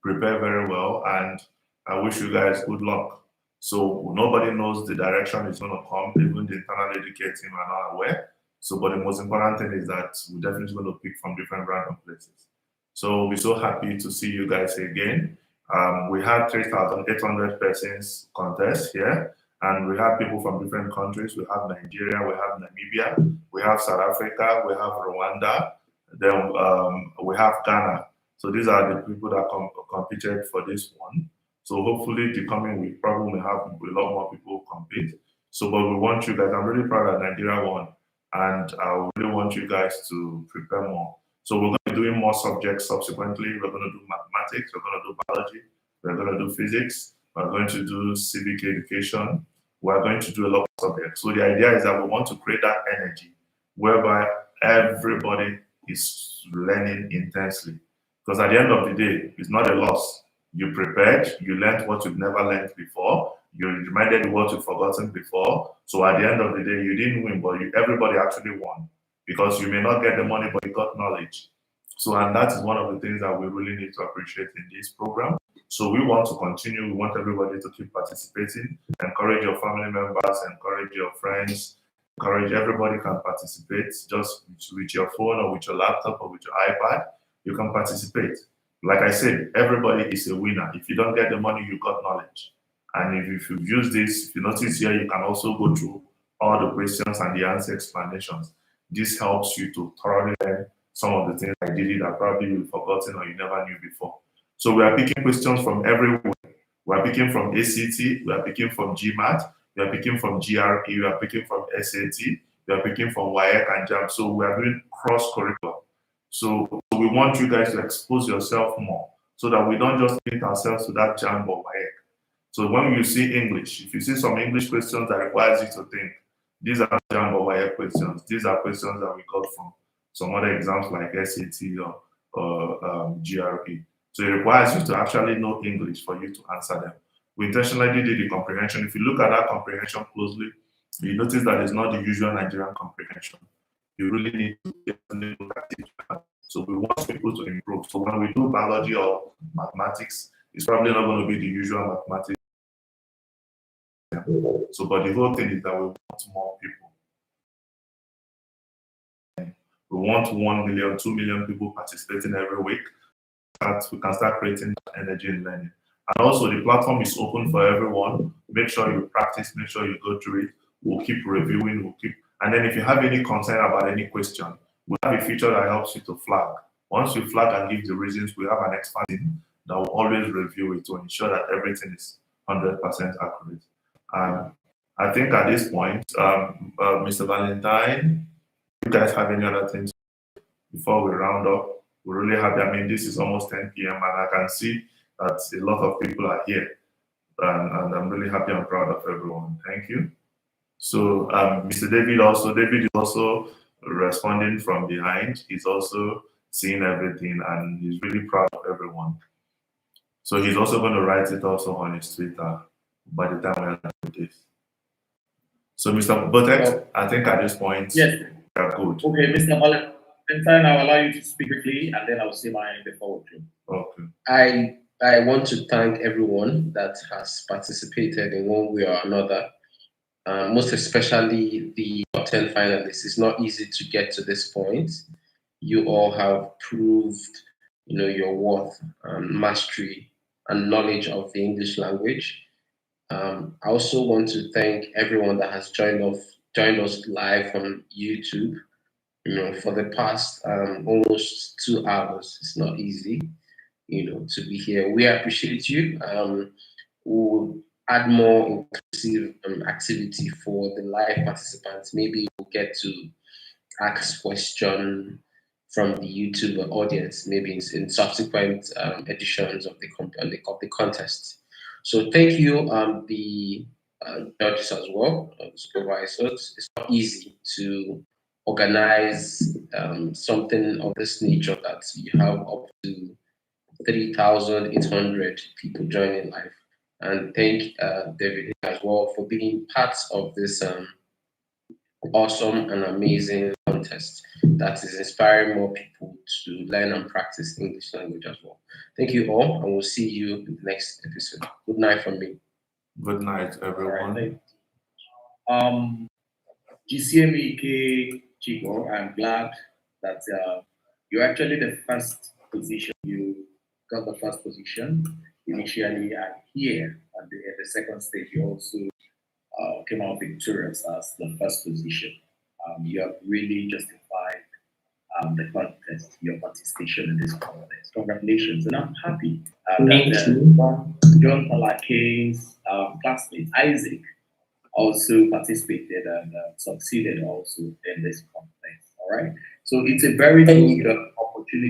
[SPEAKER 3] Prepare very well, and I wish you guys good luck. So nobody knows the direction it's going to come, even the internal educate team are not aware. So, but the most important thing is that we're definitely going to pick from different random places. So we're so happy to see you guys again. We had 3,800 persons contest here, and we have people from different countries. We have Nigeria, we have Namibia, we have South Africa, we have Rwanda, then we have Ghana. So these are the people that competed for this one. So hopefully the coming week probably will have a lot more people compete. So, but we want you guys, I'm really proud that Nigeria won, and I really want you guys to prepare more. So we're going to be doing more subjects subsequently. We're going to do mathematics, we're going to do biology, we're going to do physics, we're going to do civic education, we're going to do a lot of subjects. So the idea is that we want to create that energy whereby everybody is learning intensely. Because at the end of the day, it's not a loss. You prepared, you learned what you've never learned before, you reminded what you've forgotten before. So at the end of the day, you didn't win, but everybody actually won. Because you may not get the money, but you got knowledge. So, and that is one of the things that we really need to appreciate in this program. So we want to continue. We want everybody to keep participating. Encourage your family members, encourage your friends, encourage everybody can participate. Just with your phone or with your laptop or with your iPad, you can participate. Like I said, everybody is a winner. If you don't get the money, you got knowledge. And if you use this, if you notice here, you can also go through all the questions and the answer explanations. This helps you to thoroughly learn some of the things I did that probably you've forgotten or you never knew before. So we are picking questions from everywhere. We are picking from ACT, we are picking from GMAT, we are picking from GRE, we are picking from SAT, we are picking from WEG and JAM. So we are doing cross-curriculum. So we want you guys to expose yourself more so that we don't just limit ourselves to that JAM or WEG. So when you see English, if you see some English questions that requires you to think, these are JAM or WEG questions. These are questions that we got from some other exams like SAT or GRE. So it requires you to actually know English for you to answer them. We intentionally did the comprehension. If you look at that comprehension closely, you notice that it's not the usual Nigerian comprehension. You really need to look at it. So we want people to improve. So when we do biology or mathematics, it's probably not going to be the usual mathematics. So, but the whole thing is that we want more people. We want 1 million, 2 million people participating every week. That we can start creating energy in learning. And also the platform is open for everyone. Make sure you practice, make sure you go through it. We'll keep reviewing, and then if you have any concern about any question, we have a feature that helps you to flag. Once you flag and give the reasons, we have an expert team that will always review it to ensure that everything is 100% accurate. I think at this point, Mr. Valentine, you guys have any other things before we round up? We're really happy. I mean, this is almost 10 p.m. and I can see that a lot of people are here. And I'm really happy and proud of everyone. Thank you. So Mr. David is also responding from behind. He's also seeing everything, and he's really proud of everyone. So he's also going to write it also on his Twitter by the time we're done with this. So Mr. Botex, I think at this point,
[SPEAKER 1] yes,
[SPEAKER 3] we're good.
[SPEAKER 1] Okay, Mr. Valentine, I'll allow you to speak briefly, and then I'll say mine before we close.
[SPEAKER 3] Okay.
[SPEAKER 4] I want to thank everyone that has participated in one way or another, most especially the top 10 finalists. It's not easy to get to this point. You all have proved, your worth, mastery, and knowledge of the English language. I also want to thank everyone that has joined us live on YouTube. For the past almost 2 hours. It's not easy, to be here. We appreciate you. We'll add more inclusive activity for the live participants. Maybe we'll get to ask questions from the YouTube audience, maybe in subsequent editions of the contest. So thank you, the judges as well, supervisors. It's not easy to organize something of this nature that you have up to 3,800 people joining live. And thank David as well for being part of this awesome and amazing contest that is inspiring more people to learn and practice English language as well. Thank you all, and we'll see you in the next episode. Good night from me.
[SPEAKER 3] Good night, everyone.
[SPEAKER 1] GCMEK Chico, I'm glad that you're actually the first position. You got the first position initially, and here at the second stage, you also came out victorious as the first position. You have really justified the contest, your participation in this contest. Congratulations, and I'm happy that John Palake's classmate Isaac also participated and succeeded also in this contest. All right, so it's a very good